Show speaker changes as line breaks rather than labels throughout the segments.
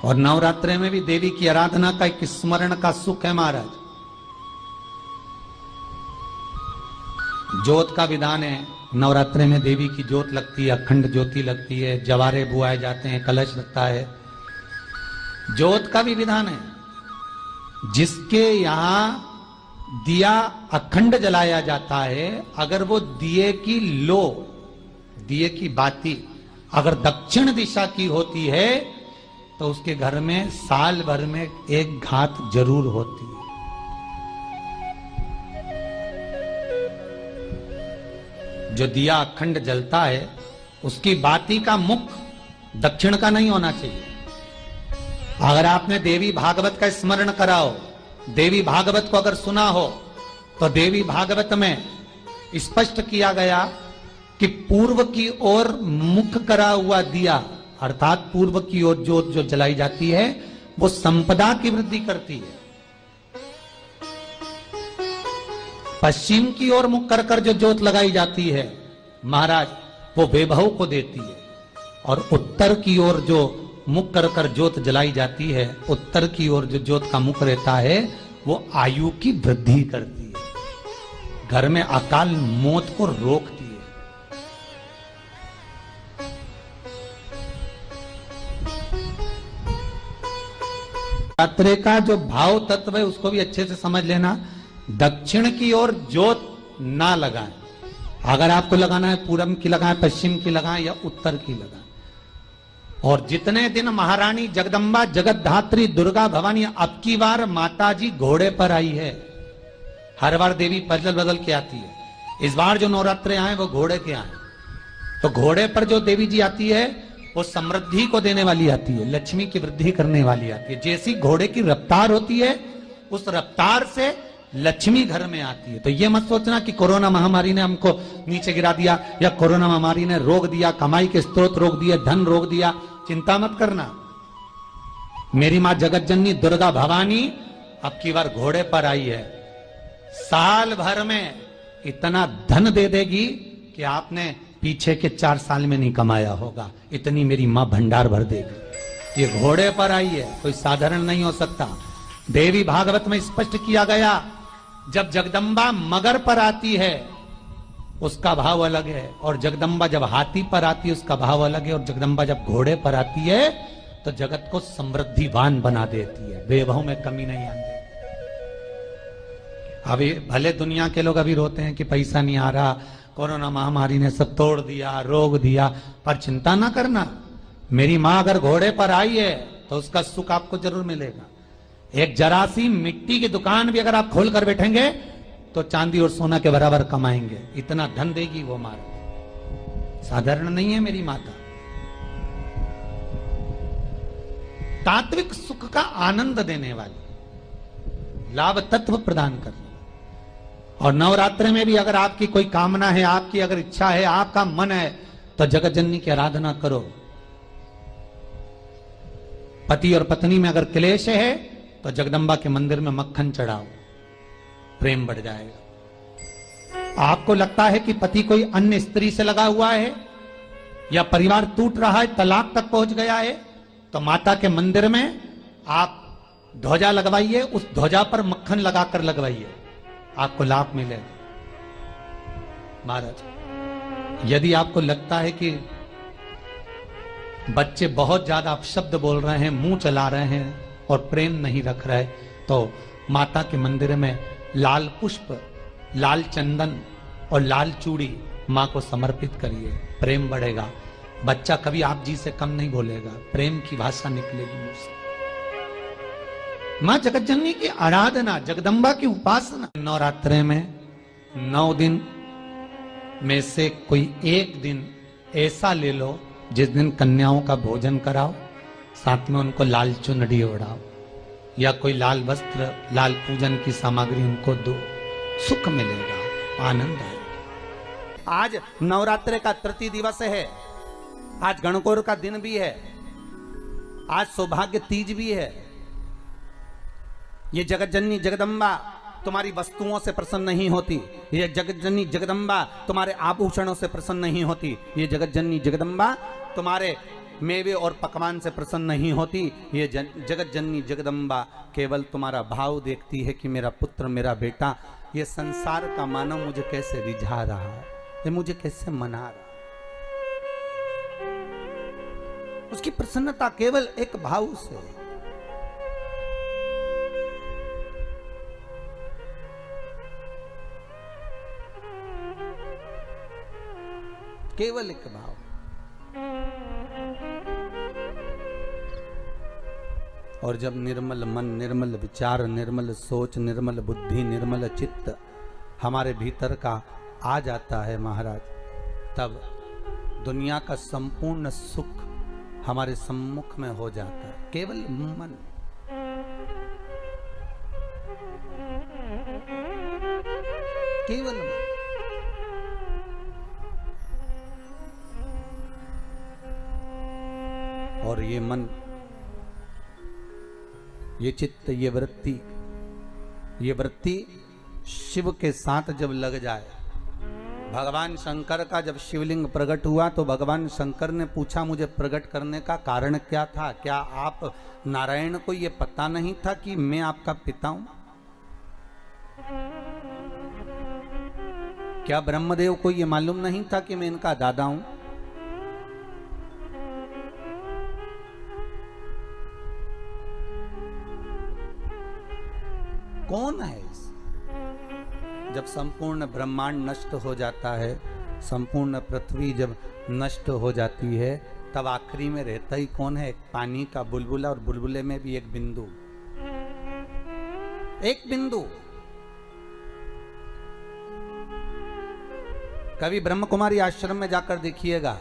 और नवरात्रे में भी देवी की आराधना का एक स्मरण का सुख है महाराज। ज्योत का विधान है, नवरात्रे में देवी की ज्योत लगती है, अखंड ज्योति लगती है, जवारे बुआए जाते हैं, कलश लगता है। ज्योत का भी विधान है। जिसके यहां दिया अखंड जलाया जाता है, अगर वो दिए की लो, दिए की बाती अगर दक्षिण दिशा की होती है तो उसके घर में साल भर में एक घात जरूर होती है। जो दिया अखंड जलता है उसकी बाती का मुख दक्षिण का नहीं होना चाहिए। अगर आपने देवी भागवत का स्मरण कराओ, देवी भागवत को अगर सुना हो, तो देवी भागवत में स्पष्ट किया गया कि पूर्व की ओर मुख करा हुआ दिया, अर्थात पूर्व की ओर ज्योत जो जलाई जाती है वो संपदा की वृद्धि करती है। पश्चिम की ओर मुख कर कर जो ज्योत लगाई जाती है महाराज, वो वैभव को देती है। और उत्तर की ओर जो मुख कर कर ज्योत जलाई जाती है, उत्तर की ओर जो ज्योत का मुख रहता है, वो आयु की वृद्धि करती है, घर में अकाल मौत को रोकती है। नवरात्रे का जो भाव तत्व है उसको भी अच्छे से समझ लेना। दक्षिण की ओर ज्योत ना लगाएं। अगर आपको लगाना है पूरब की लगाएं, पश्चिम की लगाएं या उत्तर की लगाएं। और जितने दिन महारानी जगदम्बा जगतधात्री दुर्गा भवानी, अब की बार माता जी घोड़े पर आई है। हर बार देवी बदल बदल के आती है, इस बार जो नवरात्रे आए वो घोड़े के आए। तो घोड़े पर जो देवी जी आती है वो समृद्धि को देने वाली आती है, लक्ष्मी की वृद्धि करने वाली आती है। जैसी घोड़े की रफ्तार होती है उस रफ्तार से लक्ष्मी घर में आती है। तो ये मत सोचना कि कोरोना महामारी ने हमको नीचे गिरा दिया या कोरोना महामारी ने रोक दिया, कमाई के स्रोत रोक दिए, धन रोक दिया। चिंता मत करना। मेरी मां जगत जननी दुर्गा भवानी अब की बार घोड़े पर आई है। साल भर में इतना धन दे देगी कि आपने पीछे के 4 साल में नहीं कमाया होगा, इतनी मेरी मां भंडार भर देगी। ये घोड़े पर आई है, कोई साधारण नहीं हो सकता। देवी भागवत में स्पष्ट किया गया, जब जगदम्बा मगर पर आती है उसका भाव अलग है, और जगदम्बा जब हाथी पर आती है उसका भाव अलग है, और जगदम्बा जब घोड़े पर आती है तो जगत को समृद्धिवान बना देती है, वैभव में कमी नहीं आती। अभी भले दुनिया के लोग अभी रोते हैं कि पैसा नहीं आ रहा, कोरोना महामारी ने सब तोड़ दिया, रोक दिया, पर चिंता ना करना। मेरी मां अगर घोड़े पर आई है तो उसका सुख आपको जरूर मिलेगा। एक जरा सी मिट्टी की दुकान भी अगर आप खोल कर बैठेंगे तो चांदी और सोना के बराबर कमाएंगे, इतना धन देगी वो मां। साधारण नहीं है मेरी माता। तात्विक सुख का आनंद देने वाली, लाभ तत्व प्रदान करने। और नवरात्रि में भी अगर आपकी कोई कामना है, आपकी अगर इच्छा है, आपका मन है, तो जगत जननी की आराधना करो। पति और पत्नी में अगर क्लेश है तो जगदम्बा के मंदिर में मक्खन चढ़ाओ, प्रेम बढ़ जाएगा। आपको लगता है कि पति कोई अन्य स्त्री से लगा हुआ है या परिवार टूट रहा है, तलाक तक पहुंच गया है, तो माता के मंदिर में आप ध्वजा लगवाइए, उस ध्वजा पर मक्खन लगाकर लगवाइए, आपको लाभ मिलेगा। महाराज, यदि आपको लगता है कि बच्चे बहुत ज्यादा अपशब्द बोल रहे हैं, मुंह चला रहे हैं और प्रेम नहीं रख रहे, तो माता के मंदिर में लाल पुष्प, लाल चंदन और लाल चूड़ी मां को समर्पित करिए, प्रेम बढ़ेगा। बच्चा कभी आप जी से कम नहीं बोलेगा, प्रेम की भाषा निकलेगी मुंह से। मां जगत जननी की आराधना, जगदम्बा की उपासना। नवरात्रे में 9 दिन में से कोई एक दिन ऐसा ले लो जिस दिन कन्याओं का भोजन कराओ, साथ में उनको लाल चुनरी ओढ़ाओ या कोई लाल वस्त्र, लाल पूजन की सामग्री उनको दो, सुख मिलेगा, आनंद आएगा। आज नवरात्रे का तृतीय दिवस है, आज गणगौर का दिन भी है, आज सौभाग्य तीज भी है। ये जगत जननी जगदम्बा तुम्हारी वस्तुओं से प्रसन्न नहीं होती, ये जगत जननी जगदम्बा तुम्हारे आभूषणों से प्रसन्न नहीं होती, ये जगत जननी जगदम्बा तुम्हारे मेवे और पकवान से प्रसन्न नहीं होती। ये जगत जननी जगदम्बा केवल तुम्हारा भाव देखती है कि मेरा पुत्र, मेरा बेटा, ये संसार का मानव मुझे कैसे रिझा रहा है, ये मुझे कैसे मना रहा है। उसकी प्रसन्नता केवल एक भाव से। केवल एक भाव। और जब निर्मल मन, निर्मल विचार, निर्मल सोच, निर्मल बुद्धि, निर्मल चित्त हमारे भीतर का आ जाता है महाराज, तब दुनिया का संपूर्ण सुख हमारे सम्मुख में हो जाता है। केवल मन। केवल मन। और ये मन, ये चित्त, ये वृत्ति शिव के साथ जब लग जाए। भगवान शंकर का जब शिवलिंग प्रकट हुआ तो भगवान शंकर ने पूछा, मुझे प्रकट करने का कारण क्या था? क्या आप नारायण को ये पता नहीं था कि मैं आपका पिता हूं? क्या ब्रह्मदेव को ये मालूम नहीं था कि मैं इनका दादा हूं? कौन है इस? जब संपूर्ण ब्रह्मांड नष्ट हो जाता है, संपूर्ण पृथ्वी जब नष्ट हो जाती है, तब आखिरी में रहता ही कौन है? एक पानी का बुलबुला, और बुलबुले में भी एक बिंदु। एक बिंदु। कभी ब्रह्म कुमारी आश्रम में जाकर देखिएगा,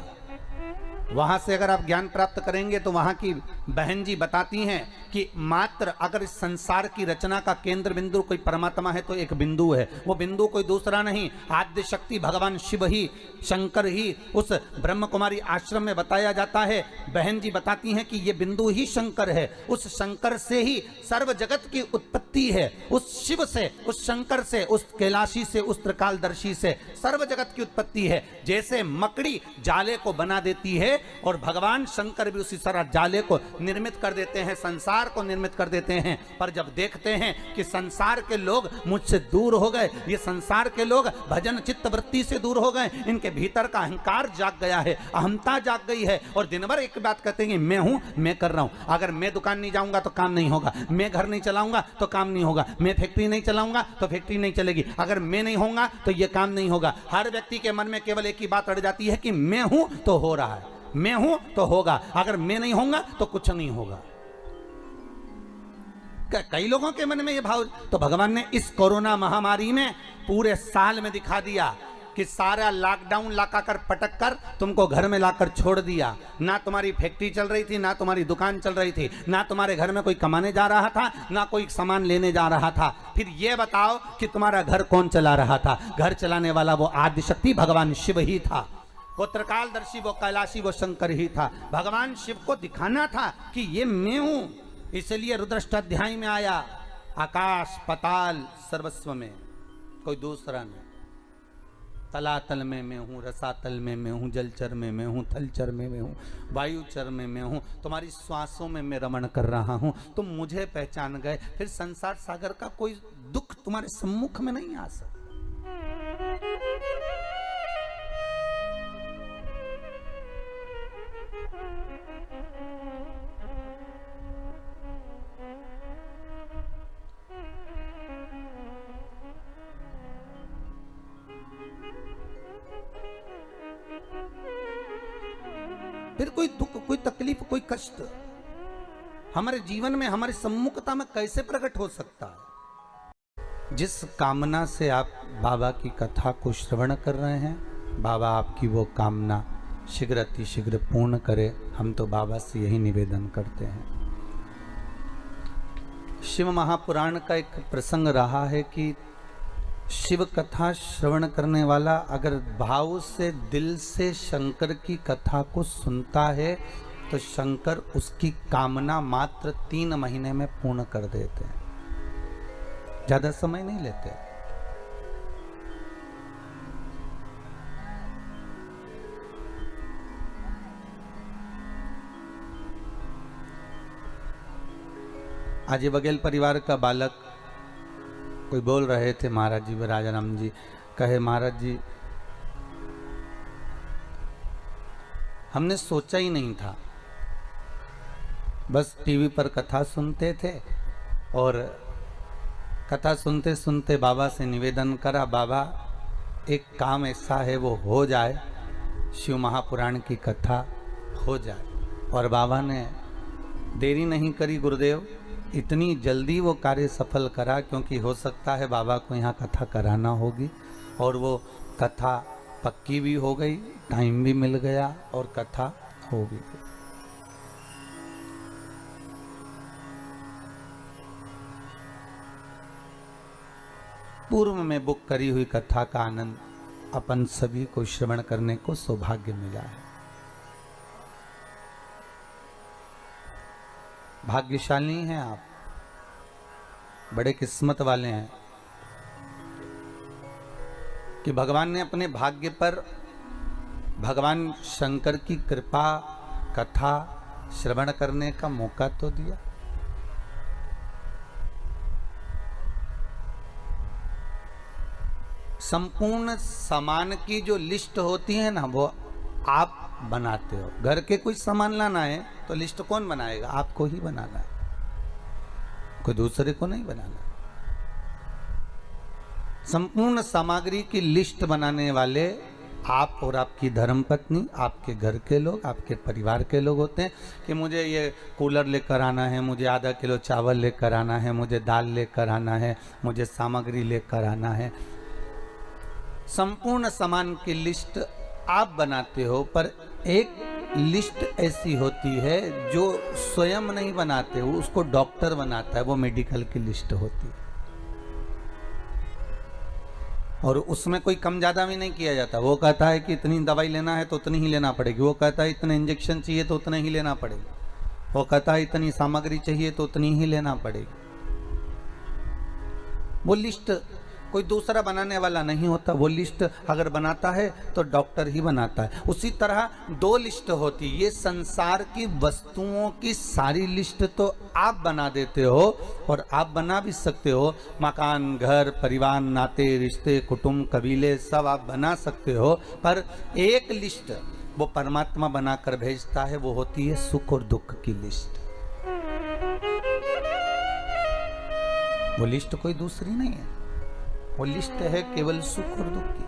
वहां से अगर आप ज्ञान प्राप्त करेंगे तो वहां की बहन जी बताती हैं कि मात्र अगर इस संसार की रचना का केंद्र बिंदु कोई परमात्मा है तो एक बिंदु है। वो बिंदु कोई दूसरा नहीं, आद्य शक्ति भगवान शिव ही, शंकर ही उस ब्रह्म कुमारी आश्रम में बताया जाता है। बहन जी बताती हैं कि ये बिंदु ही शंकर है। उस शंकर से ही सर्व जगत की उत्पत्ति है। उस शिव से, उस शंकर से, उस कैलाशी से, उस त्रिकालदर्शी से सर्व जगत की उत्पत्ति है। जैसे मकड़ी जाले को बना देती है और भगवान शंकर भी उसी तरह जाले को निर्मित कर देते हैं, संसार को निर्मित कर देते हैं। पर जब देखते हैं कि संसार के लोग मुझसे दूर हो गए, ये संसार के लोग भजन चित्त वृत्ति से दूर हो गए, इनके भीतर का अहंकार जाग गया है, अहमता जाग गई है, और दिन भर एक बात कहते हैं, मैं हूं, मैं कर रहा हूं। अगर मैं दुकान नहीं जाऊंगा तो काम नहीं होगा, मैं घर नहीं चलाऊंगा तो काम नहीं होगा, मैं फैक्ट्री नहीं चलाऊंगा तो फैक्ट्री नहीं चलेगी, अगर मैं नहीं होऊंगा तो यह काम नहीं होगा। हर व्यक्ति के मन में केवल एक ही बात अड़ जाती है कि मैं हूं तो हो रहा है, मैं हूं तो होगा, अगर मैं नहीं होऊंगा तो कुछ नहीं होगा। कई लोगों के मन में ये भाव। तो भगवान ने इस कोरोना महामारी में पूरे साल में दिखा दिया कि सारा लॉकडाउन लगा कर पटक कर तुमको घर में लाकर छोड़ दिया। ना तुम्हारी फैक्ट्री चल रही थी, ना तुम्हारी दुकान चल रही थी, ना तुम्हारे घर में कोई कमाने जा रहा था, ना कोई सामान लेने जा रहा था। फिर ये बताओ कि तुम्हारा घर कौन चला रहा था? घर चलाने वाला वो आदि शक्ति भगवान शिव ही था, वो त्रिकालदर्शी, वो कैलाशी, वो शंकर ही था। भगवान शिव को दिखाना था कि ये मैं हूं। इसलिए रुद्राष्टाध्याय में आया, आकाश पताल सर्वस्व में कोई दूसरा नहीं। तलातल में मैं हूँ, रसातल में मैं हूँ, जलचर में मैं हूँ, थलचर में मैं हूँ, वायुचर में मैं हूँ, तुम्हारी श्वासों में मैं रमण कर रहा हूँ। तुम मुझे पहचान गए, फिर संसार सागर का कोई दुख तुम्हारे सम्मुख में नहीं आ सकता। फिर कोई दुख, कोई तकलीफ, कोई कष्ट हमारे जीवन में, हमारी सम्मुखता में कैसे प्रकट हो सकता है? जिस कामना से आप बाबा की कथा को श्रवण कर रहे हैं, बाबा आपकी वो कामना शीघ्र अतिशीघ्र पूर्ण करे। हम तो बाबा से यही निवेदन करते हैं। शिव महापुराण का एक प्रसंग रहा है कि शिव कथा श्रवण करने वाला अगर भाव से, दिल से शंकर की कथा को सुनता है तो शंकर उसकी कामना मात्र 3 महीने में पूर्ण कर देते हैं, ज्यादा समय नहीं लेते। आज ये बघेल परिवार का बालक कोई बोल रहे थे महाराज जी, राजा राम जी कहे महाराज जी हमने सोचा ही नहीं था, बस टीवी पर कथा सुनते थे और कथा सुनते सुनते बाबा से निवेदन करा, बाबा एक काम ऐसा है वो हो जाए, शिव महापुराण की कथा हो जाए। और बाबा ने देरी नहीं करी गुरुदेव, इतनी जल्दी वो कार्य सफल करा, क्योंकि हो सकता है बाबा को यहाँ कथा कराना होगी, और वो कथा पक्की भी हो गई, टाइम भी मिल गया और कथा हो भी गई। पूर्व में बुक करी हुई कथा का आनंद अपन सभी को श्रवण करने को सौभाग्य मिला है। भाग्यशाली हैं आप, बड़े किस्मत वाले हैं कि भगवान ने अपने भाग्य पर भगवान शंकर की कृपा कथा श्रवण करने का मौका तो दिया। संपूर्ण सामान की जो लिस्ट होती है ना, वो आप बनाते हो। घर के कोई सामान लाना है तो लिस्ट कौन बनाएगा? आपको ही बनाना है, कोई दूसरे को नहीं बनाना। संपूर्ण सामग्री की लिस्ट बनाने वाले आप और आपकी धर्मपत्नी, आपके घर के लोग, आपके परिवार के लोग होते हैं कि मुझे ये कूलर लेकर आना है, मुझे आधा किलो चावल लेकर आना है, मुझे दाल लेकर आना है, मुझे सामग्री लेकर आना है। संपूर्ण सामान की लिस्ट आप बनाते हो, पर एक लिस्ट ऐसी होती है जो स्वयं नहीं बनाते हो, उसको डॉक्टर बनाता है, वो मेडिकल की लिस्ट होती है। और उसमें कोई कम ज्यादा भी नहीं किया जाता। वो कहता है कि इतनी दवाई लेना है तो उतनी ही लेना पड़ेगी, वो कहता है इतने इंजेक्शन चाहिए तो उतने ही लेना पड़ेगा, वो कहता है इतनी सामग्री चाहिए तो उतनी ही लेना पड़ेगी। वो लिस्ट कोई दूसरा बनाने वाला नहीं होता, वो लिस्ट अगर बनाता है तो डॉक्टर ही बनाता है। उसी तरह दो लिस्ट होती, ये संसार की वस्तुओं की सारी लिस्ट तो आप बना देते हो, और आप बना भी सकते हो। मकान, घर, परिवार, नाते, रिश्ते, कुटुंब, कबीले सब आप बना सकते हो, पर एक लिस्ट वो परमात्मा बनाकर भेजता है, वो होती है सुख और दुख की लिस्ट। वो लिस्ट कोई दूसरी नहीं है, वो लिस्ट है केवल सुख और दुख की।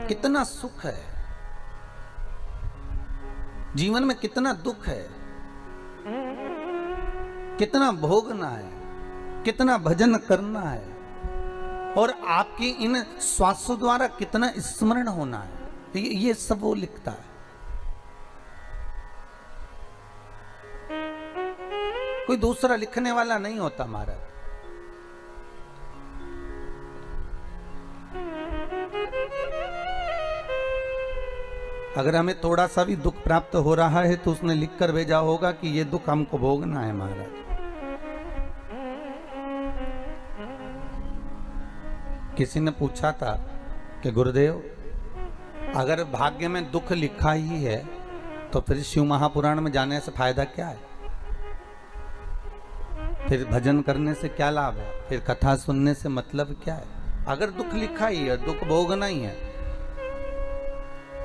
कितना सुख है जीवन में, कितना दुख है, कितना भोगना है, कितना भजन करना है, और आपकी इन श्वासों द्वारा कितना स्मरण होना है, ये सब वो लिखता है। कोई दूसरा लिखने वाला नहीं होता महाराज। अगर हमें थोड़ा सा भी दुख प्राप्त हो रहा है तो उसने लिखकर भेजा होगा कि ये दुख हमको भोगना है महाराज। किसी ने पूछा था कि गुरुदेव अगर भाग्य में दुख लिखा ही है तो फिर शिव महापुराण में जाने से फायदा क्या है? फिर भजन करने से क्या लाभ है? फिर कथा सुनने से मतलब क्या है? अगर दुख लिखा ही है, दुख भोगना ही है,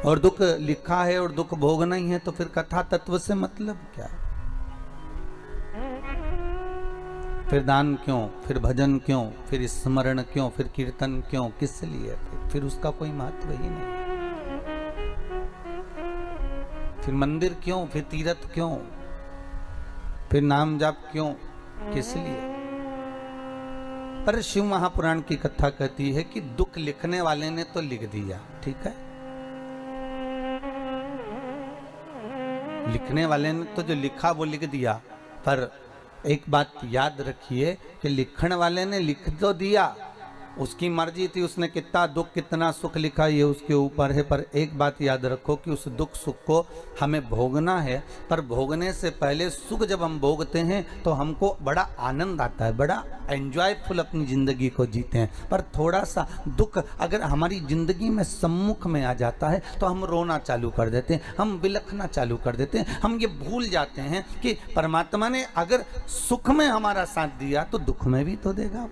और दुख लिखा है और दुख भोगना ही है, तो फिर कथा तत्व से मतलब क्या है? फिर दान क्यों, फिर भजन क्यों, फिर स्मरण क्यों, फिर कीर्तन क्यों, किस लिए? फिर उसका कोई महत्व ही नहीं। फिर मंदिर क्यों, फिर तीर्थ क्यों, फिर नाम जाप क्यों, किस लिए? पर शिव महापुराण की कथा कहती है कि दुख लिखने वाले ने तो लिख दिया, ठीक है, लिखने वाले ने तो जो लिखा वो लिख दिया, पर एक बात याद रखिए कि लिखने वाले ने लिख तो दिया, उसकी मर्जी थी, उसने कितना दुख कितना सुख लिखा ये उसके ऊपर है। पर एक बात याद रखो कि उस दुख सुख को हमें भोगना है, पर भोगने से पहले सुख जब हम भोगते हैं तो हमको बड़ा आनंद आता है, बड़ा एंजॉयफुल अपनी ज़िंदगी को जीते हैं। पर थोड़ा सा दुख अगर हमारी ज़िंदगी में सम्मुख में आ जाता है तो हम रोना चालू कर देते हैं, हम बिलखना चालू कर देते हैं। हम ये भूल जाते हैं कि परमात्मा ने अगर सुख में हमारा साथ दिया तो दुख में भी तो देगा,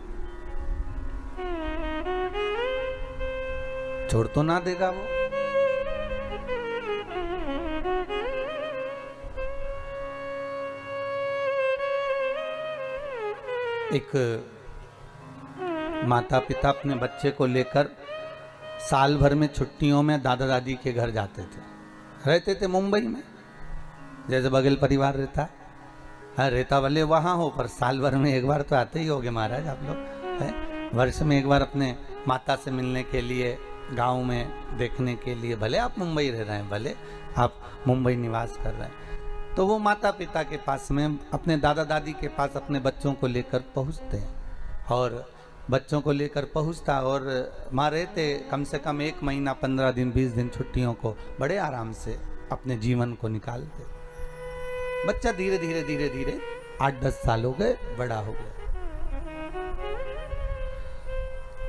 छोड़ तो ना देगा वो। एक माता पिता अपने बच्चे को लेकर साल भर में छुट्टियों में दादा दादी के घर जाते थे, रहते थे मुंबई में, जैसे बघेल परिवार रहता है। हाँ, रहता भले वहाँ हो पर साल भर में एक बार तो आते ही होगे महाराज आप लोग, है वर्ष में एक बार अपने माता से मिलने के लिए, गांव में देखने के लिए। भले आप मुंबई रह रहे हैं, भले आप मुंबई निवास कर रहे हैं, तो वो माता पिता के पास में अपने दादा दादी के पास अपने बच्चों को लेकर पहुंचते हैं। और बच्चों को लेकर पहुंचता और माँ रहते कम से कम 1 महीना 15 दिन 20 दिन छुट्टियों को बड़े आराम से अपने जीवन को निकालते। बच्चा धीरे धीरे धीरे धीरे 8-10 साल हो गए, बड़ा हो गया।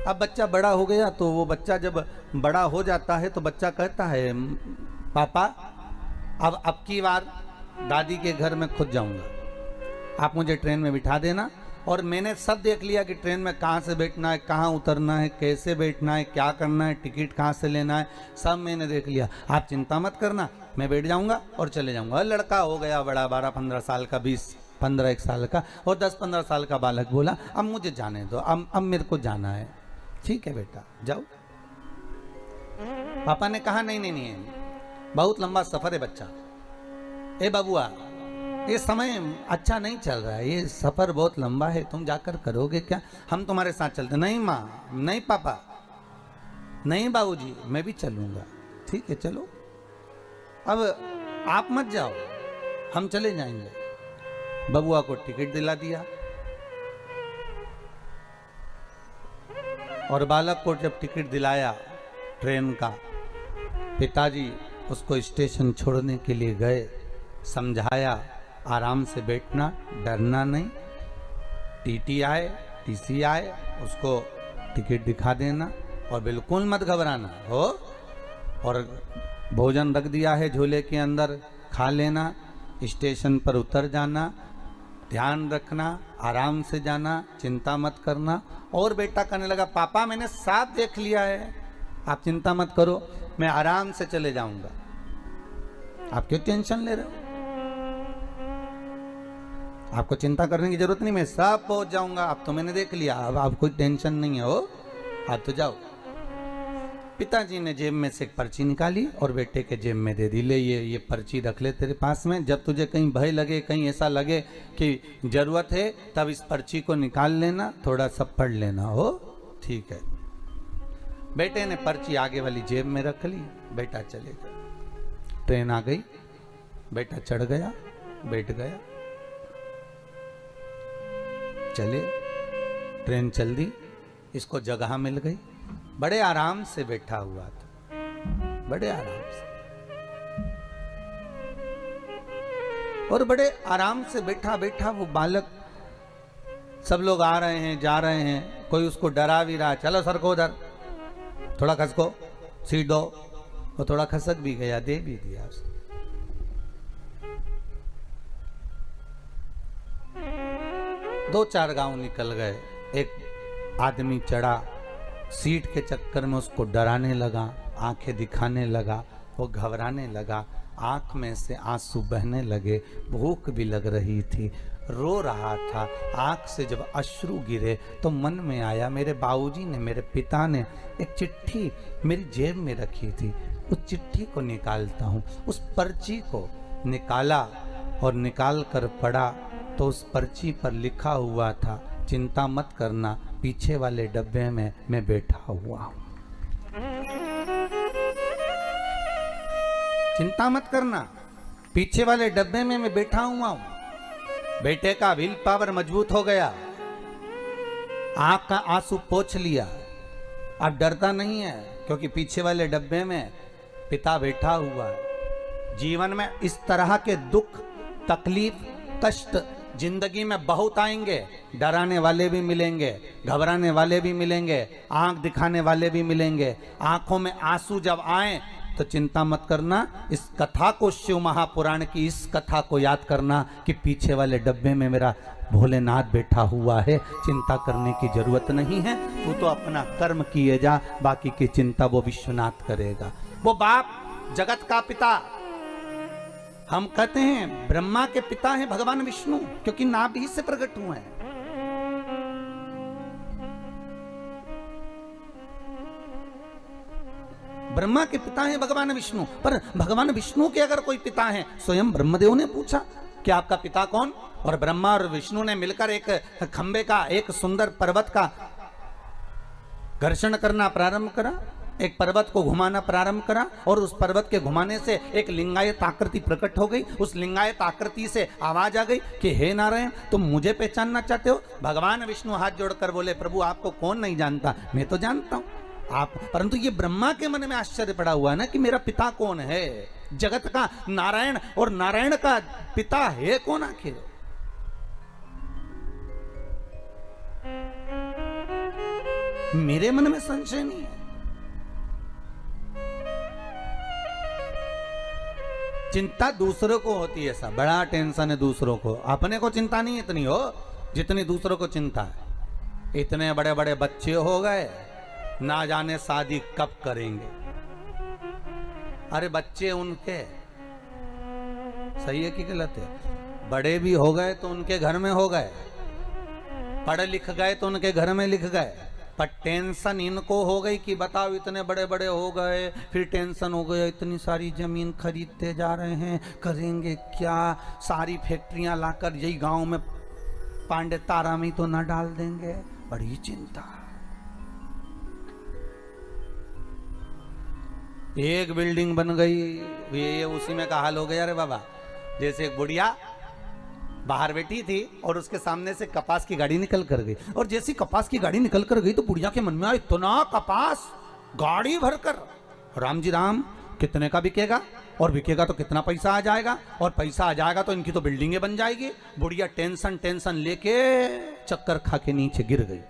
अब बच्चा बड़ा हो गया तो वो बच्चा जब बड़ा हो जाता है तो बच्चा कहता है पापा अब की बार दादी के घर में खुद जाऊंगा, आप मुझे ट्रेन में बिठा देना। और मैंने सब देख लिया कि ट्रेन में कहाँ से बैठना है, कहाँ उतरना है, कैसे बैठना है, क्या करना है, टिकट कहाँ से लेना है, सब मैंने देख लिया। आप चिंता मत करना, मैं बैठ जाऊंगा और चले जाऊंगा। लड़का हो गया बड़ा, 12-15 साल का, 20-15 साल का और 10-15 साल का बालक बोला अब मुझे जाने दो, अब मेरे को जाना है। ठीक है बेटा जाओ। पापा ने कहा नहीं नहीं नहीं, बहुत लंबा सफर है बच्चा, ए बाबुआ ये समय अच्छा नहीं चल रहा है, ये सफर बहुत लंबा है, तुम जाकर करोगे क्या, हम तुम्हारे साथ चलते। नहीं माँ, नहीं पापा, नहीं बाबूजी, मैं भी चलूंगा। ठीक है चलो, अब आप मत जाओ, हम चले जाएंगे। बबुआ को टिकट दिला दिया और बालक को जब टिकट दिलाया ट्रेन का, पिताजी उसको स्टेशन छोड़ने के लिए गए, समझाया आराम से बैठना, डरना नहीं, टीटी आए टीसी आए उसको टिकट दिखा देना और बिल्कुल मत घबराना हो। और भोजन रख दिया है झोले के अंदर, खा लेना, स्टेशन पर उतर जाना, ध्यान रखना, आराम से जाना, चिंता मत करना। और बेटा कहने लगा पापा मैंने साफ देख लिया है, आप चिंता मत करो, मैं आराम से चले जाऊंगा, आप क्यों टेंशन ले रहे हो, आपको चिंता करने की जरूरत नहीं, मैं सब पहुंच जाऊंगा, अब तो मैंने देख लिया, अब आप कोई टेंशन नहीं है, हो आप तो जाओ। पिताजी ने जेब में से एक पर्ची निकाली और बेटे के जेब में दे दी, ले ये पर्ची रख ले तेरे पास में, जब तुझे कहीं भय लगे, कहीं ऐसा लगे कि जरूरत है, तब इस पर्ची को निकाल लेना, थोड़ा सा पढ़ लेना। हो ठीक है। बेटे ने पर्ची आगे वाली जेब में रख ली, बेटा चले गया। ट्रेन आ गई, बेटा चढ़ गया, बैठ गया, चले, ट्रेन चल दी, इसको जगह मिल गई, बड़े आराम से बैठा हुआ था, बड़े आराम से, और बड़े आराम से बैठा बैठा वो बालक, सब लोग आ रहे हैं जा रहे हैं, कोई उसको डरा भी रहा, चलो सर को उधर, थोड़ा खसको, सीट दो, वो थोड़ा खसक भी गया, दे भी दिया उसने। 2-4 गांव निकल गए, एक आदमी चढ़ा, सीट के चक्कर में उसको डराने लगा, आंखें दिखाने लगा, वो घबराने लगा, आंख में से आंसू बहने लगे, भूख भी लग रही थी, रो रहा था। आंख से जब अश्रु गिरे तो मन में आया मेरे बाबूजी ने, मेरे पिता ने एक चिट्ठी मेरी जेब में रखी थी, उस चिट्ठी को निकालता हूँ। उस पर्ची को निकाला और निकाल कर पढ़ा तो उस पर्ची पर लिखा हुआ था, चिंता मत करना, पीछे वाले डब्बे में मैं बैठा हुआ हूं, चिंता मत करना, पीछे वाले डब्बे में मैं बैठा हुआ हूं। बेटे का विल पावर मजबूत हो गया, आंख का आंसू पोंछ लिया, अब डरता नहीं है, क्योंकि पीछे वाले डब्बे में पिता बैठा हुआ है। जीवन में इस तरह के दुख, तकलीफ, कष्ट जिंदगी में बहुत आएंगे। डराने वाले भी मिलेंगे, घबराने वाले भी मिलेंगे, आंख दिखाने वाले भी मिलेंगे। आंखों में आंसू जब आए तो चिंता मत करना। इस कथा को, शिव महापुराण की इस कथा को याद करना कि पीछे वाले डब्बे में मेरा भोलेनाथ बैठा हुआ है, चिंता करने की जरूरत नहीं है। तू तो अपना कर्म किए जा, बाकी की चिंता वो विश्वनाथ करेगा। वो बाप, जगत का पिता, हम कहते हैं ब्रह्मा के पिता हैं भगवान विष्णु, क्योंकि नाभि से प्रकट हुए हैं। ब्रह्मा के पिता हैं भगवान विष्णु, पर भगवान विष्णु के अगर कोई पिता हैं, स्वयं ब्रह्मदेव ने पूछा कि आपका पिता कौन? और ब्रह्मा और विष्णु ने मिलकर एक खंबे का, एक सुंदर पर्वत का घर्षण करना प्रारंभ करा, एक पर्वत को घुमाना प्रारंभ करा, और उस पर्वत के घुमाने से एक लिंगायत आकृति प्रकट हो गई। उस लिंगायत आकृति से आवाज आ गई कि हे नारायण, तुम मुझे पहचानना चाहते हो? भगवान विष्णु हाथ जोड़कर बोले, प्रभु आपको कौन नहीं जानता, मैं तो जानता हूं आप। परंतु ये ब्रह्मा के मन में आश्चर्य पड़ा हुआ है ना कि मेरा पिता कौन है, जगत का नारायण, और नारायण का पिता है कौन आखिर? मेरे मन में संशय नहीं है। चिंता दूसरों को होती है, सब बड़ा टेंशन है दूसरों को, अपने को चिंता नहीं इतनी हो जितनी दूसरों को चिंता है। इतने बड़े बड़े बच्चे हो गए, ना जाने शादी कब करेंगे। अरे बच्चे उनके, सही है कि गलत है? बड़े भी हो गए तो उनके घर में हो गए, पढ़े लिख गए तो उनके घर में लिख गए, पर टेंशन इनको हो गई कि बताओ इतने बड़े बड़े हो गए, फिर टेंशन हो गया, इतनी सारी जमीन खरीदते जा रहे हैं, करेंगे क्या? सारी फैक्ट्रियां लाकर यही गांव में पांडे तारा में तो ना डाल देंगे? बड़ी चिंता। एक बिल्डिंग बन गई, ये उसी में का हाल हो गया। रे बाबा, जैसे एक बुढ़िया बाहर बैठी थी और उसके सामने से कपास की गाड़ी निकल कर गई, और जैसी कपास की गाड़ी निकल कर गई तो बुढ़िया के मन में आया, इतना कपास गाड़ी भरकर, राम जी राम, कितने का बिकेगा? और बिकेगा तो कितना पैसा आ जाएगा? और पैसा आ जाएगा तो इनकी तो बिल्डिंगें बन जाएगी। बुढ़िया टेंशन लेके चक्कर खा के नीचे गिर गई।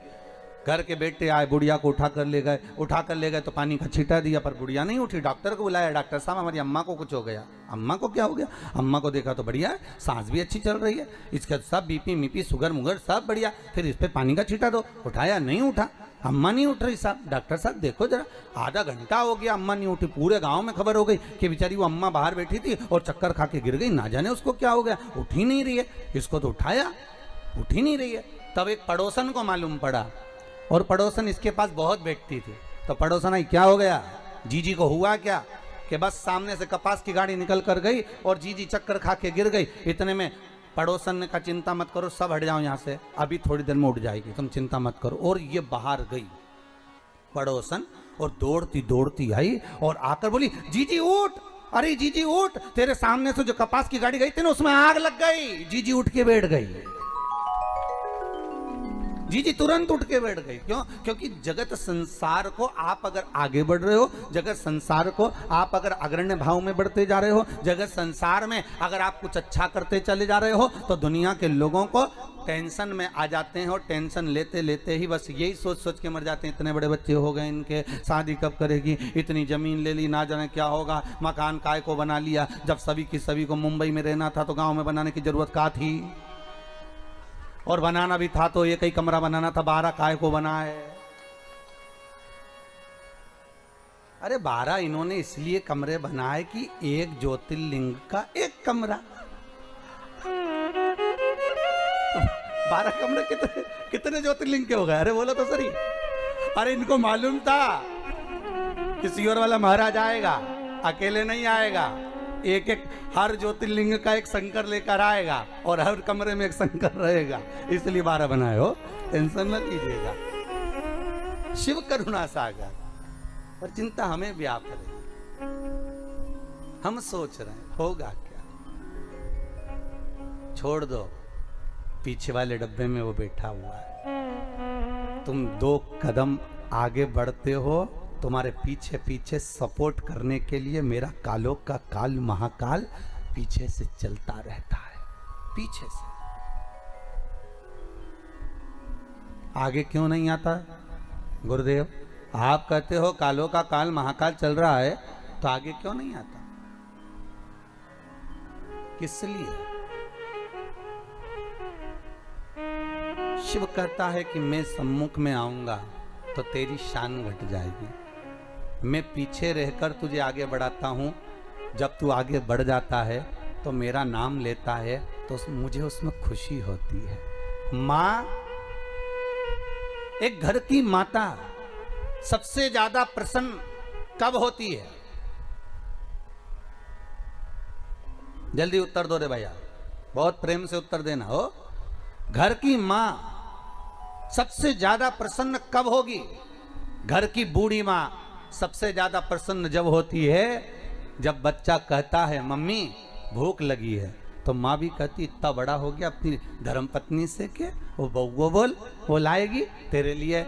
घर के बेटे आए, बुढ़िया को उठा कर ले गए तो पानी का छींटा दिया, पर बुढ़िया नहीं उठी। डॉक्टर को बुलाया, डॉक्टर साहब हमारी अम्मा को कुछ हो गया। अम्मा को क्या हो गया? अम्मा को देखा तो बढ़िया है, सांस भी अच्छी चल रही है, इसका सब बीपी मीपी शुगर मुगर सब बढ़िया, फिर इस पे पानी का छींटा दो। उठाया, नहीं उठा, अम्मा नहीं उठ रही साहब। डॉक्टर साहब देखो जरा, आधा घंटा हो गया अम्मा नहीं उठी। पूरे गांव में खबर हो गई कि बेचारी वो अम्मा बाहर बैठी थी और चक्कर खा के गिर गई, ना जाने उसको क्या हो गया, उठ ही नहीं रही है। इसको तो उठाया, उठ ही नहीं रही है। तब एक पड़ोसन को मालूम पड़ा, और पड़ोसन इसके पास बहुत बैठती थी, तो पड़ोसन आई, क्या हो गया जीजी को? हुआ क्या कि बस सामने से कपास की गाड़ी निकल कर गई और जीजी चक्कर खा के गिर गई। इतने में पड़ोसन ने कहा, चिंता मत करो, सब हट जाओ यहाँ से, अभी थोड़ी देर में उठ जाएगी, तुम चिंता मत करो। और ये बाहर गई पड़ोसन, और दौड़ती आई और आकर बोली, जीजी उठ, अरे जीजी उठ, तेरे सामने से जो कपास की गाड़ी गई थी ना, उसमें आग लग गई। जीजी उठ के बैठ गई, जीजी तुरंत उठ के बैठ गई। क्यों? क्योंकि जगत संसार को आप अगर आगे बढ़ रहे हो, जगत संसार को आप अगर अग्रण्य भाव में बढ़ते जा रहे हो, जगत संसार में अगर आप कुछ अच्छा करते चले जा रहे हो, तो दुनिया के लोगों को टेंशन में आ जाते हैं, और टेंशन लेते लेते ही बस यही सोच के मर जाते हैं, इतने बड़े बच्चे हो गए इनके, शादी कब करेगी, इतनी जमीन ले ली, ना जाने क्या होगा, मकान काय को बना लिया, जब सभी को मुंबई में रहना था तो गाँव में बनाने की जरूरत क्या थी? और बनाना भी था तो एक ही कमरा बनाना था, 12 काय को बनाए? अरे 12 इन्होंने इसलिए कमरे बनाए कि एक ज्योतिर्लिंग का एक कमरा। 12 कमरे कितने ज्योतिर्लिंग के हो गए? अरे बोलो तो सही। अरे इनको मालूम था किसी और वाला महाराज आएगा, अकेले नहीं आएगा, एक हर ज्योतिर्लिंग का एक शंकर लेकर आएगा और हर कमरे में एक शंकर रहेगा, इसलिए 12 बनाए हो, टेंशन न लीजिएगा। शिव करुणा सागर, पर चिंता हमें व्याप्त रही, हम सोच रहे हैं होगा क्या। छोड़ दो, पीछे वाले डब्बे में वो बैठा हुआ है, तुम 2 कदम आगे बढ़ते हो, तुम्हारे पीछे पीछे सपोर्ट करने के लिए मेरा कालों का काल महाकाल पीछे से चलता रहता है, पीछे से। आगे क्यों नहीं आता गुरुदेव? आप कहते हो कालों का काल महाकाल चल रहा है, तो आगे क्यों नहीं आता? किस लिए? शिव कहता है कि मैं सम्मुख में आऊंगा तो तेरी शान घट जाएगी, मैं पीछे रहकर तुझे आगे बढ़ाता हूं। जब तू आगे बढ़ जाता है तो मेरा नाम लेता है तो मुझे उसमें खुशी होती है। मां, एक घर की माता सबसे ज्यादा प्रसन्न कब होती है? जल्दी उत्तर दो रे भैया, बहुत प्रेम से उत्तर देना हो। घर की मां सबसे ज्यादा प्रसन्न कब होगी? घर की बूढ़ी मां सबसे ज्यादा प्रसन्न जब होती है जब बच्चा कहता है मम्मी भूख लगी है, तो माँ भी कहती इतना बड़ा हो गया अपनी धर्मपत्नी से के वो बउआ बोल, वो लाएगी तेरे लिए,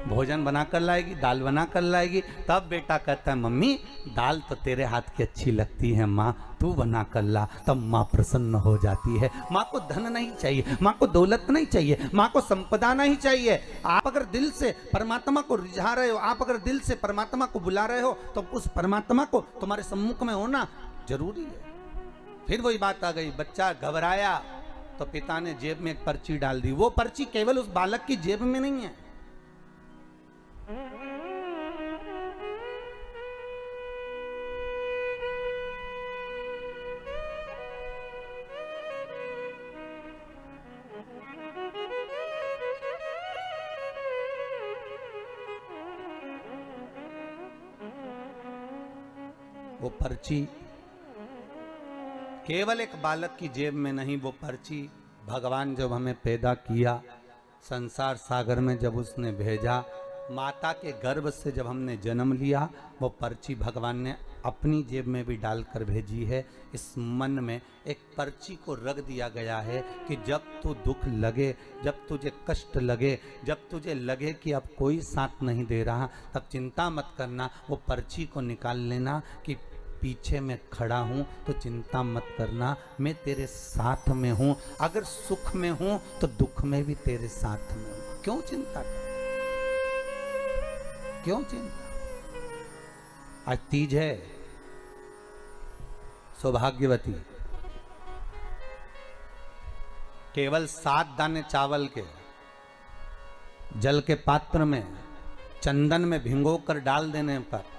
भोजन बनाकर लाएगी, दाल बनाकर लाएगी। तब बेटा कहता है मम्मी दाल तो तेरे हाथ की अच्छी लगती है माँ, तू बना कर ला। तब माँ प्रसन्न हो जाती है। माँ को धन नहीं चाहिए, माँ को दौलत नहीं चाहिए, माँ को संपदा नहीं चाहिए। आप अगर दिल से परमात्मा को रिझा रहे हो, आप अगर दिल से परमात्मा को बुला रहे हो, तो उस परमात्मा को तुम्हारे सम्मुख में होना जरूरी है। फिर वही बात आ गई, बच्चा घबराया तो पिता ने जेब में एक पर्ची डाल दी। वो पर्ची केवल उस बालक की जेब में नहीं है, वो पर्ची केवल एक बालक की जेब में नहीं, वो पर्ची भगवान जब हमें पैदा किया, संसार सागर में जब उसने भेजा, माता के गर्भ से जब हमने जन्म लिया, वो पर्ची भगवान ने अपनी जेब में भी डालकर भेजी है। इस मन में एक पर्ची को रख दिया गया है कि जब तू दुख लगे, जब तुझे कष्ट लगे, जब तुझे लगे कि अब कोई साथ नहीं दे रहा, तब चिंता मत करना, वो पर्ची को निकाल लेना कि पीछे मैं खड़ा हूं तो चिंता मत करना, मैं तेरे साथ में हूं। अगर सुख में हूं तो दुख में भी तेरे साथ में हूं। क्यों चिंता कर, क्यों चिंता? आज तीज है, सौभाग्यवती केवल 7 दाने चावल के जल के पात्र में चंदन में भिगोकर डाल देने पर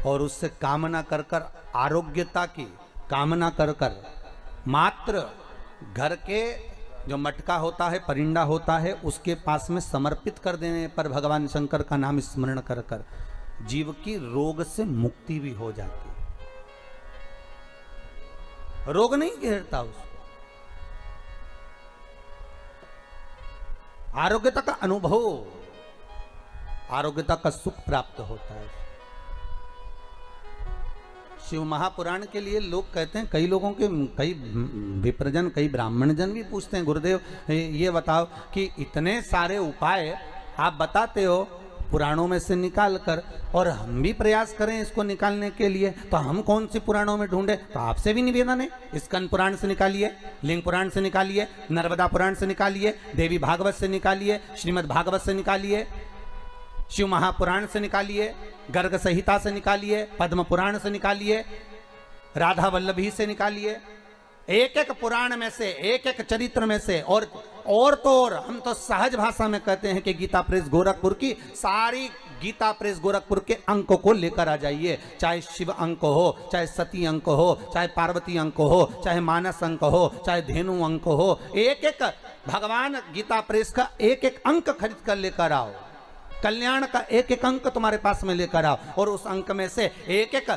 और उससे कामना कर कर, आरोग्यता की कामना कर कर, मात्र घर के जो मटका होता है, परिंदा होता है, उसके पास में समर्पित कर देने पर भगवान शंकर का नाम स्मरण कर कर जीव की रोग से मुक्ति भी हो जाती है। रोग नहीं घेरता उसको, आरोग्यता का अनुभव, आरोग्यता का सुख प्राप्त होता है। शिव महापुराण के लिए लोग कहते हैं, कई लोगों के, कई विप्रजन, कई ब्राह्मण जन भी पूछते हैं गुरुदेव ये बताओ कि इतने सारे उपाय आप बताते हो पुराणों में से निकाल कर, और हम भी प्रयास करें इसको निकालने के लिए, तो हम कौन सी पुराणों में ढूंढे? तो आपसे भी निवेदन है, स्कंद पुराण से निकालिए, लिंग पुराण से निकालिए, नर्मदा पुराण से निकालिए, देवी भागवत से निकालिए, श्रीमद् भागवत से निकालिए, शिव महापुराण से निकालिए, गर्ग संहिता से निकालिए, पद्म पुराण से निकालिए, राधा वल्लभी से निकालिए। एक एक पुराण में से, एक एक चरित्र में से, और तो और हम तो सहज भाषा में कहते हैं कि गीता प्रेस गोरखपुर की सारी गीता प्रेस गोरखपुर के अंक को लेकर आ जाइए। चाहे शिव अंक हो, चाहे सती अंक हो, चाहे पार्वती अंक हो, चाहे मानस अंक हो, चाहे धेनु अंक हो, एक एक भगवान गीता प्रेस का एक एक अंक खरीद कर लेकर आओ। कल्याण का एक एक अंक तुम्हारे पास में लेकर आओ, और उस अंक में से एक एक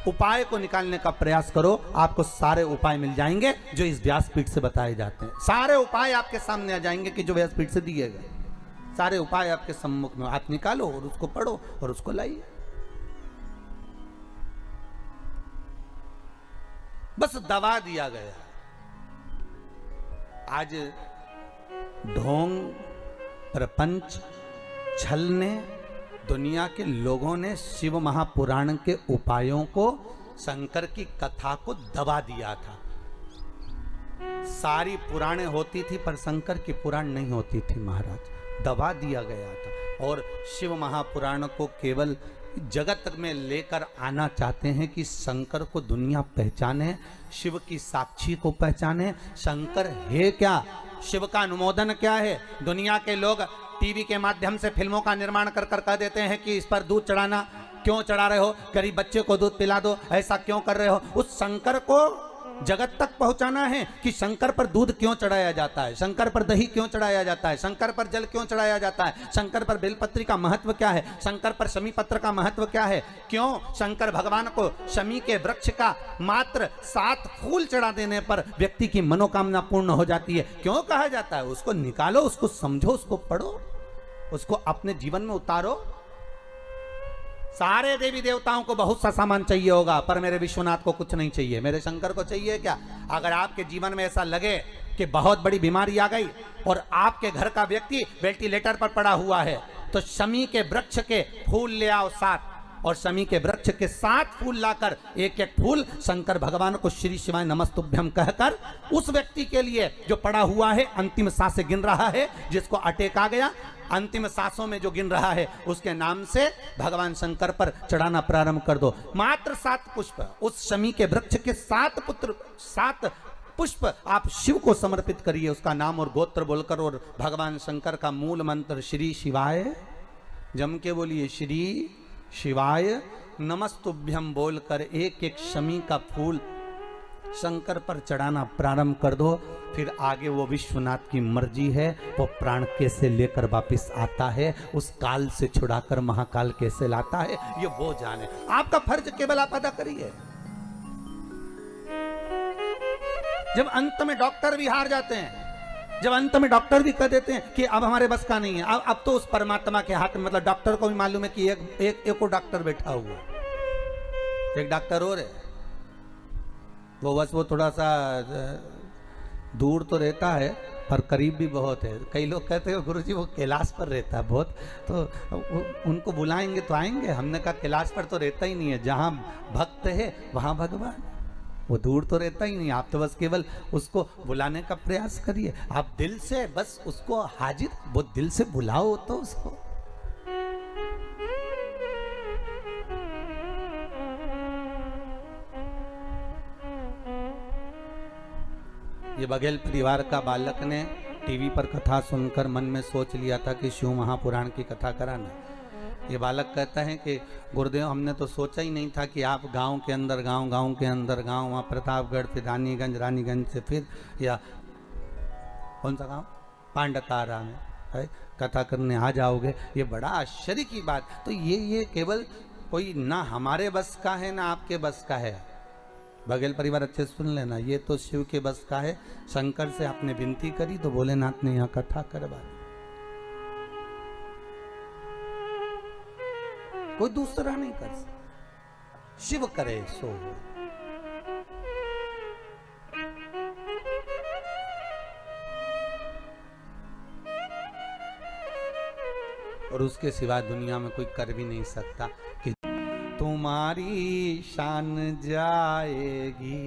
उपाय को निकालने का प्रयास करो। आपको सारे उपाय मिल जाएंगे जो इस व्यासपीठ से बताए जाते हैं। सारे उपाय आपके सामने आ जाएंगे कि जो व्यासपीठ से दिए गए, सारे उपाय आपके सम्मुख में। आप निकालो और उसको पढ़ो और उसको लाइए। बस दबा दिया गया। आज ढोंग, प्रपंच, छल ने दुनिया के लोगों ने शिव महापुराण के उपायों को, शंकर की कथा को दबा दिया था। सारी पुराणें होती थी पर शंकर की पुराण नहीं होती थी महाराज, दबा दिया गया था। और शिव महापुराण को केवल जगत में लेकर आना चाहते हैं कि शंकर को दुनिया पहचाने, शिव की साक्षी को पहचाने। शंकर है क्या, शिव का अनुमोदन क्या है। दुनिया के लोग टीवी के माध्यम से फिल्मों का निर्माण कर कर कह देते हैं कि इस पर दूध चढ़ाना, क्यों चढ़ा रहे हो, गरीब बच्चे को दूध पिला दो, ऐसा क्यों कर रहे हो। उस शंकर को जगत तक पहुंचाना है कि शंकर पर दूध क्यों चढ़ाया जाता है, शंकर पर दही क्यों चढ़ाया जाता है, शंकर पर जल क्यों चढ़ाया जाता है, शंकर पर बेलपत्री का महत्व क्या है, शंकर पर शमी पत्र का महत्व क्या है, क्यों शंकर भगवान को शमी के वृक्ष का मात्र 7 फूल चढ़ा देने पर व्यक्ति की मनोकामना पूर्ण हो जाती है, क्यों कहा जाता है। उसको निकालो, उसको समझो, उसको पढ़ो, उसको अपने जीवन में उतारो। सारे देवी देवताओं को बहुत सा सामान चाहिए होगा पर मेरे विश्वनाथ को कुछ नहीं चाहिए, मेरे शंकर को चाहिए क्या। अगर आपके जीवन में ऐसा लगे कि बहुत बड़ी बीमारी आ गई और आपके घर का व्यक्ति वेंटिलेटर पर पड़ा हुआ है, तो शमी के वृक्ष के फूल ले आओ 7, और शमी के वृक्ष के 7 फूल लाकर एक एक फूल शंकर भगवान को श्री शिवाय नमस्तुभ्यम कहकर उस व्यक्ति के लिए जो पड़ा हुआ है, अंतिम सांसें गिन रहा है, जिसको अटैक आ गया, अंतिम सांसों में जो गिन रहा है, उसके नाम से भगवान शंकर पर चढ़ाना प्रारंभ कर दो। मात्र 7 पुष्प, उस शमी के वृक्ष के 7 पुष्प आप शिव को समर्पित करिए, उसका नाम और गोत्र बोलकर, और भगवान शंकर का मूल मंत्र श्री शिवाय, जम के बोलिए श्री शिवाय नमस्तुभ्यम बोलकर एक एक शमी का फूल शंकर पर चढ़ाना प्रारंभ कर दो। फिर आगे वो विश्वनाथ की मर्जी है, वो प्राण कैसे लेकर वापिस आता है, उस काल से छुड़ाकर महाकाल कैसे लाता है, ये वो जाने। आपका फर्ज केवल आप अदा करिए। जब अंत में डॉक्टर भी हार जाते हैं, जब अंत में डॉक्टर भी कह देते हैं कि अब हमारे बस का नहीं है, अब तो उस परमात्मा के हाथ में, मतलब डॉक्टर को भी मालूम है कि एक और डॉक्टर बैठा हुआ, एक डॉक्टर और है, वो बस वो थोड़ा सा दूर तो रहता है पर करीब भी बहुत है। कई लोग कहते हैं गुरुजी वो कैलाश पर रहता है बहुत, तो उनको बुलाएंगे तो आएंगे। हमने कहा कैलाश पर तो रहता ही नहीं है, जहाँ भक्त है वहाँ भगवान, वो दूर तो रहता ही नहीं। आप तो बस केवल उसको बुलाने का प्रयास करिए, आप दिल से बस उसको हाजिर, वो दिल से बुलाओ तो उसको। ये बघेल परिवार का बालक ने टीवी पर कथा सुनकर मन में सोच लिया था कि शिव महापुराण की कथा कराना। ये बालक कहता है कि गुरुदेव हमने तो सोचा ही नहीं था कि आप गांव के अंदर गांव के अंदर गांव, वहाँ प्रतापगढ़ से रानीगंज से फिर या कौन सा गांव पांडतारा में है कथा करने आ जाओगे। ये बड़ा आश्चर्य की बात। तो ये केवल कोई ना हमारे बस का है ना आपके बस का है। बघेल परिवार अच्छे सुन लेना, ये तो शिव के बस का है। शंकर से आपने विनती करी तो भोलेनाथ ने यहाँ कथा करवा दी, कोई दूसरा नहीं कर सकता, शिव करे सो हो। और उसके सिवा दुनिया में कोई कर भी नहीं सकता कि तुम्हारी शान जाएगी,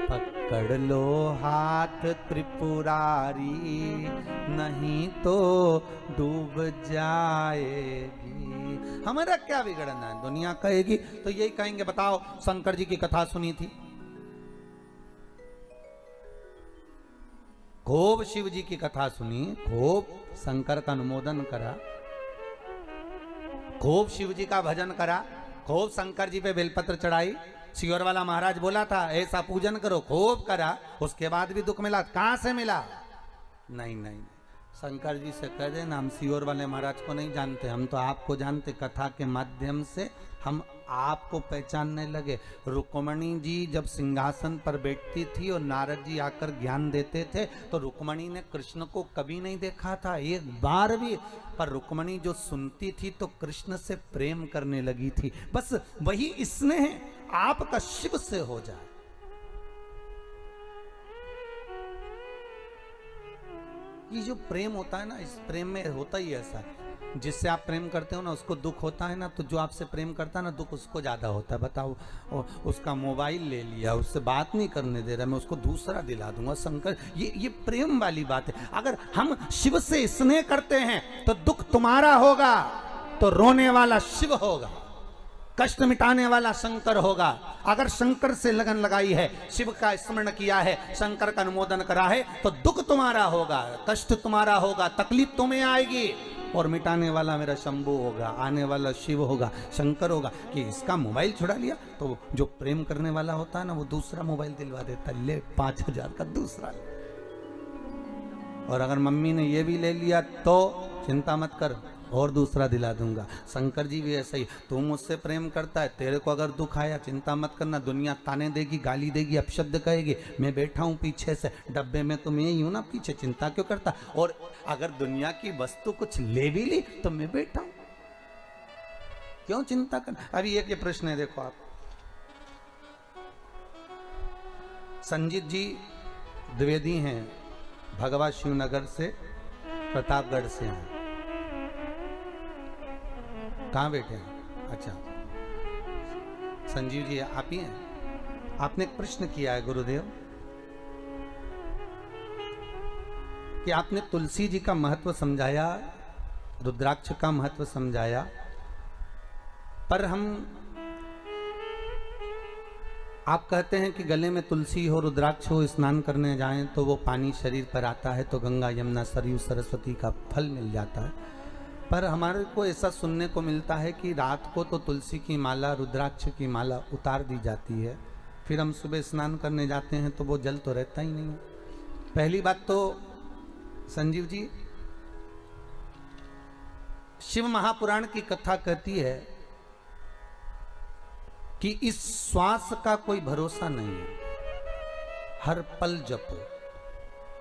पकड़ लो हाथ त्रिपुरारी, नहीं तो डूब जाएगी। हमारा क्या बिगड़ना है, दुनिया कहेगी तो यही कहेंगे। बताओ शंकर जी की कथा सुनी थी, खूब शिव जी की कथा सुनी, खूब शंकर का अनुमोदन करा, खूब शिव जी का भजन करा, खूब शंकर जी पे बेलपत्र चढ़ाई। सियोर वाला महाराज बोला था ऐसा पूजन करो, खूब करा, उसके बाद भी दुख मिला। कहां से मिला? नहीं, शंकर जी से कह देना हम सियोर वाले महाराज को नहीं जानते, हम तो आपको जानते। कथा के माध्यम से हम आपको पहचानने लगे। रुक्मणी जी जब सिंहासन पर बैठती थी और नारद जी आकर ज्ञान देते थे तो रुक्मणी ने कृष्ण को कभी नहीं देखा था, एक बार भी। पर रुक्मणी जो सुनती थी तो कृष्ण से प्रेम करने लगी थी। बस वही स्नेह आपका शिव से हो जाए। ये जो प्रेम होता है ना, इस प्रेम में होता ही ऐसा है। जिससे आप प्रेम करते हो ना उसको दुख होता है ना, तो जो आपसे प्रेम करता है ना दुख उसको ज्यादा होता है। बताओ, उसका मोबाइल ले लिया, उससे बात नहीं करने दे रहा, मैं उसको दूसरा दिला दूंगा। शंकर, ये प्रेम वाली बात है। अगर हम शिव से स्नेह करते हैं तो दुख तुम्हारा होगा, तो रोने वाला शिव होगा, कष्ट मिटाने वाला शंकर होगा। अगर शंकर से लगन लगाई है, शिव का स्मरण किया है, शंकर का अनुमोदन करा है, तो दुख तुम्हारा होगा, कष्ट तुम्हारा होगा, तकलीफ तुम्हें आएगी, और मिटाने वाला मेरा शंभू होगा, आने वाला शिव होगा, शंकर होगा। कि इसका मोबाइल छुड़ा लिया, तो जो प्रेम करने वाला होता है ना वो दूसरा मोबाइल दिलवा देता, ले 5,000 का दूसरा। और अगर मम्मी ने ये भी ले लिया तो चिंता मत कर, और दूसरा दिला दूंगा। शंकर जी भी ऐसा ही, तू मुझसे प्रेम करता है, तेरे को अगर दुख आया चिंता मत करना, दुनिया ताने देगी, गाली देगी, अपशब्द कहेगी, मैं बैठा हूं पीछे से, डब्बे में तो मैं ही हूं ना पीछे, चिंता क्यों करता। और अगर दुनिया की वस्तु कुछ ले भी ली तो मैं बैठा हूं, क्यों चिंता करना। अभी एक ये प्रश्न है, देखो आप, संजीत जी द्विवेदी हैं, भगवा शिवनगर से, प्रतापगढ़ से हैं। कहाँ बैठे हैं? अच्छा, संजीव जी आप ही हैं। आपने एक प्रश्न किया है गुरुदेव कि आपने तुलसी जी का महत्व समझाया, रुद्राक्ष का महत्व समझाया, पर आप कहते हैं कि गले में तुलसी हो, रुद्राक्ष हो, स्नान करने जाएं तो वो पानी शरीर पर आता है तो गंगा यमुना सरयू सरस्वती का फल मिल जाता है। पर हमारे को ऐसा सुनने को मिलता है कि रात को तो तुलसी की माला, रुद्राक्ष की माला उतार दी जाती है, फिर हम सुबह स्नान करने जाते हैं तो वो जल तो रहता ही नहीं है। पहली बात तो संजीव जी, शिव महापुराण की कथा कहती है कि इस श्वास का कोई भरोसा नहीं है, हर पल जपो।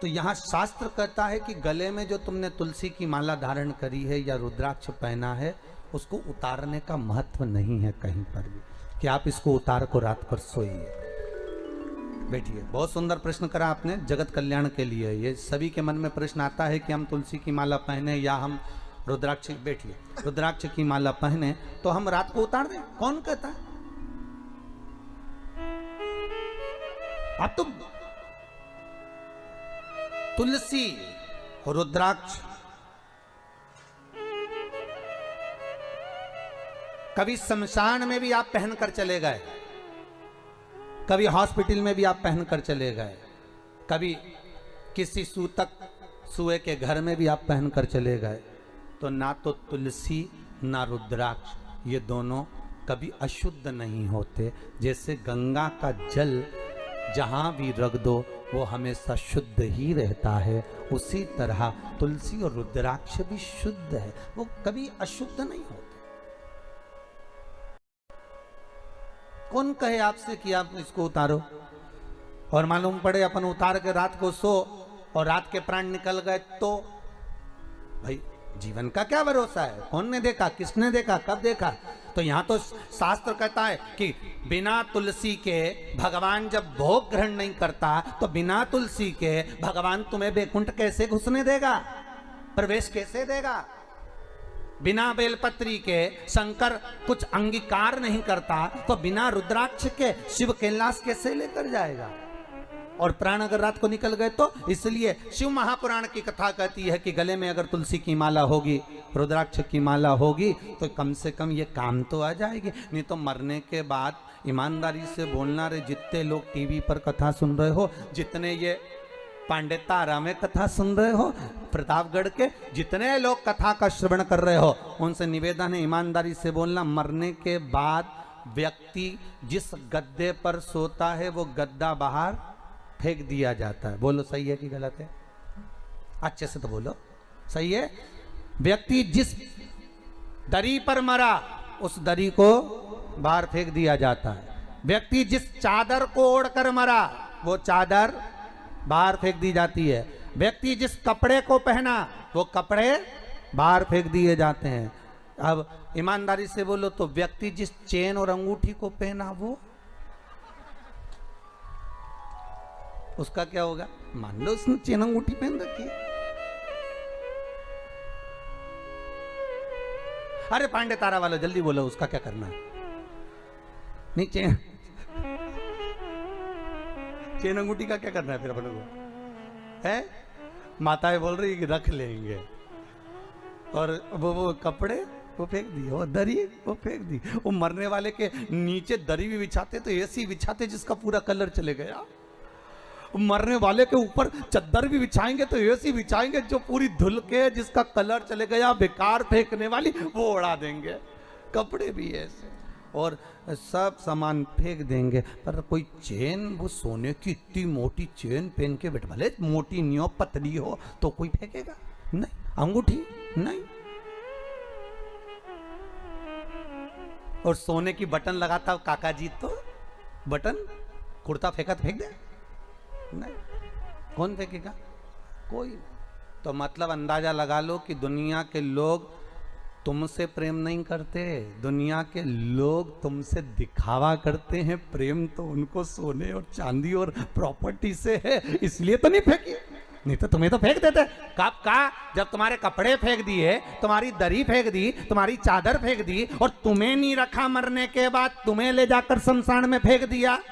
तो यहां शास्त्र कहता है कि गले में जो तुमने तुलसी की माला धारण करी है या रुद्राक्ष पहना है, उसको उतारने का महत्व नहीं है कहीं पर भी, कि आप इसको उतार को रात पर सोइए। बैठिए, बहुत सुंदर प्रश्न करा आपने, जगत कल्याण के लिए। ये सभी के मन में प्रश्न आता है कि हम तुलसी की माला पहने या हम रुद्राक्ष। बैठिए, रुद्राक्ष की माला पहने तो हम रात को उतार दें? कौन कहता है? आप तो तुलसी और रुद्राक्ष कभी शमशान में भी आप पहनकर चले गए, कभी हॉस्पिटल में भी आप पहनकर चले गए, कभी किसी सूतक सुए के घर में भी आप पहनकर चले गए, तो ना तो तुलसी ना रुद्राक्ष ये दोनों कभी अशुद्ध नहीं होते। जैसे गंगा का जल जहां भी रख दो वो हमेशा शुद्ध ही रहता है, उसी तरह तुलसी और रुद्राक्ष भी शुद्ध है, वो कभी अशुद्ध नहीं होते। कौन कहे आपसे कि आप इसको उतारो और मालूम पड़े अपन उतार के रात को सो और रात के प्राण निकल गए, तो भाई जीवन का क्या भरोसा है? कौन ने देखा, किसने देखा, कब देखा? तो यहां तो शास्त्र कहता है कि बिना तुलसी के भगवान जब भोग ग्रहण नहीं करता, तो बिना तुलसी के भगवान तुम्हें बैकुंठ कैसे घुसने देगा, प्रवेश कैसे देगा? बिना बेलपत्री के शंकर कुछ अंगीकार नहीं करता, तो बिना रुद्राक्ष के शिव कैलाश कैसे लेकर जाएगा? और प्राण अगर रात को निकल गए तो। इसलिए शिव महापुराण की कथा कहती है कि गले में अगर तुलसी की माला होगी, रुद्राक्ष की माला होगी, तो कम से कम ये काम तो आ जाएगी। नहीं तो मरने के बाद ईमानदारी से बोलना रे, जितने लोग टीवी पर कथा सुन रहे हो, जितने ये पांडे तारा में कथा सुन रहे हो, प्रतापगढ़ के जितने लोग कथा का श्रवण कर रहे हो, उनसे निवेदन है ईमानदारी से बोलना, मरने के बाद व्यक्ति जिस गद्दे पर सोता है वो गद्दा बाहर फेंक दिया जाता है। बोलो सही है कि गलत है? अच्छे से तो बोलो, सही है? व्यक्ति जिस दरी पर मरा उस दरी को बाहर फेंक दिया जाता है। व्यक्ति जिस चादर को ओढ़कर मरा वो चादर बाहर फेंक दी जाती है। व्यक्ति जिस कपड़े को पहना वो कपड़े बाहर फेंक दिए जाते हैं। अब ईमानदारी से बोलो तो व्यक्ति जिस चेन और अंगूठी को पहना वो, उसका क्या होगा? मान लो उसने चेन अंगूठी पहन रखी है, अरे पांडे तारा वाला जल्दी बोलो, उसका क्या करना है? नहीं चेन अंगूठी का क्या करना है फिर अपने को? है माताएं बोल रही कि रख लेंगे, और वो कपड़े वो फेंक दिए, वो दरी वो फेंक दी। वो मरने वाले के नीचे दरी भी बिछाते तो ऐसी बिछाते जिसका पूरा कलर चले गया। मरने वाले के ऊपर चद्दर भी बिछाएंगे तो ऐसी बिछाएंगे जो पूरी धुल के जिसका कलर चले गया, बेकार फेंकने वाली वो उड़ा देंगे। कपड़े भी ऐसे, और सब सामान फेंक देंगे। पर कोई चेन, वो सोने की इतनी मोटी चेन पहन के बैठ, भले मोटी नहीं हो पतली हो तो कोई फेंकेगा नहीं। अंगूठी नहीं, और सोने की बटन लगाता काका जी तो बटन कुर्ता फेंका तो फेंक दे नहीं, कौन फेंकेगा? कोई। तो मतलब अंदाजा लगा लो कि दुनिया के लोग तुमसे प्रेम नहीं करते, दुनिया के लोग तुमसे दिखावा करते हैं। प्रेम तो उनको सोने और चांदी और प्रॉपर्टी से है, इसलिए तो नहीं फेंकी, नहीं तो तुम्हें तो फेंक देते। कब का? जब तुम्हारे कपड़े फेंक दिए, तुम्हारी दरी फेंक दी, तुम्हारी चादर फेंक दी, और तुम्हें नहीं रखा मरने के बाद, तुम्हें ले जाकर शमशान में फेंक दिया।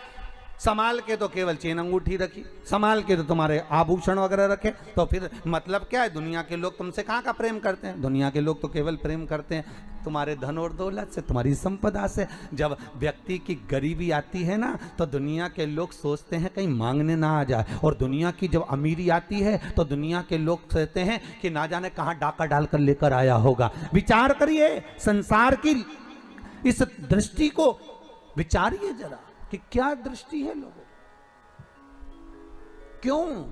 संभाल के तो केवल चेन अंगूठी रखी, संभाल के तो तुम्हारे आभूषण वगैरह रखे। तो फिर मतलब क्या है? दुनिया के लोग तुमसे कहाँ का प्रेम करते हैं? दुनिया के लोग तो केवल प्रेम करते हैं तुम्हारे धन और दौलत से, तुम्हारी संपदा से। जब व्यक्ति की गरीबी आती है ना, तो दुनिया के लोग सोचते हैं कहीं मांगने ना आ जाए, और दुनिया की जब अमीरी आती है तो दुनिया के लोग सोचते हैं कि ना जाने कहाँ डाका डालकर लेकर आया होगा। विचार करिए, संसार की इस दृष्टि को विचारिए जरा कि क्या दृष्टि है लोगों, क्यों?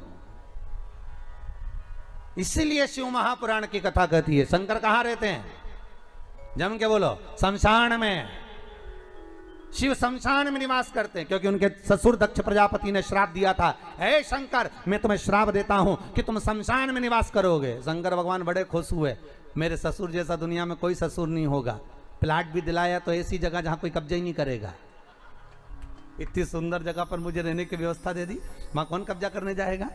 इसीलिए शिव महापुराण की कथा कहती है शंकर कहां रहते हैं? जम के बोलो, शमशान में। शिव शमशान में निवास करते हैं क्योंकि उनके ससुर दक्ष प्रजापति ने श्राप दिया था, हे शंकर मैं तुम्हें श्राप देता हूं कि तुम शमशान में निवास करोगे। शंकर भगवान बड़े खुश हुए, मेरे ससुर जैसा दुनिया में कोई ससुर नहीं होगा। प्लाट भी दिलाया तो ऐसी जगह जहां कोई कब्जा ही नहीं करेगा। इतनी सुंदर जगह पर मुझे रहने की व्यवस्था दे दी, वहां कौन कब्जा करने जाएगा?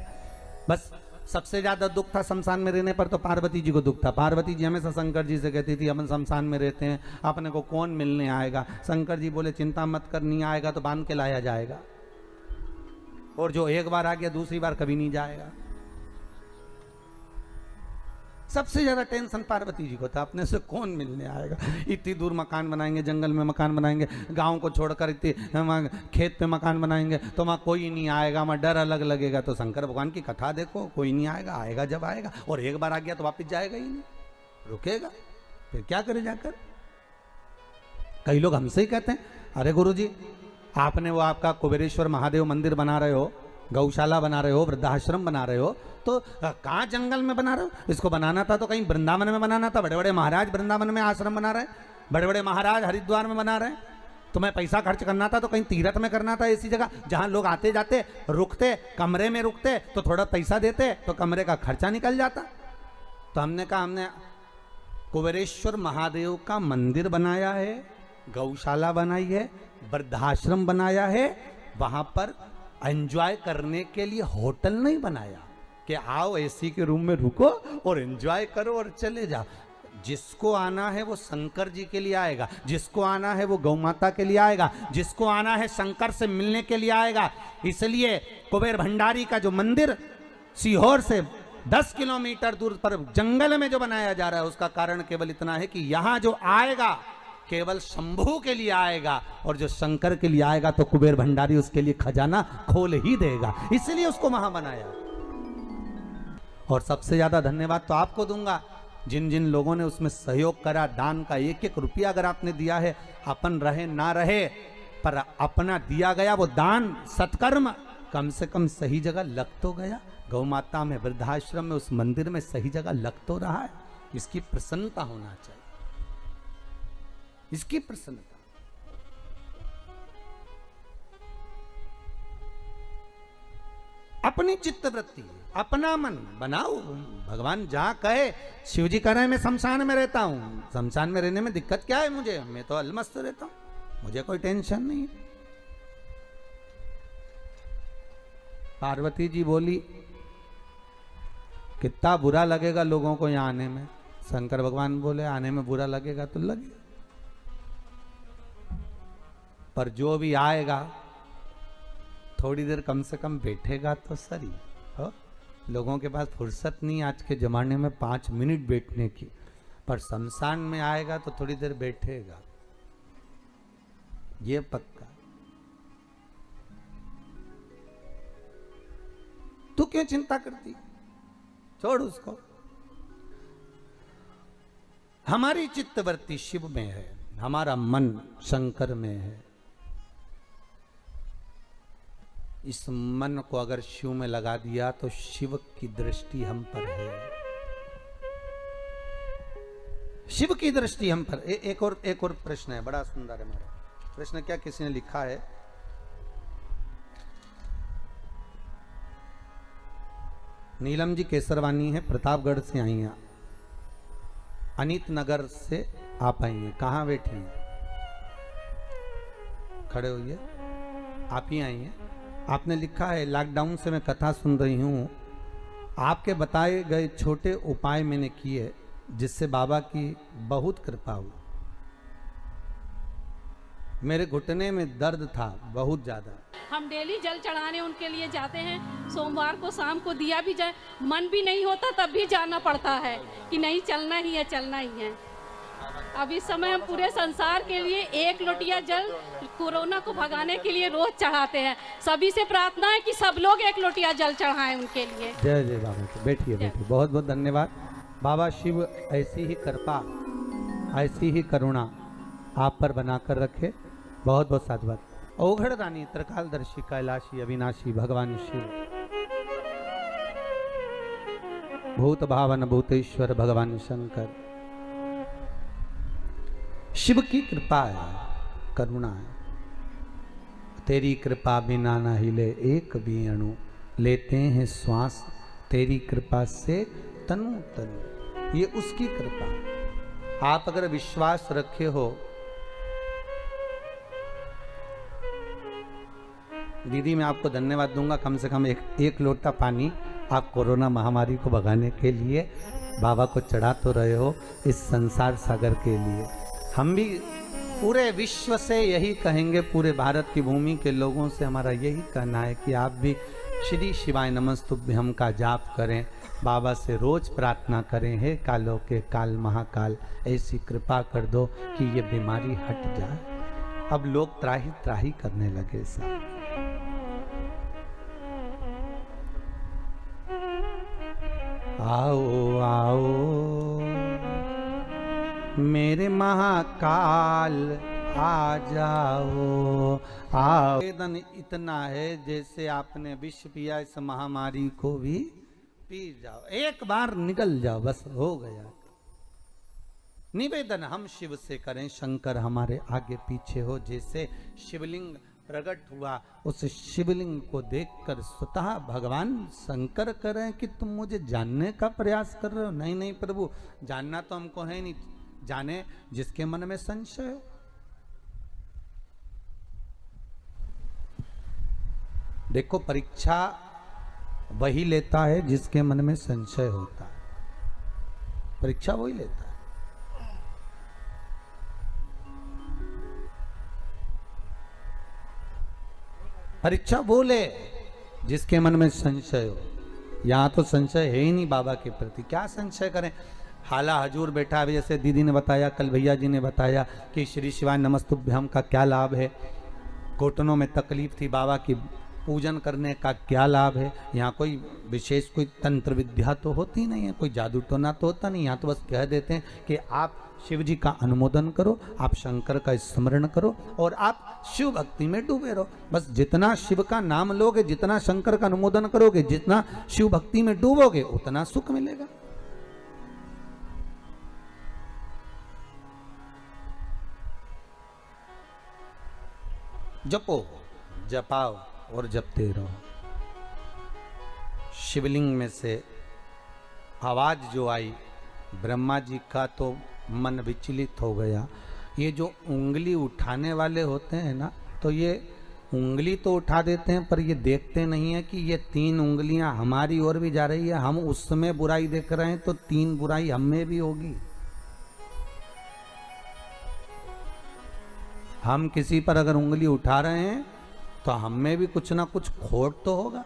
बस सबसे ज्यादा दुख था शमशान में रहने पर तो पार्वती जी को दुख था। पार्वती जी हमेशा शंकर जी से कहती थी, हम शमशान में रहते हैं, अपने को कौन मिलने आएगा? शंकर जी बोले, चिंता मत कर, नहीं आएगा तो बांध के लाया जाएगा, और जो एक बार आ गया दूसरी बार कभी नहीं जाएगा। सबसे ज्यादा टेंशन पार्वती जी को था, अपने से कौन मिलने आएगा? इतनी दूर मकान बनाएंगे, जंगल में मकान बनाएंगे, गांव को छोड़कर इतनी खेत पे मकान बनाएंगे तो वहाँ कोई नहीं आएगा, वहाँ डर अलग लगेगा। तो शंकर भगवान की कथा देखो, कोई नहीं आएगा, आएगा जब आएगा, और एक बार आ गया तो वापस जाएगा ही नहीं, रुकेगा, फिर क्या करे जाकर? कई लोग हमसे ही कहते हैं, अरे गुरुजी आपने वो आपका कुबेरेश्वर महादेव मंदिर बना रहे हो, गौशाला बना रहे हो, वृद्धाश्रम बना रहे हो, तो कहाँ जंगल में बना रहे हो? इसको बनाना था तो कहीं वृंदावन में बनाना था। बड़े बड़े महाराज वृंदावन में आश्रम बना रहे हैं, बड़े बड़े महाराज हरिद्वार में बना रहे हैं। तुम्हें पैसा खर्च करना था तो कहीं तीर्थ में करना था, ऐसी जगह जहां लोग आते जाते रुकते, कमरे में रुकते तो थोड़ा पैसा देते तो कमरे का खर्चा निकल जाता। तो हमने कहा हमने कुबेरेश्वर महादेव का मंदिर बनाया है, गौशाला बनाई है, वृद्धाश्रम बनाया है, वहां पर एंजॉय करने के लिए होटल नहीं बनाया कि आओ एसी के रूम में रुको और एंजॉय करो और चले जाओ। जिसको आना है वो शंकर जी के लिए आएगा, जिसको आना है वो गौ माता के लिए आएगा, जिसको आना है शंकर से मिलने के लिए आएगा। इसलिए कुबेर भंडारी का जो मंदिर सीहोर से 10 किलोमीटर दूर पर जंगल में जो बनाया जा रहा है, उसका कारण केवल इतना है कि यहां जो आएगा केवल शंभू के लिए आएगा, और जो शंकर के लिए आएगा तो कुबेर भंडारी उसके लिए खजाना खोल ही देगा, इसलिए उसको वहां बनाया। और सबसे ज्यादा धन्यवाद तो आपको दूंगा जिन जिन लोगों ने उसमें सहयोग करा। दान का एक एक रुपया अगर आपने दिया है, अपन रहे ना रहे पर अपना दिया गया वो दान सत्कर्म कम से कम सही जगह लग तो गया। गौ माता में, वृद्धाश्रम में, उस मंदिर में सही जगह लग तो रहा है। इसकी प्रसन्नता होना चाहिए, इसकी प्रसन्नता। अपनी चित्तवृत्ति, अपना मन बनाओ। भगवान जहां कहे, शिव जी कह रहे हैं मैं शमशान में रहता हूं, शमशान में रहने में दिक्कत क्या है मुझे? मैं तो अलमस्त रहता हूं, मुझे कोई टेंशन नहीं है। पार्वती जी बोली कितना बुरा लगेगा लोगों को यहां आने में, शंकर भगवान बोले आने में बुरा लगेगा तो लगे, पर जो भी आएगा थोड़ी देर कम से कम बैठेगा तो सही हो। लोगों के पास फुर्सत नहीं आज के जमाने में 5 मिनट बैठने की, पर शमशान में आएगा तो थोड़ी देर बैठेगा, ये पक्का। तू क्यों चिंता करती, छोड़ उसको। हमारी चित्तवृत्ति शिव में है, हमारा मन शंकर में है। इस मन को अगर शिव में लगा दिया तो शिव की दृष्टि हम पर है, शिव की दृष्टि हम पर। एक और प्रश्न है, बड़ा सुंदर है हमारा प्रश्न। क्या किसी ने लिखा है, नीलम जी केसरवानी है, प्रतापगढ़ से आई हैं, अनीत नगर से आप आई हैं। कहाँ बैठी हैं, खड़े होइए, आप ही आई हैं। आपने लिखा है लॉकडाउन से मैं कथा सुन रही हूँ, आपके बताए गए छोटे उपाय मैंने किए जिससे बाबा की बहुत कृपा हुई। मेरे घुटने में दर्द था बहुत ज्यादा।
हम डेली जल चढ़ाने उनके लिए जाते हैं, सोमवार को शाम को दिया भी जाए, मन भी नहीं होता तब भी जाना पड़ता है कि नहीं चलना ही है, चलना ही है। अब इस समय हम पूरे संसार के लिए 1 लोटिया जल कोरोना को भगाने के लिए रोज चढ़ाते हैं। सभी से प्रार्थना है कि सब लोग 1 लोटिया जल चढ़ाएं उनके लिए।
जय जय बाबा। बैठिए बैठिए, बहुत बहुत धन्यवाद। बाबा शिव ऐसी ही कृपा, ऐसी ही करुणा आप पर बनाकर रखे। बहुत बहुत साधुवाद। ओघड़ रानी, त्रिकालदर्शी, कैलाशी, अविनाशी भगवान शिव, भूत भावन भूतेश्वर भगवान शंकर। शिव की कृपा है, करुणा है। तेरी कृपा बिना न हिले एक भी अणु, लेते हैं श्वास तेरी कृपा से तनु तनु। ये उसकी कृपा। आप अगर विश्वास रखे हो, दीदी मैं आपको धन्यवाद दूंगा, कम से कम एक लोटा पानी आप कोरोना महामारी को भगाने के लिए बाबा को चढ़ा तो रहे हो, इस संसार सागर के लिए। हम भी पूरे विश्व से यही कहेंगे, पूरे भारत की भूमि के लोगों से हमारा यही कहना है कि आप भी श्री शिवाय नमस्तुभ्यम का जाप करें, बाबा से रोज प्रार्थना करें, हे कालों के काल महाकाल ऐसी कृपा कर दो कि ये बीमारी हट जाए। अब लोग त्राही त्राही करने लगे साहब। आओ आओ मेरे महाकाल आ जाओ, आओ। वेदन इतना है जैसे आपने विष पिया, इस महामारी को भी पी जाओ, एक बार निकल जाओ, बस हो गया। निवेदन हम शिव से करें, शंकर हमारे आगे पीछे हो। जैसे शिवलिंग प्रकट हुआ, उस शिवलिंग को देखकर स्वतः भगवान शंकर करें कि तुम मुझे जानने का प्रयास कर रहे हो। नहीं नहीं प्रभु, जानना तो हमको है नहीं, जाने जिसके मन में संशय हो। देखो, परीक्षा वही लेता है जिसके मन में संशय होता है, परीक्षा वही लेता है। परीक्षा वो ले जिसके मन में संशय हो। यहाँ तो संशय है ही नहीं बाबा के प्रति, क्या संशय करें। हाला हजूर बैठा है, जैसे दीदी ने बताया, कल भैया जी ने बताया कि श्री शिवाय नमस्तुभ्यम का क्या लाभ है। घुटनों में तकलीफ थी, बाबा की पूजन करने का क्या लाभ है। यहाँ कोई विशेष कोई तंत्र विद्या तो होती नहीं है, कोई जादू टोना तो होता नहीं। यहाँ तो बस कह देते हैं कि आप शिव जी का अनुमोदन करो, आप शंकर का स्मरण करो और आप शिव भक्ति में डूबे रहो। बस जितना शिव का नाम लोगे, जितना शंकर का अनुमोदन करोगे, जितना शिव भक्ति में डूबोगे, उतना सुख मिलेगा। जपो, जपाओ और जपते रहो। शिवलिंग में से आवाज जो आई, ब्रह्मा जी का तो मन विचलित हो गया। ये जो उंगली उठाने वाले होते हैं ना, तो ये उंगली तो उठा देते हैं पर ये देखते नहीं है कि ये 3 उंगलियां हमारी ओर भी जा रही है, हम उसमें बुराई देख रहे हैं तो 3 बुराई हम में भी होगी। हम किसी पर अगर उंगली उठा रहे हैं तो हम में भी कुछ ना कुछ खोट तो होगा।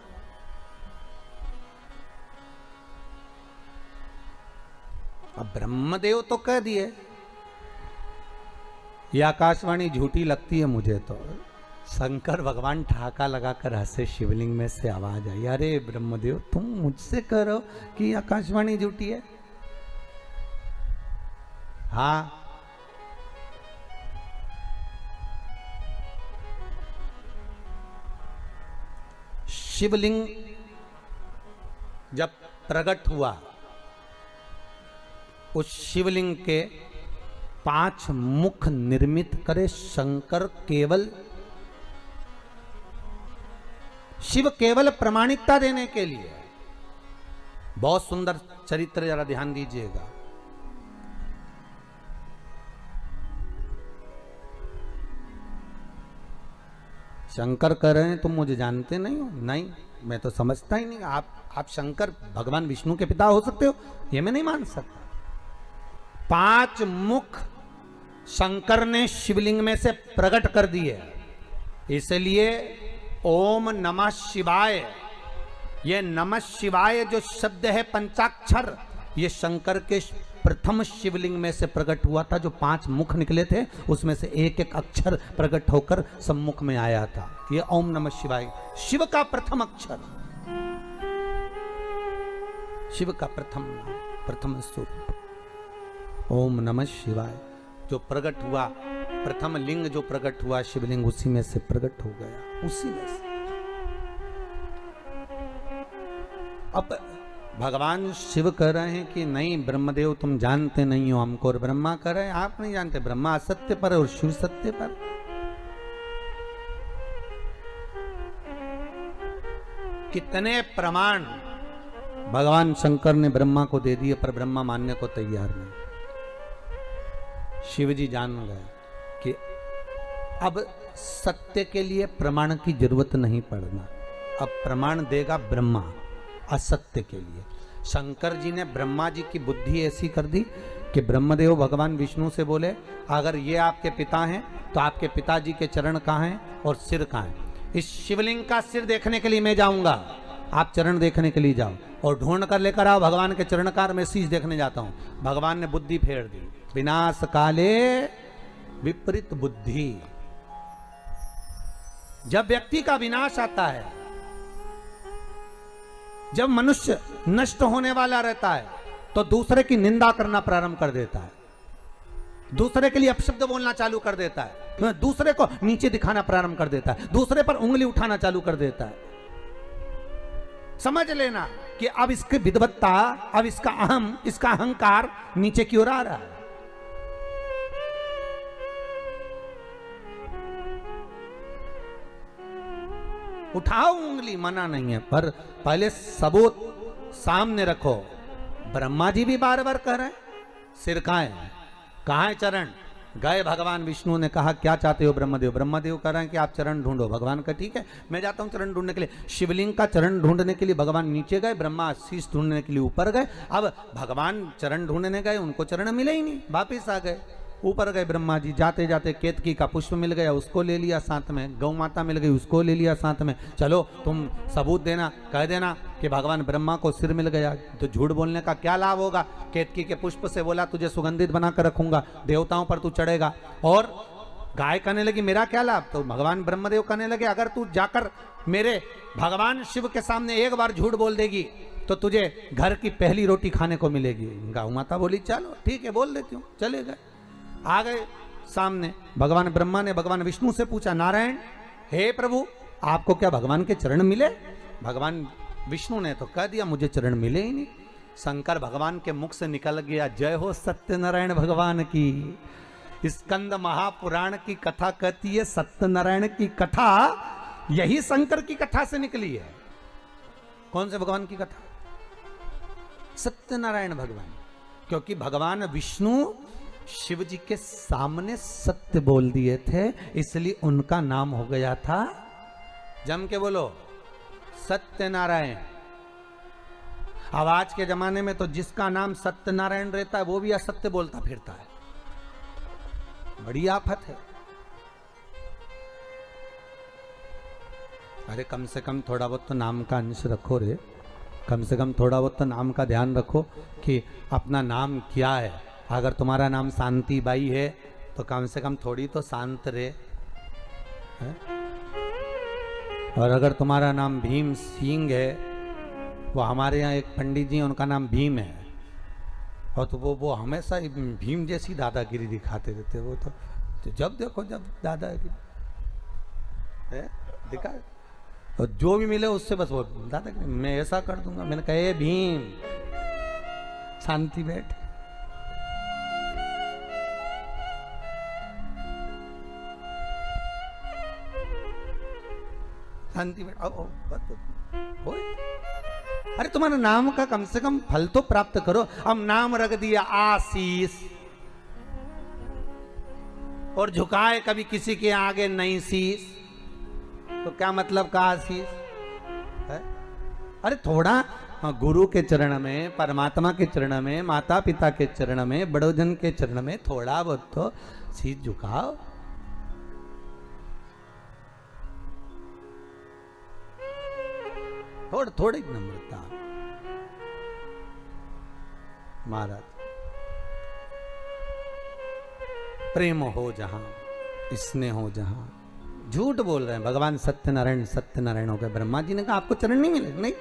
अब ब्रह्मदेव तो कह दिए, ये आकाशवाणी झूठी लगती है मुझे तो। शंकर भगवान ठहाका लगाकर हंसे, शिवलिंग में से आवाज आई, अरे ब्रह्मदेव तुम मुझसे कह रहे हो कि आकाशवाणी झूठी है? हाँ, शिवलिंग जब प्रकट हुआ, उस शिवलिंग के 5 मुख निर्मित करे शंकर। केवल शिव केवल प्रामाणिकता देने के लिए। बहुत सुंदर चरित्र, जरा ध्यान दीजिएगा। शंकर कह रहे हैं तुम मुझे जानते नहीं हो? नहीं, मैं तो समझता ही नहीं। आप शंकर भगवान विष्णु के पिता हो सकते हो, ये मैं नहीं मान सकता। 5 मुख शंकर ने शिवलिंग में से प्रकट कर दिए, इसलिए ओम नमः शिवाय, ये नमः शिवाय जो शब्द है पंचाक्षर, ये शंकर के प्रथम शिवलिंग में से प्रकट हुआ था। जो 5 मुख निकले थे उसमें से एक एक अक्षर प्रकट होकर सम्मुख में आया था। ये ओम नमः शिवाय शिव का प्रथम अक्षर, शिव का प्रथम स्वरूप ओम नमः शिवाय जो प्रकट हुआ, प्रथम लिंग जो प्रकट हुआ शिवलिंग, उसी में से प्रकट हो गया, उसी में से। अब भगवान शिव कह रहे हैं कि नहीं ब्रह्मदेव तुम जानते नहीं हो हमको, और ब्रह्मा कह रहे हैं आप नहीं जानते, ब्रह्मा असत्य पर है और शिव सत्य पर। कितने प्रमाण भगवान शंकर ने ब्रह्मा को दे दिए, पर ब्रह्मा मानने को तैयार नहीं। शिव जी जान गए कि अब सत्य के लिए प्रमाण की जरूरत नहीं पड़ना, अब प्रमाण देगा ब्रह्मा असत्य के लिए। शंकर जी ने ब्रह्मा जी की बुद्धि ऐसी कर दी कि ब्रह्मदेव भगवान विष्णु से बोले अगर ये आपके पिता हैं तो आपके पिताजी के चरण कहाँ हैं और सिर कहाँ है? इस शिवलिंग का सिर देखने के लिए मैं जाऊंगा, आप चरण देखने के लिए जाओ और ढूंढ कर लेकर आओ भगवान के चरणकार, मैं शीश देखने जाता हूं। भगवान ने बुद्धि फेर दी, विनाश काले विपरीत बुद्धि। जब व्यक्ति का विनाश आता है, जब मनुष्य नष्ट होने वाला रहता है, तो दूसरे की निंदा करना प्रारंभ कर देता है, दूसरे के लिए अपशब्द बोलना चालू कर देता है, दूसरे को नीचे दिखाना प्रारंभ कर देता है, दूसरे पर उंगली उठाना चालू कर देता है। समझ लेना कि अब इसकी विद्वत्ता, अब इसका अहम, इसका अहंकार नीचे की ओर आ रहा है। उठाओ उंगली, मना नहीं है, पर पहले सबूत सामने रखो। ब्रह्मा जी भी बार बार कह रहे हैं सिर कहाँ है, कहाँ है चरण? गए भगवान विष्णु ने कहा क्या चाहते हो ब्रह्मदेव? ब्रह्मदेव कह रहे हैं कि आप चरण ढूंढो। भगवान का ठीक है मैं जाता हूं चरण ढूंढने के लिए। शिवलिंग का चरण ढूंढने के लिए भगवान नीचे गए, ब्रह्मा शीश ढूंढने के लिए ऊपर गए। अब भगवान चरण ढूंढने गए, उनको चरण मिले ही नहीं, वापिस आ गए। ऊपर गए ब्रह्मा जी, जाते जाते केतकी का पुष्प मिल गया, उसको ले लिया साथ में, गौ माता मिल गई, उसको ले लिया साथ में। चलो तुम सबूत देना, कह देना कि भगवान ब्रह्मा को सिर मिल गया, तो झूठ बोलने का क्या लाभ होगा? केतकी के पुष्प से बोला तुझे सुगंधित बनाकर रखूंगा, देवताओं पर तू चढ़ेगा। और गाय कहने लगी मेरा क्या लाभ? तो भगवान ब्रह्मदेव कहने लगे अगर तू जाकर मेरे भगवान शिव के सामने एक बार झूठ बोल देगी तो तुझे घर की पहली रोटी खाने को मिलेगी। गौ माता बोली चलो ठीक है बोल देती हूँ। चले गए, आ गए सामने। भगवान ब्रह्मा ने भगवान विष्णु से पूछा नारायण हे प्रभु आपको क्या भगवान के चरण मिले? भगवान विष्णु ने तो कह दिया मुझे चरण मिले ही नहीं। शंकर भगवान के मुख से निकल गया जय हो सत्यनारायण भगवान की। स्कंद महापुराण की कथा कहती है सत्यनारायण की कथा यही शंकर की कथा से निकली है। कौन से भगवान की कथा? सत्यनारायण भगवान। क्योंकि भगवान विष्णु शिव जी के सामने सत्य बोल दिए थे, इसलिए उनका नाम हो गया था जम के बोलो, सत्यनारायण। अब आज के जमाने में तो जिसका नाम सत्यनारायण रहता है वो भी असत्य बोलता फिरता है, बड़ी आफत है। अरे कम से कम थोड़ा बहुत तो नाम का अंश रखो रे, कम से कम थोड़ा बहुत तो नाम का ध्यान रखो कि अपना नाम क्या है। अगर तुम्हारा नाम शांति बाई है तो कम से कम थोड़ी तो शांत रहे है? और अगर तुम्हारा नाम भीम सिंह है, वो हमारे यहाँ एक पंडित जी हैं, उनका नाम भीम है, और तो वो हमेशा भीम जैसी दादागिरी दिखाते रहते। वो तो जब देखो जब दादागिरी है दिखा, और जो भी मिले उससे बस वो दादागिरी, मैं ऐसा कर दूंगा। मैंने कहा ए भीम शांति बैठ। शांति बैठ। अरे तुम्हारे नाम का कम से कम फल तो प्राप्त करो। अब नाम रख दिया आशीष, और झुकाए कभी किसी के आगे नहीं शीश, तो क्या मतलब का आशीष है? अरे थोड़ा गुरु के चरण में, परमात्मा के चरण में, माता पिता के चरण में, बड़ोजन के चरण में थोड़ा बहुत तो शीश झुकाओ। थोड़ी नम्रता। महाराज प्रेम हो जहां, स्नेह हो जहां। झूठ बोल रहे हैं भगवान सत्यनारायण। सत्यनारायण हो गए। ब्रह्मा जी ने कहा आपको चरण नहीं मिले। नहीं,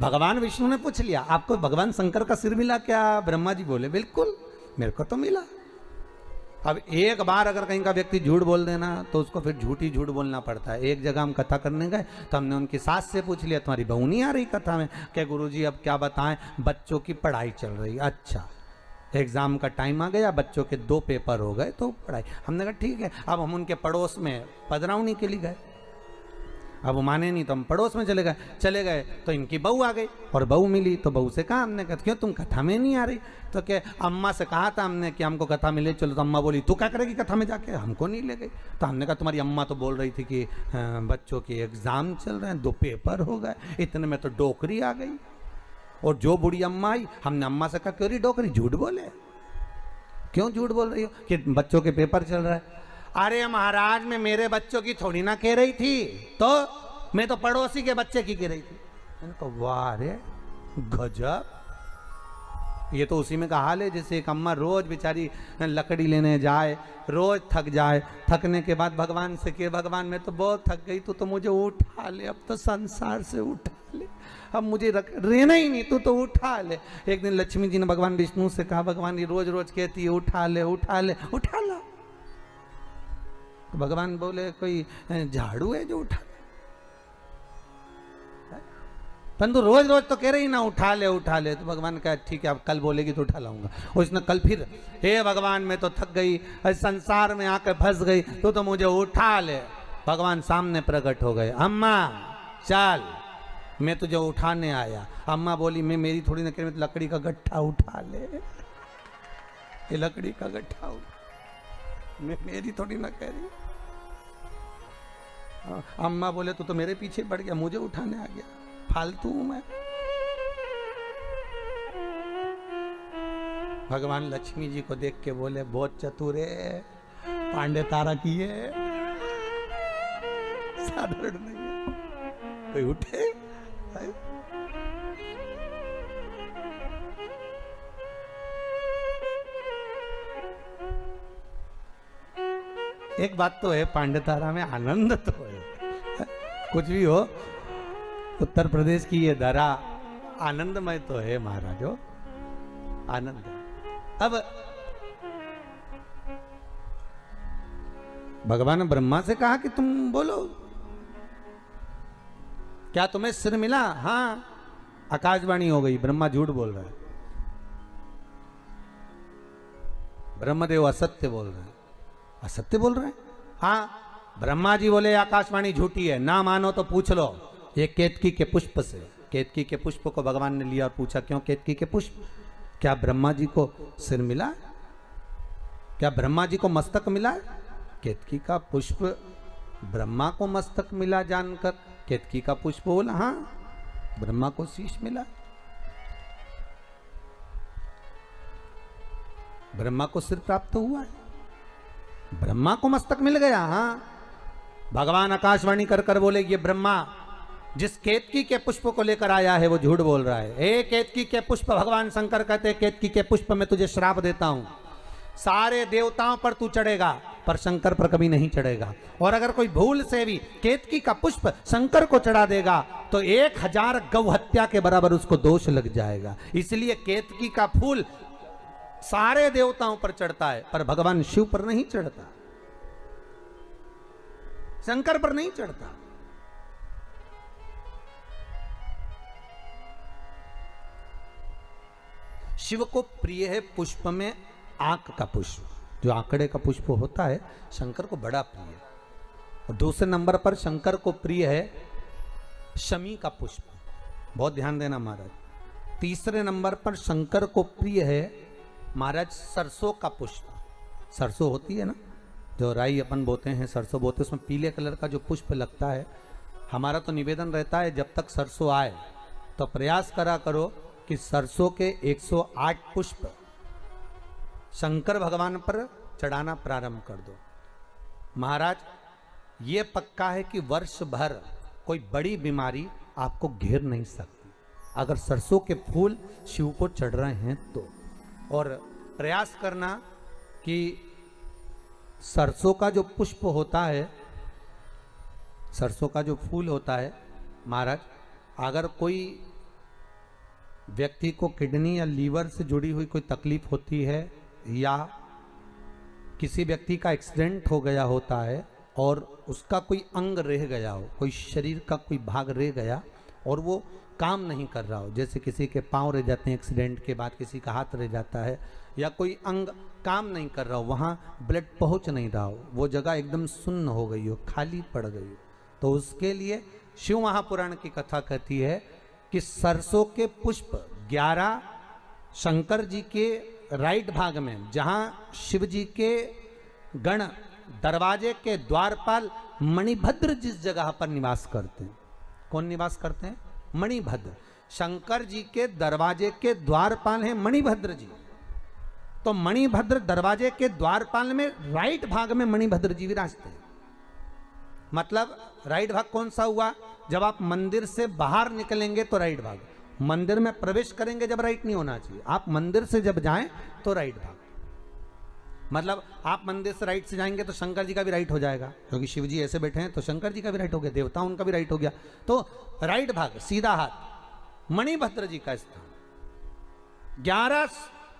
भगवान विष्णु ने पूछ लिया आपको भगवान शंकर का सिर मिला क्या? ब्रह्मा जी बोले बिल्कुल मेरे को तो मिला। अब एक बार अगर कहीं का व्यक्ति झूठ बोल देना तो उसको फिर झूठी झूठ बोलना पड़ता है। एक जगह हम कथा करने गए तो हमने उनकी सास से पूछ लिया तुम्हारी बहू नहीं आ रही कथा में? क्या गुरुजी अब क्या बताएं, बच्चों की पढ़ाई चल रही। अच्छा, एग्जाम का टाइम आ गया, बच्चों के 2 पेपर हो गए तो पढ़ाई। हमने कहा ठीक है। अब हम उनके पड़ोस में पधरावनी के लिए गए। अब वो माने नहीं तो हम पड़ोस में चले गए तो इनकी बहू आ गई और बहू मिली तो बहू से कहा हमने, कहा क्यों तुम कथा में नहीं आ रही? तो क्या अम्मा से कहा था हमने कि हमको कथा में ले चलो। तो अम्मा बोली तू क्या करेगी कथा में जाके? हमको नहीं ले गई। तो हमने कहा तुम्हारी अम्मा तो बोल रही थी कि बच्चों के एग्जाम चल रहे हैं, 2 पेपर हो गए, इतने में तो डोकरी आ गई। और जो बूढ़ी अम्मा आई, हमने अम्मा से कहा क्यों रही डोकरी, झूठ बोले, क्यों झूठ बोल रही हो कि बच्चों के पेपर चल रहा है? अरे महाराज मैं मेरे बच्चों की थोड़ी ना कह रही थी, तो मैं तो पड़ोसी के बच्चे की कह रही थी। मैंने कहा वाह रे गजब। ये तो उसी में का हाल है जैसे एक अम्मा रोज बेचारी लकड़ी लेने जाए, रोज थक जाए, थकने के बाद भगवान से कहे भगवान मैं तो बहुत थक गई, तू तो मुझे उठा ले, अब तो संसार से उठा ले, अब मुझे रहना ही नहीं, तू तो उठा ले। एक दिन लक्ष्मी जी ने भगवान विष्णु से कहा भगवान ये रोज रोज कहती है उठा ले उठा ले, उठा ला। तो भगवान बोले कोई झाड़ू है जो उठा ले? परंतु रोज रोज तो कह रही ना उठा ले उठा ले। तो भगवान कहा ठीक है अब कल बोलेगी तो उठा लाऊंगा। और इसने कल फिर हे भगवान मैं तो थक गई, संसार में आकर फंस गई, तो मुझे उठा ले। भगवान सामने प्रकट हो गए, अम्मा चल मैं तुझे उठाने आया। अम्मा बोली मैं मेरी थोड़ी ना कह रही, लकड़ी का गट्ठा उठा ले, ये लकड़ी का गट्ठा उठा, मैं मेरी थोड़ी ना कह रही। अम्मा बोले तू तो मेरे पीछे पड़ गया, मुझे उठाने आ गया, फालतू हूं मैं। भगवान लक्ष्मी जी को देख के बोले बहुत चतुर है, पांडे तारा की है, साधारण नहीं है, कोई उठे। एक बात तो है पांडे तारा में आनंद तो है, कुछ भी हो उत्तर प्रदेश की ये धरा आनंदमय तो है महाराजो, आनंद। अब भगवान ने ब्रह्मा से कहा कि तुम बोलो क्या तुम्हें सिर मिला? हाँ, आकाशवाणी हो गई, ब्रह्मा झूठ बोल रहे हैं, ब्रह्मदेव असत्य बोल रहे हैं। असत्य बोल रहे हैं? हाँ, ब्रह्मा जी बोले आकाशवाणी झूठी है, ना मानो तो पूछ लो। ये केतकी के पुष्प से, केतकी के पुष्प को भगवान ने लिया और पूछा क्यों केतकी के पुष्प? क्या ब्रह्मा जी को सिर मिला? क्या ब्रह्मा जी को मस्तक मिला? केतकी का पुष्प ब्रह्मा को मस्तक मिला जानकर केतकी का पुष्प बोला, हाँ ब्रह्मा को शीश मिला, ब्रह्मा को सिर प्राप्त हुआ है, ब्रह्मा को मस्तक मिल गया। हाँ, भगवान आकाशवाणी कर कर बोले ये ब्रह्मा जिस केतकी के पुष्प को लेकर आया है वो झूठ बोल रहा है। ए केतकी के पुष्प, भगवान शंकर कहते हैं केतकी के पुष्प में तुझे श्राप देता हूं, सारे देवताओं पर तू चढ़ेगा पर शंकर पर कभी नहीं चढ़ेगा। और अगर कोई भूल से भी केतकी का पुष्प शंकर को चढ़ा देगा तो 1000 गौ हत्या के बराबर उसको दोष लग जाएगा। इसलिए केतकी का फूल सारे देवताओं पर चढ़ता है पर भगवान शिव पर नहीं चढ़ता, शंकर पर नहीं चढ़ता। शिव को प्रिय है पुष्प में आंक का पुष्प, जो आंकड़े का पुष्प होता है शंकर को बड़ा प्रिय है। और दूसरे नंबर पर शंकर को प्रिय है शमी का पुष्प, बहुत ध्यान देना महाराज। तीसरे नंबर पर शंकर को प्रिय है महाराज सरसों का पुष्प। सरसों होती है ना, जो राई अपन बोते हैं, सरसों बोते हैं, उसमें पीले कलर का जो पुष्प लगता है। हमारा तो निवेदन रहता है जब तक सरसों आए तो प्रयास करा करो कि सरसों के 108 पुष्प शंकर भगवान पर चढ़ाना प्रारंभ कर दो। महाराज ये पक्का है कि वर्ष भर कोई बड़ी बीमारी आपको घेर नहीं सकती अगर सरसों के फूल शिव को चढ़ रहे हैं तो। और प्रयास करना कि सरसों का जो पुष्प होता है, सरसों का जो फूल होता है महाराज, अगर कोई व्यक्ति को किडनी या लीवर से जुड़ी हुई कोई तकलीफ होती है या किसी व्यक्ति का एक्सीडेंट हो गया होता है और उसका कोई अंग रह गया हो, कोई शरीर का कोई भाग रह गया और वो काम नहीं कर रहा हो, जैसे किसी के पांव रह जाते हैं एक्सीडेंट के बाद, किसी का हाथ रह जाता है, या कोई अंग काम नहीं कर रहा हो, वहाँ ब्लड पहुँच नहीं रहा हो, वो जगह एकदम सुन्न हो गई हो, खाली पड़ गई हो, तो उसके लिए शिव महापुराण की कथा कहती है कि सरसों के पुष्प 11 शंकर जी के राइट भाग में, जहाँ शिव जी के गण दरवाजे के द्वारपाल मणिभद्र जिस जगह पर निवास करते हैं, कौन निवास करते हैं? मणिभद्र। शंकर जी के दरवाजे के द्वारपाल हैं मणिभद्र जी। तो मणिभद्र दरवाजे के द्वारपाल में राइट भाग में मणिभद्र जी विराजते हैं। मतलब राइट भाग कौन सा हुआ? जब आप मंदिर से बाहर निकलेंगे तो राइट भाग, मंदिर में प्रवेश करेंगे जब राइट नहीं होना चाहिए, आप मंदिर से जब जाएं तो राइट भाग। मतलब आप मंदिर से राइट से जाएंगे तो शंकर जी का भी राइट हो जाएगा, क्योंकि शिव जी ऐसे बैठे हैं तो शंकर जी का भी राइट हो गया, देवता उनका भी राइट हो गया, तो राइट भाग सीधा हाथ मणिभद्र जी का स्थान। 11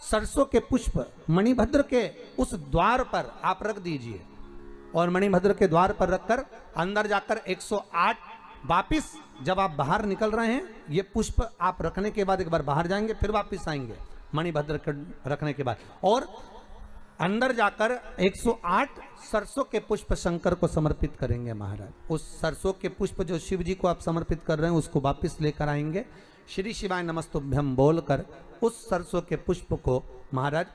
सरसों के पुष्प मणिभद्र के उस द्वार पर आप रख दीजिए और मणिभद्र के द्वार पर रखकर अंदर जाकर 108 वापिस जब आप बाहर निकल रहे हैं, ये पुष्प आप रखने के बाद एक बार बाहर जाएंगे फिर वापिस आएंगे मणिभद्र के रखने के बाद, और अंदर जाकर 108 सरसों के पुष्प शंकर को समर्पित करेंगे महाराज। उस सरसों के पुष्प जो शिव जी को आप समर्पित कर रहे हैं उसको वापिस लेकर आएंगे, श्री शिवाय नमस्तुभ्यम बोलकर उस सरसों के पुष्प को महाराज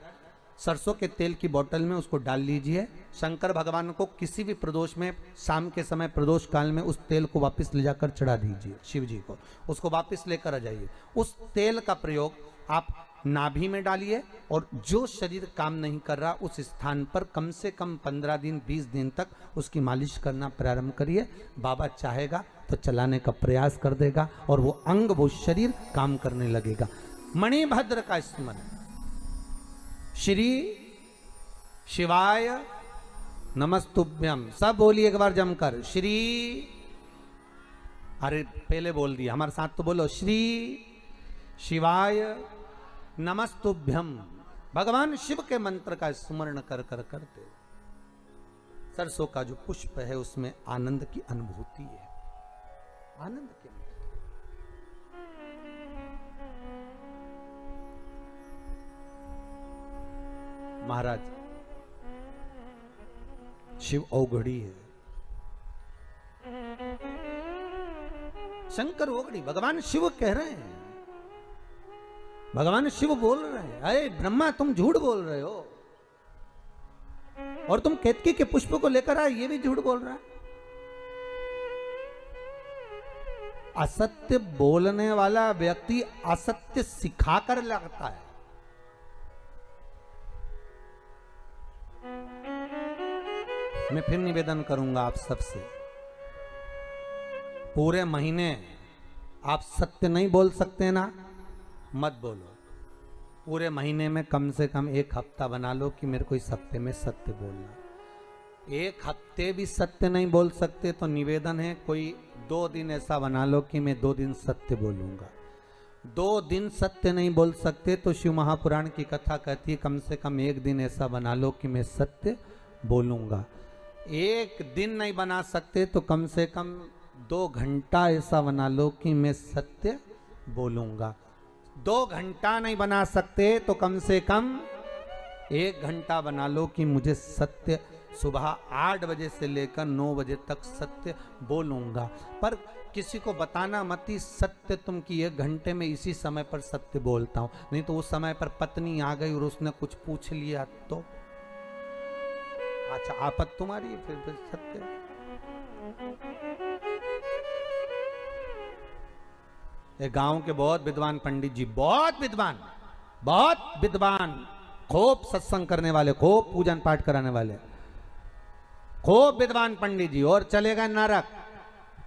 सरसों के तेल की बोतल में उसको डाल लीजिए। शंकर भगवान को किसी भी प्रदोष में शाम के समय प्रदोष काल में उस तेल को वापस ले जाकर चढ़ा दीजिए शिव जी को, उसको वापस लेकर आ जाइए। उस तेल का प्रयोग आप नाभि में डालिए और जो शरीर काम नहीं कर रहा उस स्थान पर कम से कम 15 दिन 20 दिन तक उसकी मालिश करना प्रारंभ करिए। बाबा चाहेगा तो चलाने का प्रयास कर देगा और वो अंग वो शरीर काम करने लगेगा। मणिभद्र का स्मरण, श्री शिवाय नमस्तुभ्यम, सब बोलिए एक बार जमकर, श्री, अरे पहले बोल दिया, हमारे साथ तो बोलो, श्री शिवाय नमस्तुभ्यम। भगवान शिव के मंत्र का स्मरण कर कर करते सरसों का जो पुष्प है उसमें आनंद की अनुभूति है, आनंद की अनुभूति। महाराज शिव औघड़ी है, शंकर औघड़ी, भगवान शिव कह रहे हैं, भगवान शिव बोल रहे हैं, अरे ब्रह्मा तुम झूठ बोल रहे हो और तुम केतकी के पुष्प को लेकर आए, ये भी झूठ बोल रहा है। असत्य बोलने वाला व्यक्ति असत्य सिखाकर लगता है। मैं फिर निवेदन करूंगा आप सबसे, पूरे महीने आप सत्य नहीं बोल सकते ना, मत बोलो। पूरे महीने में कम से कम एक हफ्ता बना लो कि मेरे को इस हफ्ते में सत्य बोलना। एक हफ्ते भी सत्य नहीं बोल सकते तो निवेदन है कोई 2 दिन ऐसा बना लो कि मैं 2 दिन सत्य बोलूंगा। 2 दिन सत्य नहीं बोल सकते तो शिव महापुराण की कथा कहती है कम से कम 1 दिन ऐसा बना लो कि मैं सत्य बोलूंगा। 1 दिन नहीं बना सकते तो कम से कम 2 घंटा ऐसा बना लो कि मैं सत्य बोलूंगा। 2 घंटा नहीं बना सकते तो कम से कम 1 घंटा बना लो कि मुझे सत्य सुबह 8 बजे से लेकर 9 बजे तक सत्य बोलूंगा। पर किसी को बताना मत ही सत्य तुम कि 1 घंटे में इसी समय पर सत्य बोलता हूं, नहीं तो उस समय पर पत्नी आ गई और उसने कुछ पूछ लिया तो अच्छा आपत तुम्हारी, फिर सत्य। एक गांव के बहुत विद्वान पंडित जी, बहुत विद्वान, खूब सत्संग करने वाले, खूब पूजन पाठ कराने वाले, खूब विद्वान पंडित जी, और चले गए नरक।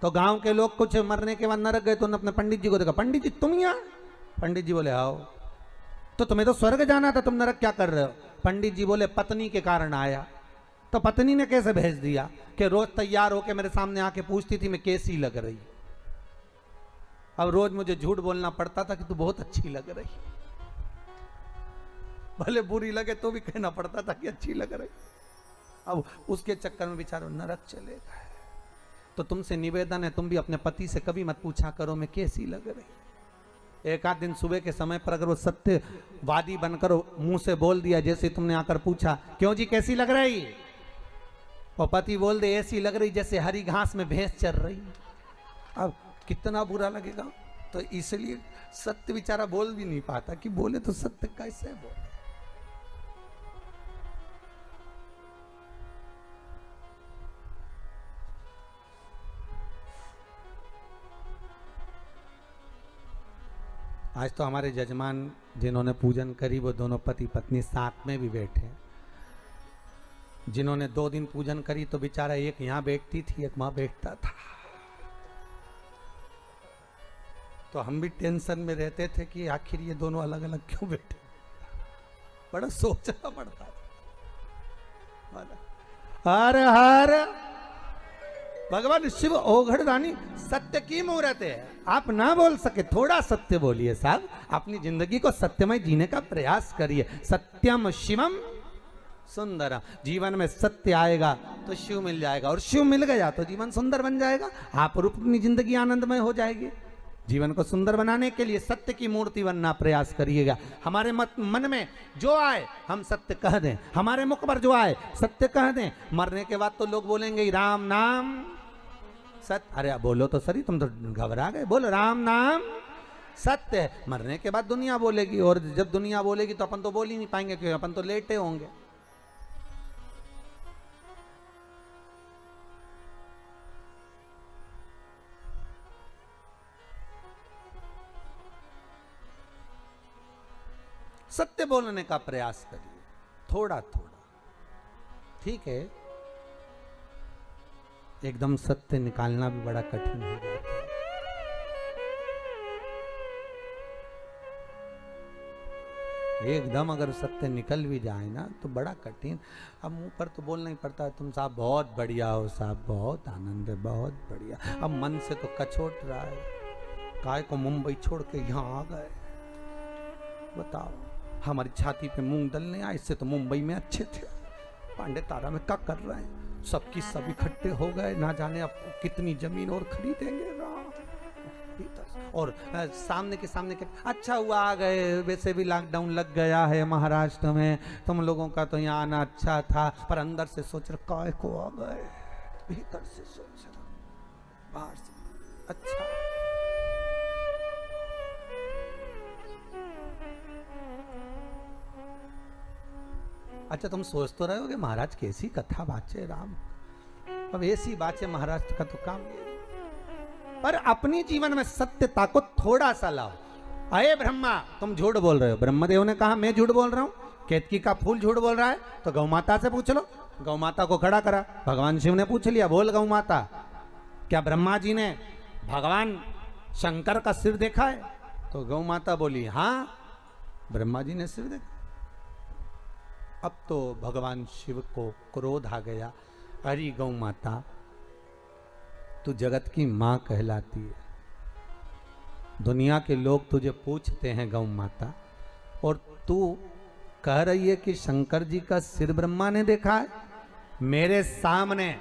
तो गांव के लोग कुछ मरने के बाद नरक गए तो उन्होंने अपने पंडित जी को देखा, पंडित जी तुम यहाँ? पंडित जी बोले आओ। तो तुम्हें तो स्वर्ग जाना था, तुम नरक क्या कर रहे हो? पंडित जी बोले पत्नी के कारण आया। तो पत्नी ने कैसे भेज दिया कि रोज तैयार होके मेरे सामने आके पूछती थी मैं कैसी लग रही। अब रोज मुझे झूठ बोलना पड़ता था कि तू बहुत अच्छी लग रही, भले बुरी लगे तो भी कहना पड़ता था कि अच्छी लग रही। अब उसके चक्कर में बेचारा नरक चले गए। तो तुमसे निवेदन है तुम भी अपने पति से कभी मत पूछा करो मैं कैसी लग रही। एक आध दिन सुबह के समय पर अगर वो सत्यवादी बनकर मुंह से बोल दिया, जैसे तुमने आकर पूछा क्यों जी कैसी लग रही, और पति बोल दे ऐसी लग रही जैसे हरी घास में भैंस चर रही, अब कितना बुरा लगेगा। तो इसलिए सत्य बेचारा बोल भी नहीं पाता कि बोले तो सत्य कैसे बोले। आज तो हमारे जजमान जिन्होंने पूजन करी वो दोनों पति पत्नी साथ में भी बैठे। जिन्होंने 2 दिन पूजन करी तो बेचारा एक यहाँ बैठती थी एक वहां बैठता था। तो हम भी टेंशन में रहते थे कि आखिर ये दोनों अलग अलग क्यों बैठे, बड़ा सोचना पड़ता था। हर हर भगवान शिव ओघड़दानी सत्य की मूर्त है। आप ना बोल सके थोड़ा सत्य बोलिए साहब, अपनी जिंदगी को सत्यमय जीने का प्रयास करिए। सत्यम शिवम सुंदरम, जीवन में सत्य आएगा तो शिव मिल जाएगा, और शिव मिल गया तो जीवन सुंदर बन जाएगा। आप रूप अपनी जिंदगी आनंदमय हो जाएगी। जीवन को सुंदर बनाने के लिए सत्य की मूर्ति बनना प्रयास करिएगा। हमारे मन में जो आए हम सत्य कह दें, हमारे मुख पर जो आए सत्य कह दें। मरने के बाद तो लोग बोलेंगे राम नाम सत्य। अरे बोलो तो सही, तुम तो घबरा गए। बोलो राम नाम सत्य है। मरने के बाद दुनिया बोलेगी, और जब दुनिया बोलेगी तो अपन तो बोल ही नहीं पाएंगे क्योंकि अपन तो लेटे होंगे। सत्य बोलने का प्रयास करिए थोड़ा थोड़ा, ठीक है। एकदम सत्य निकालना भी बड़ा कठिन हो जाता है। एकदम अगर सत्य निकल भी जाए ना तो बड़ा कठिन। अब मुंह पर तो बोलना ही पड़ता है तुम साहब बहुत बढ़िया हो, साहब बहुत आनंद है, बहुत बढ़िया। अब मन से तो कचोट रहा है, काय को मुंबई छोड़ के यहाँ आ गए। बताओ, हमारी छाती पे मूंग दलने आए, इससे तो मुंबई में अच्छे थे। पांडे तारा में क्या कर रहे हैं, सबकी सब इकट्ठे हो गए, ना जाने अब कितनी जमीन और खरीदेंगे। और सामने के सामने के अच्छा हुआ आ गए, वैसे भी लॉकडाउन लग गया है महाराष्ट्र में, तुम लोगों का तो यहाँ आना अच्छा था। पर अंदर से सोच रहे काय को आ गए, भीतर से सोच रहा, बाहर से अच्छा। अच्छा तुम सोच तो रहे हो कि महाराज कैसी कथा बाचे राम, अब ऐसी बातें महाराष्ट्र का तो काम है। पर अपनी जीवन में सत्यता को थोड़ा सा लाओ। अये ब्रह्मा, तुम झूठ बोल रहे हो। ब्रह्मदेव ने कहा मैं झूठ बोल रहा हूं, केतकी का फूल झूठ बोल रहा है, तो गौ माता से पूछ लो। गौ माता को खड़ा करा, भगवान शिव ने पूछ लिया, बोल गौ माता, क्या ब्रह्मा जी ने भगवान शंकर का सिर देखा है? तो गौ माता बोली हाँ, ब्रह्मा जी ने सिर देखा। अब तो भगवान शिव को क्रोध आ गया, अरे गौ माता, तू जगत की मां कहलाती है, दुनिया के लोग तुझे पूछते हैं गौ माता, और तू कह रही है कि शंकर जी का सिर ब्रह्मा ने देखा है? मेरे सामने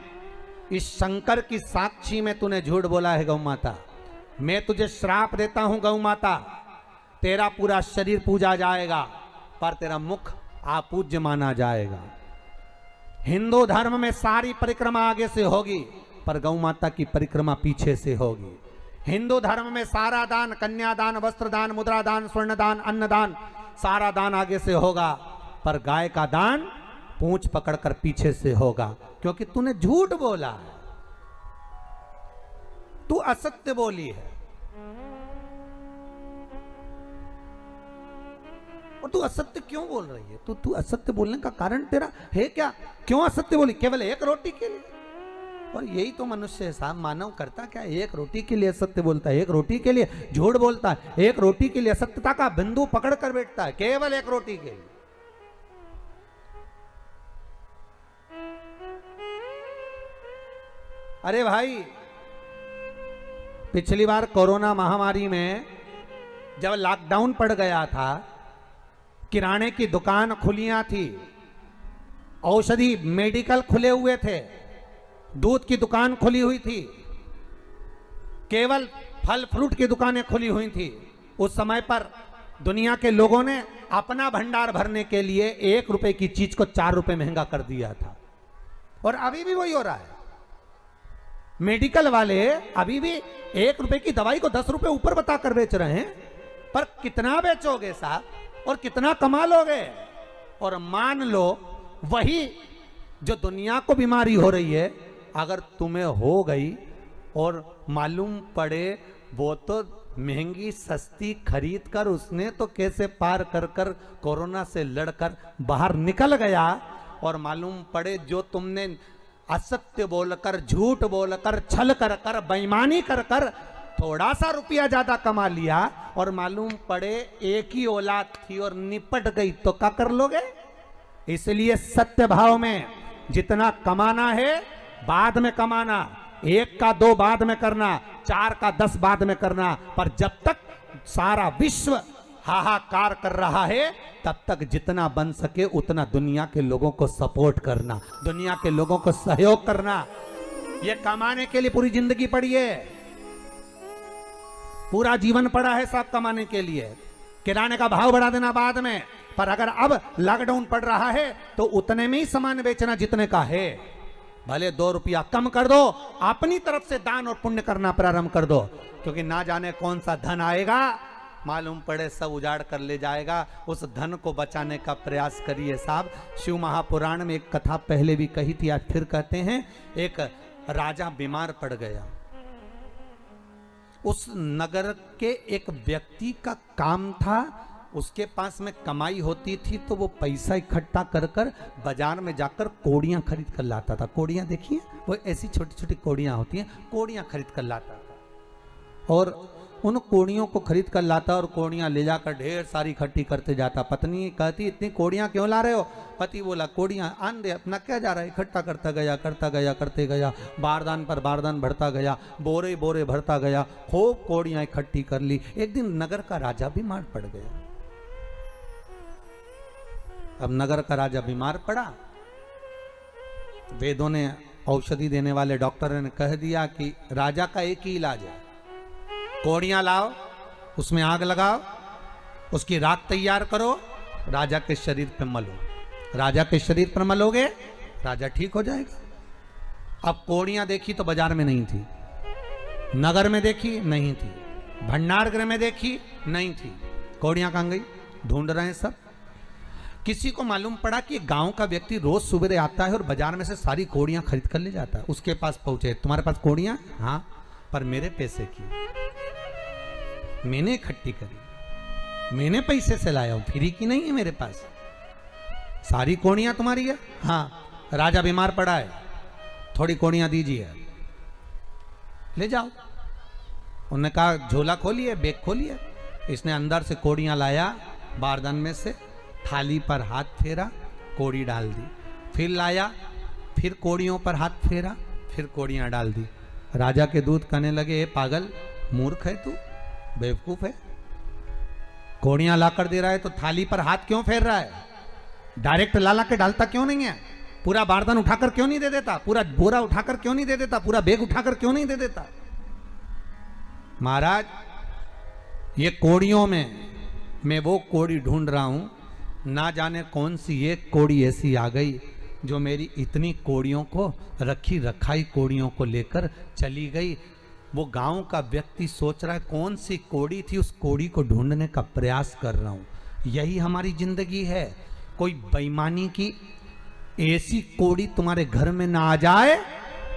इस शंकर की साक्षी में तूने झूठ बोला है गौ माता। मैं तुझे श्राप देता हूं गौ माता, तेरा पूरा शरीर पूजा जाएगा पर तेरा मुख अपूज्य माना जाएगा। हिंदू धर्म में सारी परिक्रमा आगे से होगी पर गौ माता की परिक्रमा पीछे से होगी। हिंदू धर्म में सारा दान, कन्यादान, वस्त्रदान, मुद्रादान, स्वर्णदान, अन्नदान, सारा दान आगे से होगा पर गाय का दान पूंछ पकड़कर पीछे से होगा, क्योंकि तूने झूठ बोला है, तू असत्य बोली है। और तू असत्य क्यों बोल रही है? तू असत्य बोलने का कारण तेरा है क्या? क्यों असत्य बोली? केवल एक रोटी के लिए? और यही तो मनुष्य है साहब, मानव करता क्या? एक रोटी के लिए सत्य बोलता है, एक रोटी के लिए झूठ बोलता है, एक रोटी के लिए असत्यता का बिंदु पकड़ कर बैठता है, केवल एक रोटी के लिए। अरे भाई, पिछली बार कोरोना महामारी में जब लॉकडाउन पड़ गया था, किराने की दुकान खुलियां थी, औषधि मेडिकल खुले हुए थे, दूध की दुकान खुली हुई थी, केवल फल फ्रूट की दुकानें खुली हुई थी। उस समय पर दुनिया के लोगों ने अपना भंडार भरने के लिए 1 रुपए की चीज को 4 रुपए महंगा कर दिया था, और अभी भी वही हो रहा है। मेडिकल वाले अभी भी 1 रुपए की दवाई को 10 रुपए ऊपर बताकर बेच रहे हैं, पर कितना बेचोगे साहब और कितना कमा लोगे? और मान लो वही जो दुनिया को बीमारी हो रही है, अगर तुम्हें हो गई और मालूम पड़े वो तो महंगी सस्ती खरीद कर उसने तो कैसे पार कर कर कोरोना से लड़कर बाहर निकल गया, और मालूम पड़े जो तुमने असत्य बोलकर, झूठ बोलकर, छल कर कर, बेईमानी कर कर थोड़ा सा रुपया ज्यादा कमा लिया, और मालूम पड़े एक ही औलाद थी और निपट गई, तो क्या कर लोगे? इसलिए सत्य भाव में जितना कमाना है बाद में कमाना, 1 का 2 बाद में करना, 4 का 10 बाद में करना, पर जब तक सारा विश्व हाहाकार कर रहा है तब तक जितना बन सके उतना दुनिया के लोगों को सपोर्ट करना, दुनिया के लोगों को सहयोग करना। ये कमाने के लिए पूरी जिंदगी पड़ी है, पूरा जीवन पड़ा है सब कमाने के लिए। किराने का भाव बढ़ा देना बाद में, पर अगर अब लॉकडाउन पड़ रहा है तो उतने में ही सामान बेचना जितने का है। भले 2 रुपया कम कर दो, अपनी तरफ से दान और पुण्य करना प्रारंभ कर दो, क्योंकि ना जाने कौन सा धन आएगा, मालूम पड़े सब उजाड़ कर ले जाएगा। उस धन को बचाने का प्रयास करिए साहब। शिव महापुराण में एक कथा पहले भी कही थी, आज फिर कहते हैं। एक राजा बीमार पड़ गया, उस नगर के एक व्यक्ति का काम था, उसके पास में कमाई होती थी तो वो पैसा इकट्ठा कर कर बाजार में जाकर कोड़ियां खरीद कर लाता था। कोड़ियां देखिए, वो ऐसी छोटी छोटी कोड़ियां होती हैं, कोड़ियां खरीद कर लाता था, और उन कोड़ियों को खरीद कर लाता और कोड़ियां ले जाकर ढेर सारी इकट्ठी करते जाता। पत्नी कहती इतनी कोड़ियां क्यों ला रहे हो? पति बोला कोड़ियां आन दे, अपना क्या जा रहा है? इकट्ठा करता गया करते गया, बारदान पर बारदान भरता गया, बोरे बोरे भरता गया, खूब कोड़ियां इकट्ठी कर ली। एक दिन नगर का राजा बीमार पड़ गया। अब नगर का राजा बीमार पड़ा, वेदों ने, औषधि देने वाले डॉक्टर ने कह दिया कि राजा का एक ही इलाज है, कोड़ियां लाओ, उसमें आग लगाओ, उसकी राख तैयार करो, राजा के शरीर पर मलो। राजा के शरीर पर मलोगे, राजा ठीक हो जाएगा। अब कोड़ियां देखी तो बाजार में नहीं थी, नगर में देखी नहीं थी, भंडार गृह में देखी नहीं थी, कोड़ियां कहां गई? ढूंढ रहे हैं सब। किसी को मालूम पड़ा कि गांव का व्यक्ति रोज सुबह आता है और बाजार में से सारी कोड़ियां खरीद कर ले जाता है। उसके पास पहुंचे, तुम्हारे पास कोड़ियां? हाँ। पर मेरे पैसे की, मैंने इकट्ठी करी, मैंने पैसे से लाया हूं, फ्री की नहीं है मेरे पास। सारी कोड़ियां तुम्हारी है? हाँ। राजा बीमार पड़ा है, थोड़ी कोड़ियां दीजिए, ले जाओ। उन्होंने कहा झोला खोलिए, बैग खोलिए। इसने अंदर से कोड़ियां लाया, बारदान में से, थाली पर हाथ फेरा, कोड़ी डाल दी। फिर लाया, फिर कोड़ियों पर हाथ फेरा, फिर कोड़ियां डाल दी। राजा के दूत कहने लगे, ए पागल, मूर्ख है तू, बेवकूफ है, कोड़ियां लाकर दे रहा है तो थाली पर हाथ क्यों फेर रहा है? डायरेक्ट ला के डालता क्यों नहीं है? पूरा बारदान उठाकर क्यों नहीं दे देता? पूरा बोरा उठाकर क्यों नहीं दे देता? पूरा बैग उठाकर क्यों नहीं दे देता? महाराज, ये कोड़ियों में मैं वो कोड़ी ढूंढ रहा हूं, ना जाने कौन सी एक कोड़ी ऐसी आ गई जो मेरी इतनी कोड़ियों को, रखी रखाई कोड़ियों को लेकर चली गई। वो गांव का व्यक्ति सोच रहा है कौन सी कोड़ी थी, उस कोड़ी को ढूंढने का प्रयास कर रहा हूं। यही हमारी जिंदगी है। कोई बेईमानी की ऐसी कोड़ी तुम्हारे घर में ना आ जाए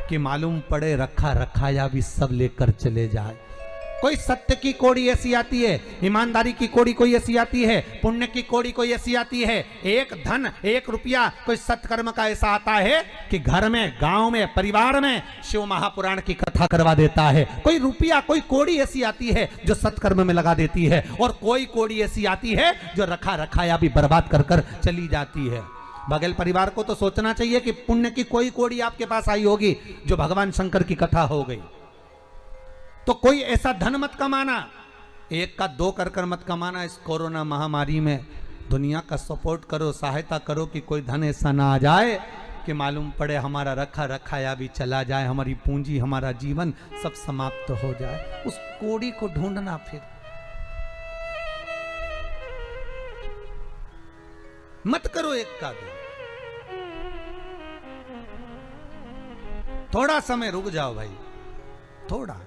कि मालूम पड़े रखा रखाया भी सब लेकर चले जाए। कोई सत्य की कोड़ी ऐसी आती है, ईमानदारी की कोड़ी कोई ऐसी आती है, पुण्य की कोड़ी कोई ऐसी आती है, एक धन, एक रुपया कोई सत्कर्म का ऐसा आता है कि घर में, गांव में, परिवार में शिव महापुराण की कथा करवा देता है। कोई रुपया, कोई कोड़ी ऐसी आती है जो सत्कर्म में लगा देती है, और कोई कोड़ी ऐसी आती है जो रखा रखाया भी बर्बाद कर कर चली जाती है। बघेल परिवार को तो सोचना चाहिए कि पुण्य की कोई कोड़ी आपके पास आई होगी जो भगवान शंकर की कथा हो गई। तो कोई ऐसा धन मत कमाना, एक का दो कर मत कमाना। इस कोरोना महामारी में दुनिया का सपोर्ट करो, सहायता करो कि कोई धन ऐसा ना आ जाए कि मालूम पड़े हमारा रखा रखाया भी चला जाए, हमारी पूंजी, हमारा जीवन सब समाप्त हो जाए। उस कोड़ी को ढूंढना, फिर मत करो एक का दो। थोड़ा समय रुक जाओ भाई, थोड़ा।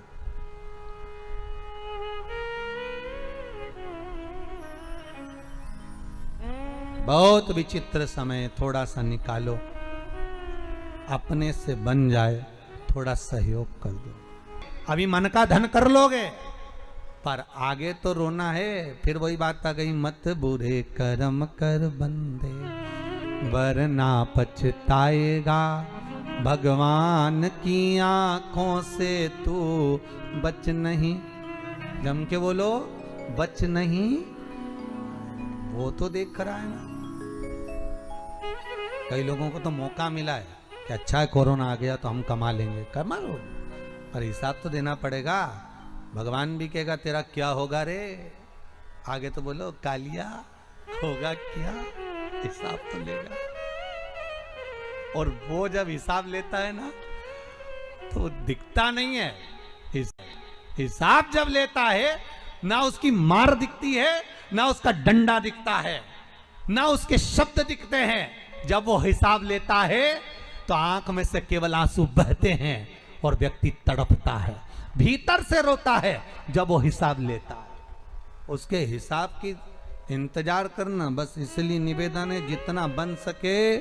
बहुत विचित्र समय, थोड़ा सा निकालो, अपने से बन जाए, थोड़ा सहयोग कर दो। अभी मन का धन कर लोगे, पर आगे तो रोना है। फिर वही बात आ गई, मत बुरे कर्म कर बंदे, वरना पछताएगा, भगवान की आंखों से तू बच नहीं। जम के बोलो, बच नहीं। वो तो देख रहा है ना। कई लोगों को तो मौका मिला है कि अच्छा है कोरोना आ गया तो हम कमा लेंगे। कमा लो, पर हिसाब तो देना पड़ेगा। भगवान भी कहेगा तेरा क्या होगा रे। आगे तो बोलो, कालिया होगा क्या, हिसाब तो लेगा। और वो जब हिसाब लेता है ना तो दिखता नहीं है। हिसाब जब लेता है ना उसकी मार दिखती है, ना उसका डंडा दिखता है, ना उसके शब्द दिखते हैं। जब वो हिसाब लेता है तो आंख में से केवल आंसू बहते हैं और व्यक्ति तड़पता है, भीतर से रोता है जब वो हिसाब लेता है। उसके हिसाब की इंतजार करना। बस इसलिए निवेदन है, जितना बन सके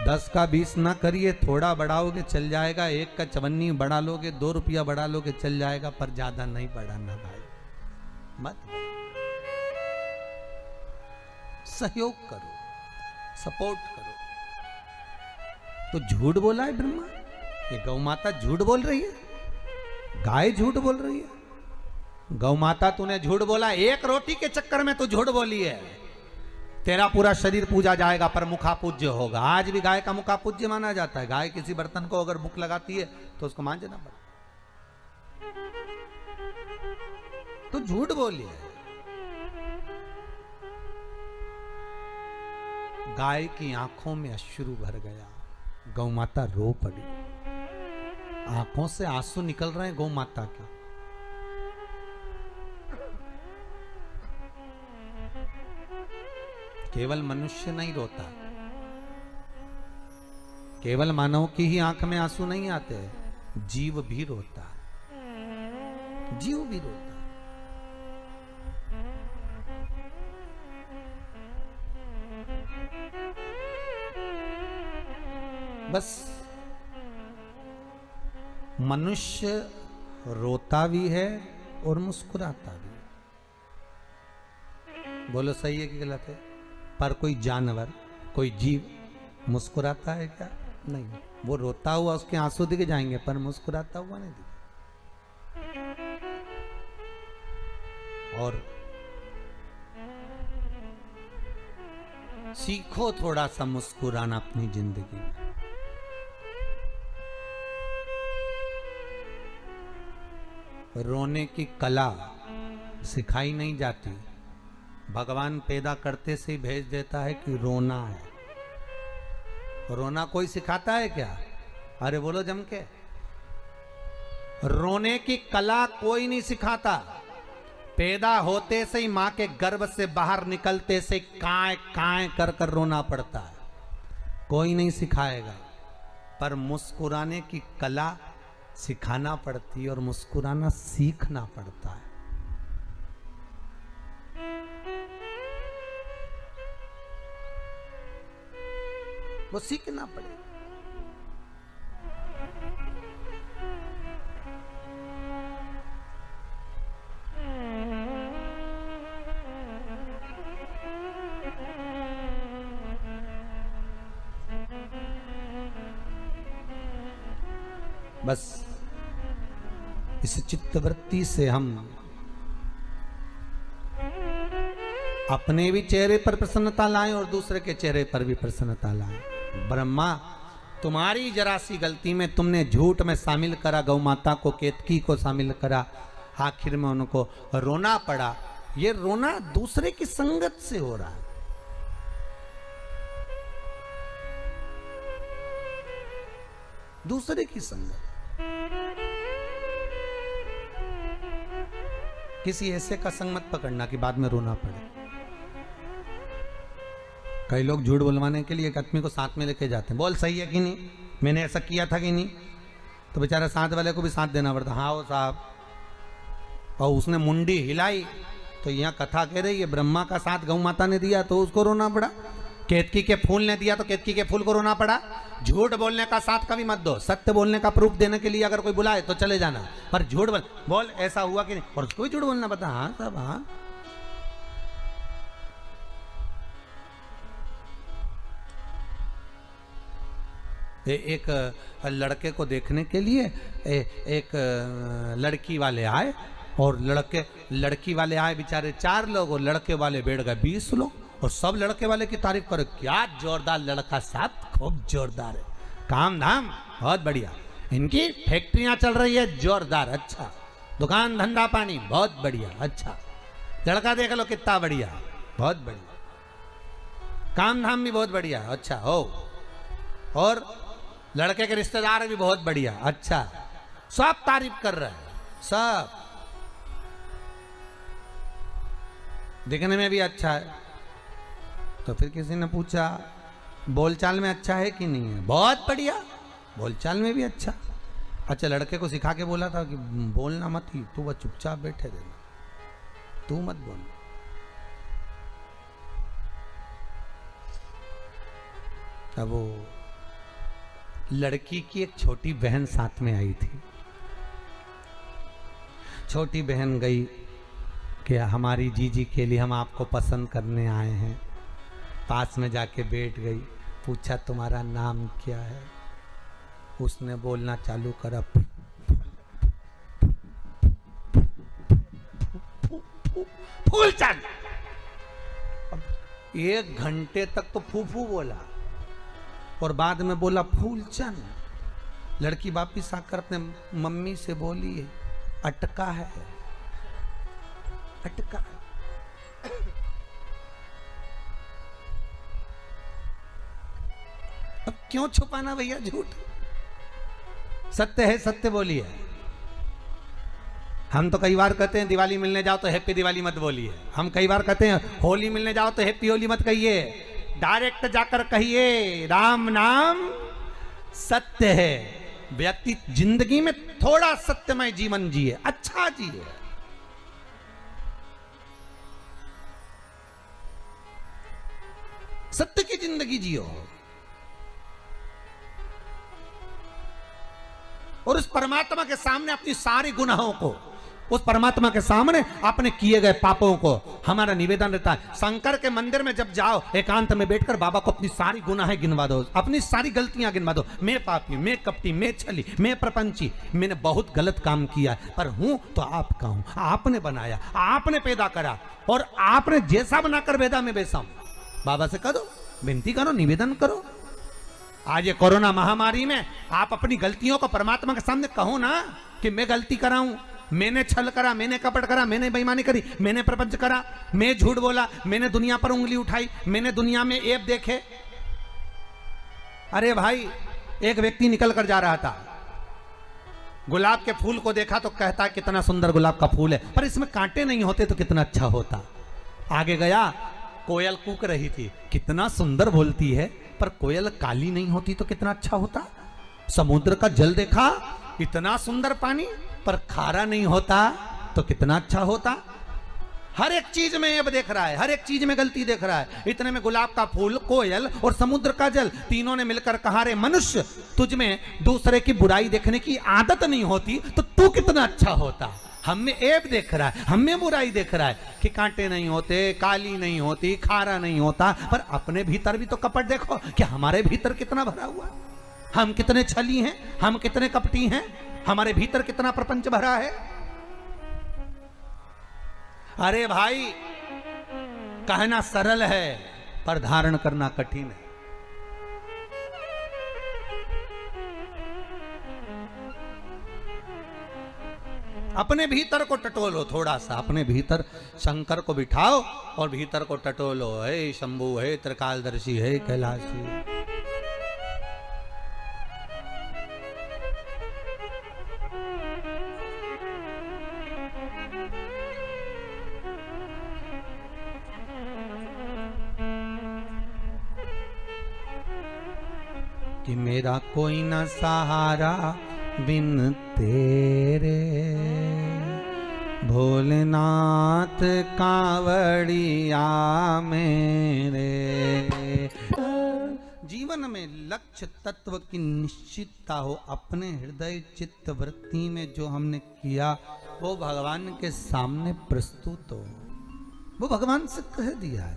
10 का 20 ना करिए, थोड़ा बढ़ाओगे चल जाएगा। 1 का 54 बढ़ा लोगे, 2 रुपया बढ़ा लोगे चल जाएगा, पर ज्यादा नहीं बढ़ाना भाई, मत। सहयोग करो, सपोर्ट करो। तो झूठ बोला है ब्रह्मा, ये गौ माता झूठ बोल रही है, गाय झूठ बोल रही है। गौ माता तूने झूठ बोला, एक रोटी के चक्कर में तू झूठ बोली है। तेरा पूरा शरीर पूजा जाएगा पर मुखा पूज्य होगा। आज भी गाय का मुखा पूज्य माना जाता है। गाय किसी बर्तन को अगर मुख लगाती है तो उसको मांझना पड़ता। तो झूठ बोली है। गाय की आंखों में अश्रु भर गया, गौ माता रो पड़ी। आंखों से आंसू निकल रहे हैं गौ माता के। केवल मनुष्य नहीं रोता, केवल मानव की ही आंख में आंसू नहीं आते, जीव भी रोता है, जीव भी रोता है। बस मनुष्य रोता भी है और मुस्कुराता भी है। बोलो सही है कि गलत है? पर कोई जानवर, कोई जीव मुस्कुराता है क्या? नहीं। वो रोता हुआ उसके आंसू दिख जाएंगे पर मुस्कुराता हुआ नहीं दिखे। और सीखो थोड़ा सा मुस्कुराना अपनी जिंदगी में। रोने की कला सिखाई नहीं जाती, भगवान पैदा करते से ही भेज देता है कि रोना है। रोना कोई सिखाता है क्या? अरे बोलो जम के। रोने की कला कोई नहीं सिखाता। पैदा होते से ही मां के गर्भ से बाहर निकलते से काए काए कर कर रोना पड़ता है, कोई नहीं सिखाएगा। पर मुस्कुराने की कला सिखाना पड़ती है और मुस्कुराना सीखना पड़ता है। वो सीखना पड़ेगा। बस इस चित्तवृत्ति से हम अपने भी चेहरे पर प्रसन्नता लाएं और दूसरे के चेहरे पर भी प्रसन्नता लाएं। ब्रह्मा, तुम्हारी जरा सी गलती में तुमने झूठ में शामिल करा गौ माता को, केतकी को शामिल करा, आखिर में उनको रोना पड़ा। ये रोना दूसरे की संगत से हो रहा है। दूसरे की संगत। किसी ऐसे का संग मत पकड़ना कि बाद में रोना पड़े। कई लोग झूठ बुलवाने के लिए एक आदमी को साथ में लेके जाते हैं। बोल सही है कि नहीं, मैंने ऐसा किया था कि नहीं, तो बेचारा साथ वाले को भी साथ देना पड़ता। हाँ वो साहब, और उसने मुंडी हिलाई तो यहाँ कथा कह रही है ब्रह्मा का साथ गौ माता ने दिया तो उसको रोना पड़ा, केतकी के फूल ने दिया तो केतकी के फूल को रोना पड़ा। झूठ बोलने का साथ कभी मत दो। सत्य बोलने का प्रूफ देने के लिए अगर कोई बुलाए तो चले जाना, पर झूठ बोल ऐसा हुआ कि नहीं, और उसको भी झूठ बोलना पता। हाँ सब, हाँ एक लड़के को देखने के लिए एक लड़की वाले आए, और लड़की वाले आए बेचारे 4 लोग, और लड़के वाले बैठ गए 20 लोग, और सब लड़के वाले की तारीफ करे, क्या जोरदार लड़का साहब, खूब जोरदार है, काम धाम बहुत बढ़िया, इनकी फैक्ट्रियां चल रही है जोरदार, अच्छा दुकान धंधा पानी बहुत बढ़िया, अच्छा लड़का देख लो कितना बढ़िया, बहुत बढ़िया, काम धाम भी बहुत बढ़िया, अच्छा हो, और लड़के के रिश्तेदार भी बहुत बढ़िया, अच्छा, सब तारीफ कर रहे हैं, सब दिखने में भी अच्छा है। तो फिर किसी ने पूछा बोलचाल में अच्छा है कि नहीं है? बहुत बढ़िया, बोलचाल में भी अच्छा। अच्छा, लड़के को सिखा के बोला था कि बोलना मत ही, तू बस चुपचाप बैठे रहना, तू मत बोल। अब वो लड़की की एक छोटी बहन साथ में आई थी। छोटी बहन गई कि हमारी जीजी के लिए हम आपको पसंद करने आए हैं। पास में जाके बैठ गई, पूछा तुम्हारा नाम क्या है? उसने बोलना चालू करा, फूलचंद। 1 घंटे तक तो फूफू बोला और बाद में बोला फूलचंद। लड़की वापिस आकर अपने मम्मी से बोली अटका है, अटका है। अब क्यों छुपाना भैया झूठ, सत्य है सत्य बोलिए। हम तो कई बार कहते हैं दिवाली मिलने जाओ तो हैप्पी दिवाली मत बोलिए, हम कई बार कहते हैं होली मिलने जाओ तो हैप्पी होली मत कहिए, डायरेक्ट जाकर कहिए राम नाम सत्य है। व्यक्ति जिंदगी में थोड़ा सत्यमय जीवन जिए, अच्छा जिए। सत्य की जिंदगी जियो। और उस परमात्मा के सामने अपनी सारी गुनाहों को, उस परमात्मा के सामने अपने किए गए पापों को हमारा निवेदन रहता है। शंकर के मंदिर में जब जाओ, एकांत में बैठकर बाबा को अपनी सारी गुनाहें गिनवा दो, अपनी सारी गलतियां गिनवा दो। मैं पापी, मैं कपटी, मैं छली, मैं प्रपंची, मैंने बहुत गलत काम किया है, पर हूं तो आपका हूं। आपने बनाया, आपने पैदा करा, और आपने जैसा बनाकर भेदा मैं वैसा हूं। बाबा से करो, विनती करो, निवेदन करो। आज ये कोरोना महामारी में आप अपनी गलतियों को परमात्मा के सामने कहो ना कि मैं गलती करा हूं, मैंने छल करा, मैंने कपट करा, मैंने बेईमानी करी, मैंने प्रपंच करा, मैं झूठ बोला, मैंने दुनिया पर उंगली उठाई, मैंने दुनिया में ऐब देखे। अरे भाई, एक व्यक्ति निकल कर जा रहा था, गुलाब के फूल को देखा तो कहता कितना सुंदर गुलाब का फूल है, पर इसमें कांटे नहीं होते तो कितना अच्छा होता। आगे गया, कोयल कूक रही थी, कितना सुंदर बोलती है, पर कोयल काली नहीं होती तो कितना अच्छा होता। समुद्र का जल देखा, इतना सुंदर पानी, पर खारा नहीं होता तो कितना अच्छा होता। हर एक चीज में ऐब देख रहा है, हर एक चीज में गलती देख रहा है। इतने में गुलाब का फूल, कोयल और समुद्र का जल, तीनों ने मिलकर कहा, रे मनुष्य, तुझ में दूसरे की बुराई देखने की आदत नहीं होती तो तू कितना अच्छा होता। हम में ऐब देख रहा है, हम में बुराई देख रहा है कि कांटे नहीं होते, काली नहीं होती, खारा नहीं होता, पर अपने भीतर भी तो कपट देखो कि हमारे भीतर कितना भरा हुआ। हम कितने छली हैं, हम कितने कपटी हैं, हमारे भीतर कितना प्रपंच भरा है। अरे भाई, कहना सरल है पर धारण करना कठिन है। अपने भीतर को टटोलो थोड़ा सा, अपने भीतर शंकर को बिठाओ और भीतर को टटोलो। हे शंभु, हे त्रिकालदर्शी, हे कैलाशी। कि मेरा कोई ना सहारा बिन तेरे, भोलेनाथ कांवड़िया मेरे। जीवन में लक्ष्य तत्व की निश्चितता हो, अपने हृदय चित्त वृत्ति में जो हमने किया वो भगवान के सामने प्रस्तुत हो, वो भगवान से कह दिया।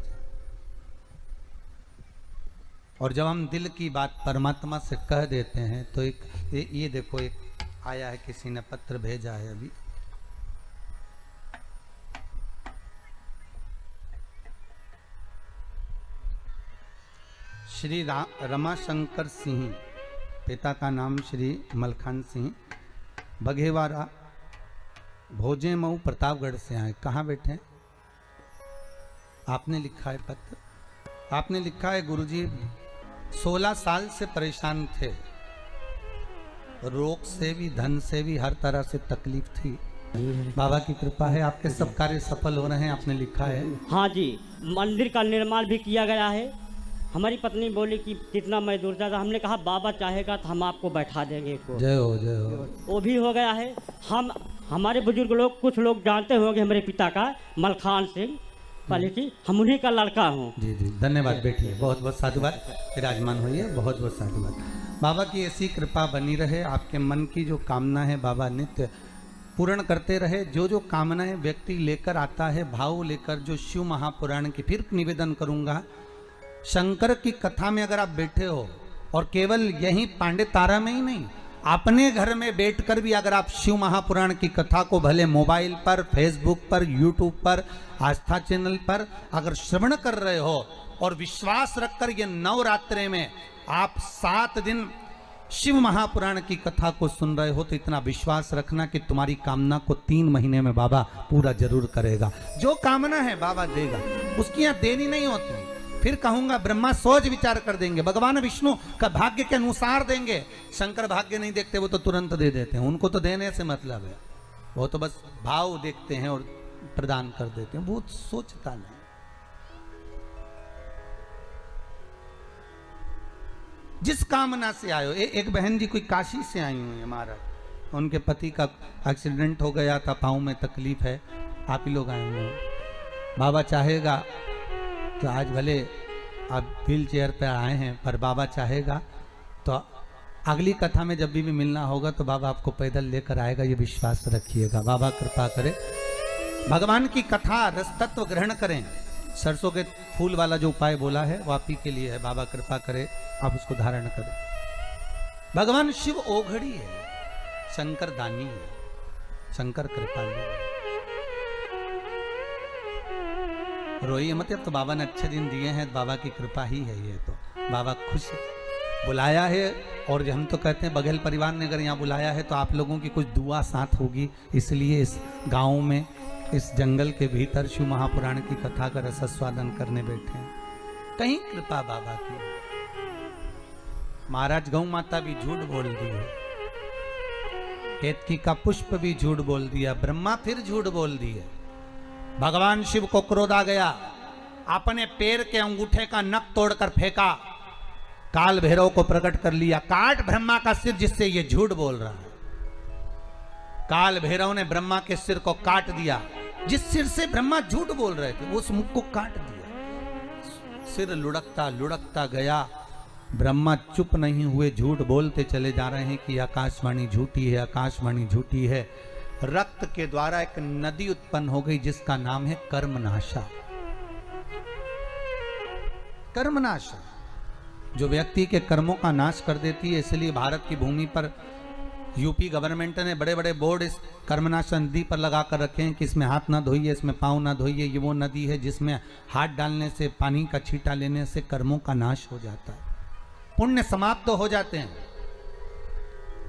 और जब हम दिल की बात परमात्मा से कह देते हैं तो एक ये देखो, एक आया है, किसी ने पत्र भेजा है अभी। श्री रमाशंकर सिंह, पिता का नाम श्री मलखान सिंह, बघेवारा, भोजे मऊ, प्रतापगढ़ से आए। कहाँ बैठे हैं? आपने लिखा है पत्र, आपने लिखा है, गुरुजी 16 साल से परेशान थे, रोग से भी, धन से भी, हर तरह से तकलीफ थी। बाबा की कृपा है, आपके सब कार्य सफल हो रहे हैं, आपने लिखा है।
हाँ जी, मंदिर का निर्माण भी किया गया है। हमारी पत्नी बोली कि कितना मजदूर था, हमने कहा बाबा चाहेगा तो हम आपको बैठा देंगे।
जय हो, जय हो।
वो भी हो गया है। हम, हमारे बुजुर्ग लोग, कुछ लोग जानते होंगे हमारे पिता का, मलखान सिंह, पहले की हम उन्हीं का लड़का हूँ।
जी जी, धन्यवाद। बैठिए, बहुत बहुत साधुवाद, विराजमान होइए, बहुत बहुत साधुवाद। बाबा की ऐसी कृपा बनी रहे, आपके मन की जो कामना है बाबा नित्य पूर्ण करते रहे। जो जो कामनाएं व्यक्ति लेकर आता है, भाव लेकर, जो शिव महापुराण की, फिर निवेदन करूंगा, शंकर की कथा में अगर आप बैठे हो, और केवल यही पांडे तारा में ही नहीं, अपने घर में बैठकर भी अगर आप शिव महापुराण की कथा को भले मोबाइल पर, फेसबुक पर, यूट्यूब पर, आस्था चैनल पर अगर श्रवण कर रहे हो और विश्वास रखकर ये नवरात्रे में आप 7 दिन शिव महापुराण की कथा को सुन रहे हो, तो इतना विश्वास रखना कि तुम्हारी कामना को 3 महीने में बाबा पूरा जरूर करेगा। जो कामना है बाबा देगा, उसकी यहाँ देरी नहीं होती। फिर कहूंगा, ब्रह्मा सोच विचार कर देंगे, भगवान विष्णु का भाग्य के अनुसार देंगे। शंकर भाग्य नहीं देखते, वो तो तुरंत दे देते हैं, उनको तो देने से मतलब है, वो तो बस भाव देखते हैं और प्रदान कर देते हैं, वो सोचता नहीं। जिस कामना से आयो, एक बहन जी कोई काशी से आई हुई है महाराज, उनके पति का एक्सीडेंट हो गया था, पाँव में तकलीफ है, आप ही लोग आए हुए हो। बाबा चाहेगा तो आज भले आप व्हील चेयर पर आए हैं, पर बाबा चाहेगा तो अगली कथा में जब भी मिलना होगा तो बाबा आपको पैदल लेकर आएगा, ये विश्वास रखिएगा। बाबा कृपा करे, भगवान की कथा रस तत्व ग्रहण करें। सरसों के फूल वाला जो उपाय बोला है वो आप ही के लिए है। बाबा कृपा करे आप उसको धारण करें। भगवान शिव ओघड़ी है, शंकर दानी है, शंकर कृपालु है। रोइए मत, अब तो बाबा ने अच्छे दिन दिए हैं, बाबा की कृपा ही है ये। तो बाबा खुश बुलाया है, और हम तो कहते हैं बघेल परिवार ने अगर यहाँ बुलाया है तो आप लोगों की कुछ दुआ साथ होगी, इसलिए इस गांव में, इस जंगल के भीतर शिव महापुराण की कथा का रसास्वादन करने बैठे हैं। कहीं कृपा बाबा की। महाराज गौ माता भी झूठ बोल दी है, केतकी का पुष्प भी झूठ बोल दिया, ब्रह्मा फिर झूठ बोल दिए। भगवान शिव को क्रोध आ गया, अपने पैर के अंगूठे का नख तोड़कर फेंका, काल भैरव को प्रकट कर लिया, काट ब्रह्मा का सिर जिससे ये झूठ बोल रहा है। काल भैरव ने ब्रह्मा के सिर को काट दिया, जिस सिर से ब्रह्मा झूठ बोल रहे थे उस मुख को काट दिया। सिर लुढ़कता लुढ़कता गया, ब्रह्मा चुप नहीं हुए, झूठ बोलते चले जा रहे हैं कि आकाशवाणी झूठी है, आकाशवाणी झूठी है। रक्त के द्वारा एक नदी उत्पन्न हो गई जिसका नाम है कर्मनाशा। कर्मनाशा जो व्यक्ति के कर्मों का नाश कर देती है, इसलिए भारत की भूमि पर यूपी गवर्नमेंट ने बड़े बड़े बोर्ड इस कर्मनाशा नदी पर लगा कर रखे हैं कि इसमें हाथ ना धोइए, इसमें पाँव ना धोइए। ये वो नदी है जिसमें हाथ डालने से, पानी का छींटा लेने से कर्मों का नाश हो जाता है, पुण्य समाप्त हो जाते हैं।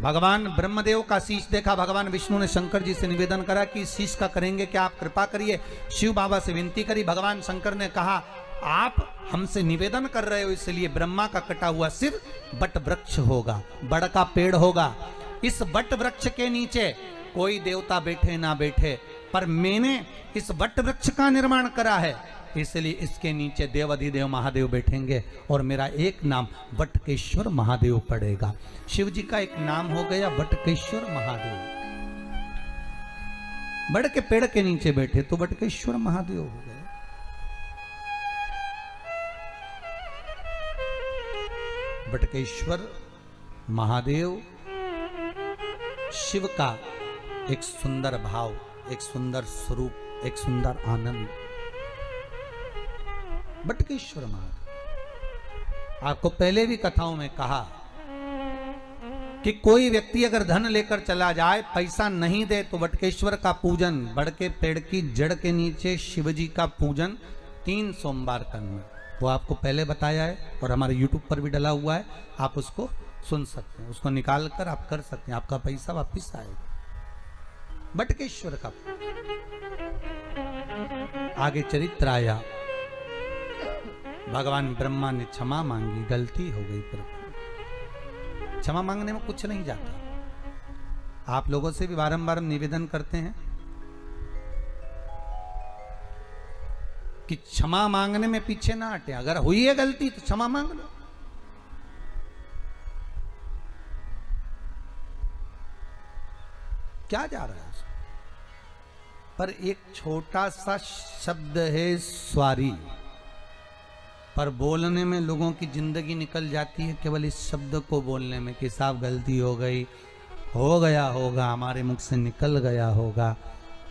भगवान ब्रह्मदेव का शीश देखा, भगवान विष्णु ने शंकर जी से निवेदन करा कि इस शीश का करेंगे क्या, आप कृपा करिए। शिव बाबा से विनती करी, भगवान शंकर ने कहा आप हमसे निवेदन कर रहे हो, इसलिए ब्रह्मा का कटा हुआ सिर बट वृक्ष होगा, बड़ का पेड़ होगा। इस बट वृक्ष के नीचे कोई देवता बैठे ना बैठे, पर मैंने इस बट वृक्ष का निर्माण करा है, इसलिए इसके नीचे देवाधिदेव महादेव बैठेंगे और मेरा एक नाम बटकेश्वर महादेव पड़ेगा। शिव जी का एक नाम हो गया बटकेश्वर महादेव। बड़ के पेड़ के नीचे बैठे तो बटकेश्वर महादेव हो गए। बटकेश्वर महादेव शिव का एक सुंदर भाव, एक सुंदर स्वरूप, एक सुंदर आनंद। बटकेश्वर महादेव, आपको पहले भी कथाओं में कहा कि कोई व्यक्ति अगर धन लेकर चला जाए, पैसा नहीं दे, तो बटकेश्वर का पूजन, बड़ के पेड़ की जड़ के नीचे शिवजी का पूजन 3 सोमवार करना। वो आपको पहले बताया है और हमारे YouTube पर भी डला हुआ है, आप उसको सुन सकते हैं, उसको निकाल कर आप कर सकते हैं, आपका पैसा वापिस आएगा। बटकेश्वर का आगे चरित्र आया, भगवान ब्रह्मा ने क्षमा मांगी, गलती हो गई, पर क्षमा मांगने में कुछ नहीं जाता। आप लोगों से भी बारंबार निवेदन करते हैं कि क्षमा मांगने में पीछे ना हटे, अगर हुई है गलती तो क्षमा मांग लो। क्या जा रहा है उसमें? पर एक छोटा सा शब्द है स्वारी, पर बोलने में लोगों की जिंदगी निकल जाती है केवल इस शब्द को बोलने में कि साहब गलती हो गई, हो गया होगा, हमारे मुख से निकल गया होगा,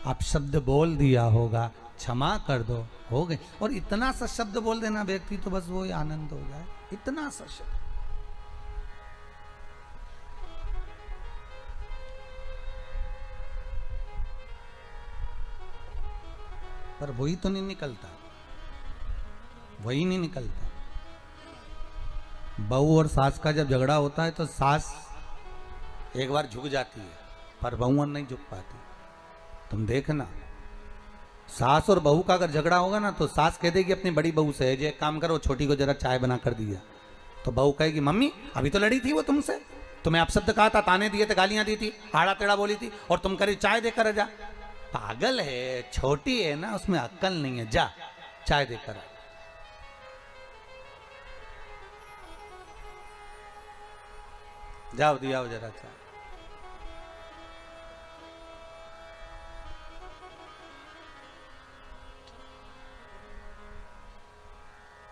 आप शब्द बोल दिया होगा, क्षमा कर दो, हो गए। और इतना सा शब्द बोल देना व्यक्ति तो बस वो आनंद हो जाए, इतना सा शब्द। पर वही तो नहीं निकलता, वही नहीं निकलता। बहू और सास का जब झगड़ा होता है तो सास एक बार झुक जाती है, पर बहू नहीं झुक पाती। तुम देखना, सास और बहू का अगर झगड़ा होगा ना तो सास कह देगी अपनी बड़ी बहू से, जे एक काम करो, छोटी को जरा चाय बना कर दिया। तो बहू कहेगी मम्मी अभी तो लड़ी थी वो तुमसे, तुम्हें अपशब्द कहा था, ताने दिए थे, गालियां दी थी, आड़ा टेढ़ा बोली थी, और तुम करी चाय देकर जा। पागल है, छोटी है ना, उसमें अक्ल नहीं है, जा चाय देकर आ। जाओ दिया जरा चाय।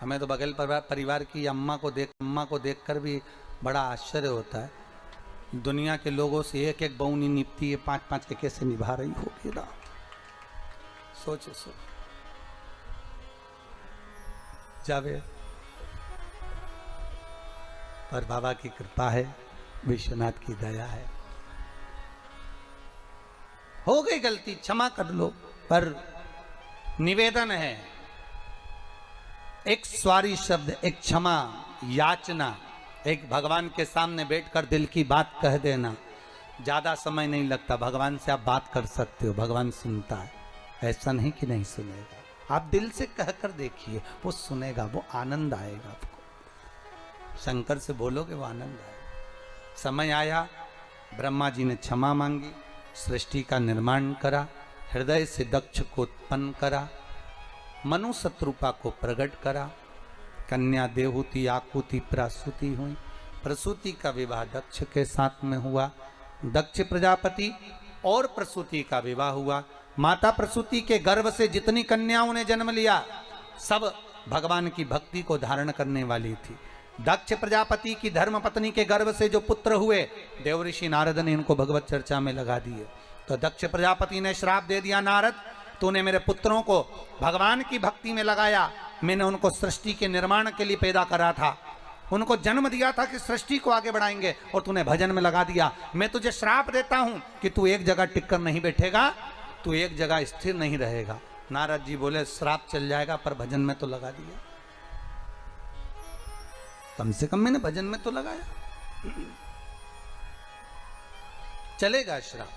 हमें तो बगल परिवार की अम्मा को देखकर भी बड़ा आश्चर्य होता है, दुनिया के लोगों से एक एक बहू नहीं निपती है, 5-5 के कैसे निभा रही होगी ना। सोचो जावे, पर बाबा की कृपा है, विश्वनाथ की दया है। हो गई गलती, क्षमा कर लो, पर निवेदन है, एक स्वारी शब्द, एक क्षमा याचना, एक भगवान के सामने बैठकर दिल की बात कह देना। ज्यादा समय नहीं लगता, भगवान से आप बात कर सकते हो, भगवान सुनता है। ऐसा नहीं कि नहीं सुनेगा, आप दिल से कहकर देखिए, वो सुनेगा, वो आनंद आएगा आपको। शंकर से बोलोगे वो आनंद आएगा। समय आया, ब्रह्मा जी ने क्षमा मांगी, सृष्टि का निर्माण करा, हृदय से दक्ष को उत्पन्न करा, मनु शत्रुपा को प्रकट करा, कन्या देहूति आकुति प्रसूति हुई। प्रसूति का विवाह दक्ष के साथ में हुआ, दक्ष प्रजापति और प्रसूति का विवाह हुआ। माता प्रसूति के गर्भ से जितनी कन्याओं ने जन्म लिया सब भगवान की भक्ति को धारण करने वाली थी। दक्ष प्रजापति की धर्म पत्नी के गर्भ से जो पुत्र हुए, देवऋषि नारद ने इनको भगवत चर्चा में लगा दिए। तो दक्ष प्रजापति ने श्राप दे दिया, नारद तूने मेरे पुत्रों को भगवान की भक्ति में लगाया, मैंने उनको सृष्टि के निर्माण के लिए पैदा करा था, उनको जन्म दिया था कि सृष्टि को आगे बढ़ाएंगे, और तूने भजन में लगा दिया। मैं तुझे श्राप देता हूं कि तू एक जगह टिककर नहीं बैठेगा, तू एक जगह स्थिर नहीं रहेगा। नारद जी बोले श्राप चल जाएगा, पर भजन में तो लगा दिया, कम से कम मैंने भजन में तो लगाया, चलेगा श्राप।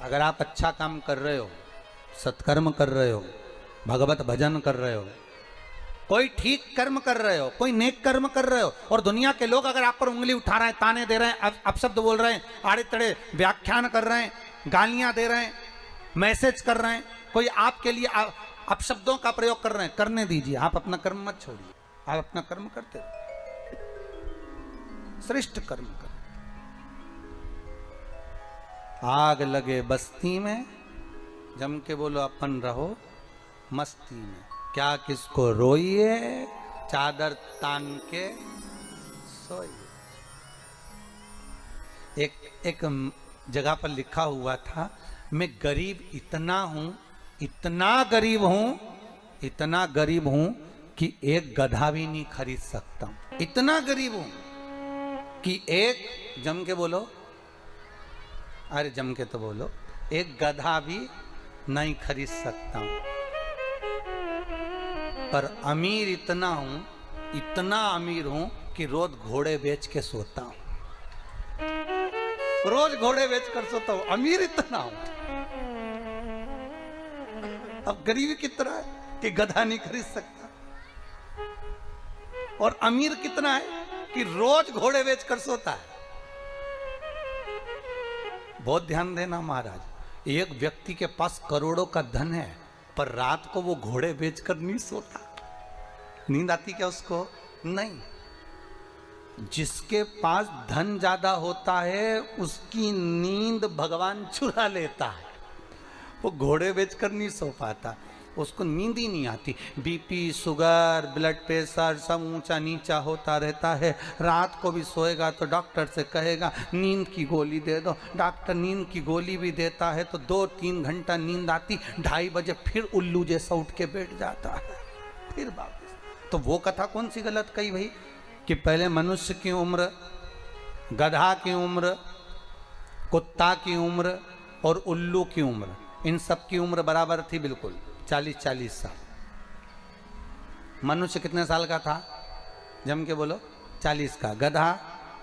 अगर आप अच्छा काम कर रहे हो, सत्कर्म कर रहे हो, भगवत भजन कर रहे हो, कोई ठीक कर्म कर रहे हो, कोई नेक कर्म कर रहे हो, और दुनिया के लोग अगर आप पर उंगली उठा रहे हैं, ताने दे रहे हैं, अपशब्द बोल रहे हैं, आड़े तड़े व्याख्यान कर रहे हैं, गालियां दे रहे हैं, मैसेज कर रहे हैं, कोई आपके लिए अपशब्दों का प्रयोग कर रहे हैं, करने दीजिए, आप अपना कर्म मत छोड़िए, आप अपना कर्म करते रहो, श्रेष्ठ कर्म कर। आग लगे बस्ती में, जम के बोलो अपन रहो मस्ती में, क्या किसको रोइए, चादर तान के सोइए। एक जगह पर लिखा हुआ था, मैं गरीब इतना हूं, इतना गरीब हूं, इतना गरीब हूं कि एक गधा भी नहीं खरीद सकता हूं। इतना गरीब हूं कि एक, जम के बोलो, अरे जम के तो बोलो, एक गधा भी नहीं खरीद सकता हूं। पर अमीर इतना हूं, इतना अमीर हूं कि रोज घोड़े बेच के सोता हूं, रोज घोड़े बेच कर सोता हूं, अमीर इतना हूं। अब गरीबी कितना है कि गधा नहीं खरीद सकता, और अमीर कितना है कि रोज घोड़े बेच कर सोता है। बहुत ध्यान देना महाराज, एक व्यक्ति के पास करोड़ों का धन है, पर रात को वो घोड़े बेचकर नहीं सोता। नींद आती क्या उसको? नहीं। जिसके पास धन ज्यादा होता है उसकी नींद भगवान चुरा लेता है, वो घोड़े बेचकर नहीं सो पाता, उसको नींद ही नहीं आती। बीपी, शुगर, ब्लड प्रेशर सब ऊंचा नीचा होता रहता है। रात को भी सोएगा तो डॉक्टर से कहेगा नींद की गोली दे दो, डॉक्टर नींद की गोली भी देता है तो 2-3 घंटा नींद आती, 2:30 बजे फिर उल्लू जैसा उठ के बैठ जाता है, फिर वापस। तो वो कथा कौन सी गलत कही भाई कि पहले मनुष्य की उम्र, गधा की उम्र, कुत्ता की उम्र और उल्लू की उम्र, इन सब की उम्र बराबर थी, बिल्कुल 40-40 साल। मनुष्य कितने साल का था? जम के बोलो 40 का, गधा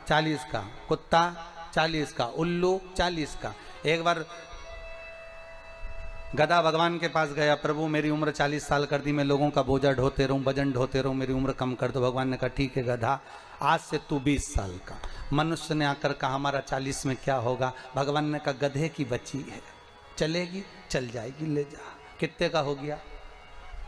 40 का, कुत्ता 40 का, उल्लू 40 का। एक बार गधा भगवान के पास गया, प्रभु मेरी उम्र 40 साल कर दी, मैं लोगों का बोझा ढोते रहूं, वजन ढोते रहूं, मेरी उम्र कम कर दो। भगवान ने कहा ठीक है गधा, आज से तू 20 साल का। मनुष्य ने आकर कहा हमारा 40 में क्या होगा? भगवान ने कहा गधे की बच्ची है, चलेगी, चल जाएगी, ले जा। कितने का हो गया?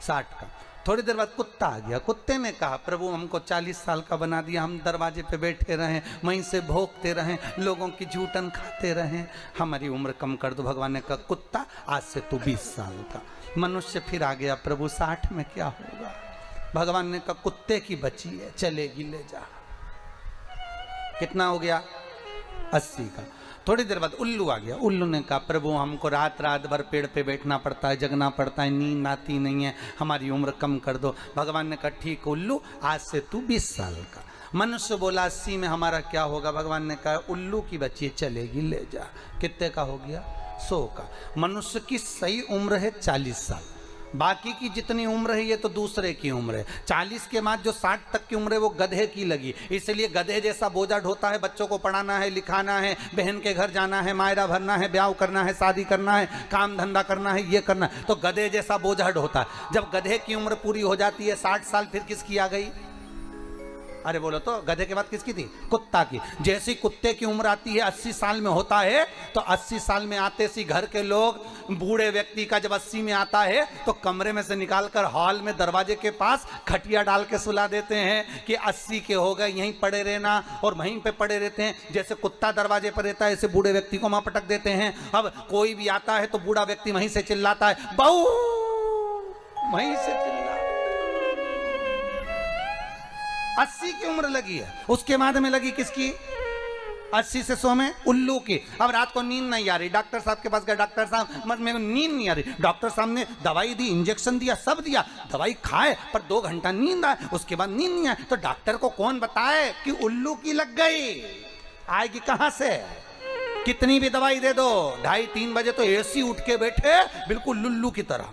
60 का। थोड़ी देर बाद कुत्ता आ गया, कुत्ते ने कहा प्रभु हमको 40 साल का बना दिया, हम दरवाजे पे बैठे रहें, वहीं से भोंकते रहें, लोगों की जूठन खाते रहें, हमारी उम्र कम कर दो। भगवान ने कहा कुत्ता आज से तू 20 साल का। मनुष्य फिर आ गया, प्रभु 60 में क्या होगा? भगवान ने कहा कुत्ते की बच्ची है, चलेगी, ले जा। कितना हो गया? 80 का। थोड़ी देर बाद उल्लू आ गया। उल्लू ने कहा प्रभु हमको रात रात भर पेड़ पे बैठना पड़ता है, जगना पड़ता है, नींद आती नहीं है, हमारी उम्र कम कर दो। भगवान ने कहा ठीक उल्लू, आज से तू 20 साल का। मनुष्य बोला 80 में हमारा क्या होगा? भगवान ने कहा उल्लू की बच्ची चलेगी, ले जा। कितने का हो गया? 100 का। मनुष्य की सही उम्र है 40 साल, बाकी की जितनी उम्र है ये तो दूसरे की उम्र है। 40 के बाद जो 60 तक की उम्र है वो गधे की लगी, इसलिए गधे जैसा बोझा ढोता है, बच्चों को पढ़ाना है, लिखाना है, बहन के घर जाना है, मायरा भरना है, ब्याह करना है, शादी करना है, काम धंधा करना है, ये करना है, तो गधे जैसा बोझा ढोता है। जब गधे की उम्र पूरी हो जाती है 60 साल, फिर किसकी आ गई? अरे बोलो तो, गधे के बाद किसकी थी? कुत्ता की। जैसी कुत्ते की उम्र आती है 80 साल में होता है, तो 80 साल में आते सी घर के लोग बूढ़े व्यक्ति का जब 80 में आता है तो कमरे में से निकालकर हॉल में दरवाजे के पास खटिया डाल के सुला देते हैं कि 80 के हो गए, यहीं पड़े रहना, और वहीं पे पड़े रहते हैं। जैसे कुत्ता दरवाजे पर रहता है ऐसे बूढ़े व्यक्ति को वहां पटक देते हैं। अब कोई भी आता है तो बूढ़ा व्यक्ति वहीं से चिल्लाता है बहू, वहीं से चिल्ला। 80 की उम्र लगी है, उसके बाद में लगी किसकी? 80 से 100 में उल्लू की। अब रात को नींद नहीं आ रही, डॉक्टर साहब के पास गए, डॉक्टर साहब मेरे को नींद नहीं आ रही। डॉक्टर साहब ने दवाई दी, इंजेक्शन दिया, सब दिया, दवाई खाए पर 2 घंटा नींद आए, उसके बाद नींद नहीं आए। तो डॉक्टर को कौन बताए कि उल्लू की लग गई? आएगी कहां से? कितनी भी दवाई दे दो, 2:30-3 बजे तो एसी उठ के बैठे बिल्कुल लुल्लू की तरह।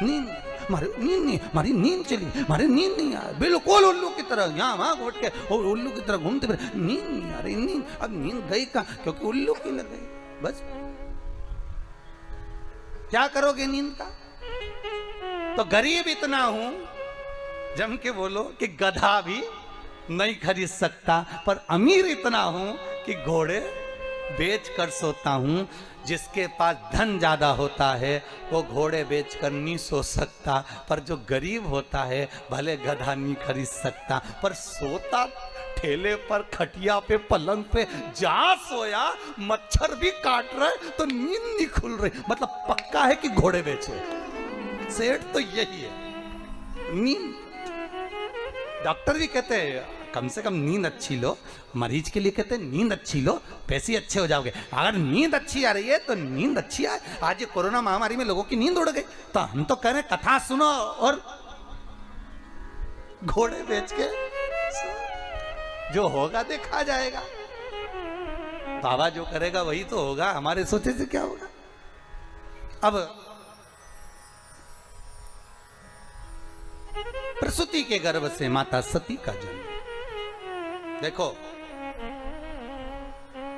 नींद हमारी नींद चली, हमारी नींद नहीं आ रही, बिल्कुल उल्लू की तरह यहाँ वहां घोट के और उल्लू की तरह घूमते फिर, नींद नहीं आ रही, नींद। अब नींद गई कहाँ? क्योंकि उल्लू की लग गई। बस क्या करोगे नींद का? तो गरीब इतना हूं, जम के बोलो, कि गधा भी नहीं खरीद सकता, पर अमीर इतना हूं कि घोड़े बेच कर सोता हूं। जिसके पास धन ज्यादा होता है वो घोड़े बेचकर नहीं सो सकता, पर जो गरीब होता है भले गधा नहीं खरीद सकता, पर सोता ठेले पर, खटिया पे, पलंग पे, जहां सोया मच्छर भी काट रहे तो नींद नहीं खुल रही, मतलब पक्का है कि घोड़े बेचे। सेठ तो यही है, नींद। डॉक्टर भी कहते हैं कम से कम नींद अच्छी लो, मरीज के लिए कहते हैं नींद अच्छी लो, पैसे अच्छे हो जाओगे। अगर नींद अच्छी आ रही है तो नींद अच्छी आए। आज ये कोरोना महामारी में लोगों की नींद उड़ गई, तो हम तो कह रहे हैं कथा सुनो और घोड़े बेच के, जो होगा देखा जाएगा। बाबा जो करेगा वही तो होगा, हमारे सोचे से क्या होगा। अब प्रसूति के गर्भ से माता सती का जन्म। देखो,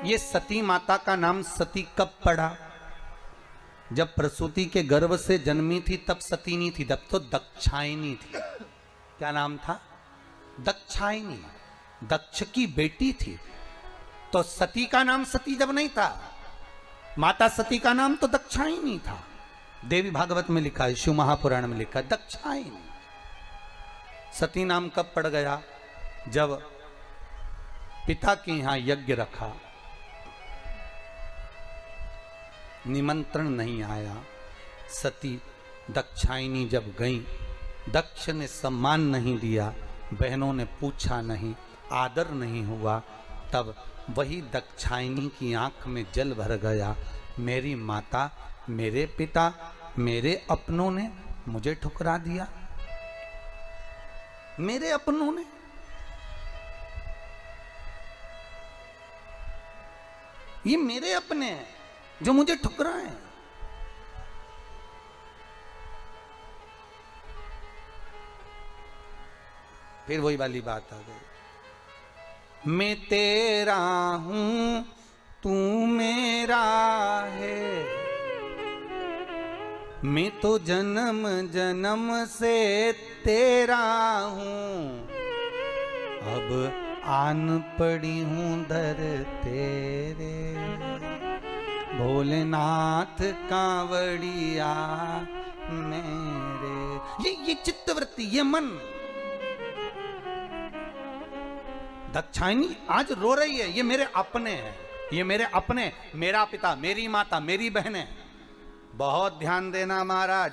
ये सती माता का नाम सती कब पड़ा? जब प्रसूति के गर्भ से जन्मी थी तब सती नहीं थी, तब तो दक्षायनी थी। क्या नाम था? दक्षायनी, दक्ष की बेटी थी। तो सती का नाम सती जब नहीं था, माता सती का नाम तो दक्षायनी था। देवी भागवत में लिखा है, शिव महापुराण में लिखा है दक्षायनी। सती नाम कब पड़ गया? जब पिता के यहां यज्ञ रखा, निमंत्रण नहीं आया, सती दक्षायनी जब गई, दक्ष ने सम्मान नहीं दिया, बहनों ने पूछा नहीं, आदर नहीं हुआ, तब वही दक्षायनी की आंख में जल भर गया। मेरी माता, मेरे पिता, मेरे अपनों ने मुझे ठुकरा दिया। मेरे अपनों ने, ये मेरे अपने हैं जो मुझे ठुकराए। फिर वही वाली बात आ गई, मैं तेरा हूं तू मेरा है, मैं तो जन्म जन्म से तेरा हूं, अब आन पड़ी हूं दर तेरे, भोलेनाथ कांवड़िया मेरे। ये चित्तवृत्ति, ये मन। दक्षायनी आज रो रही है, ये मेरे अपने हैं, ये मेरे अपने, मेरा पिता, मेरी माता, मेरी बहनें। बहुत ध्यान देना महाराज,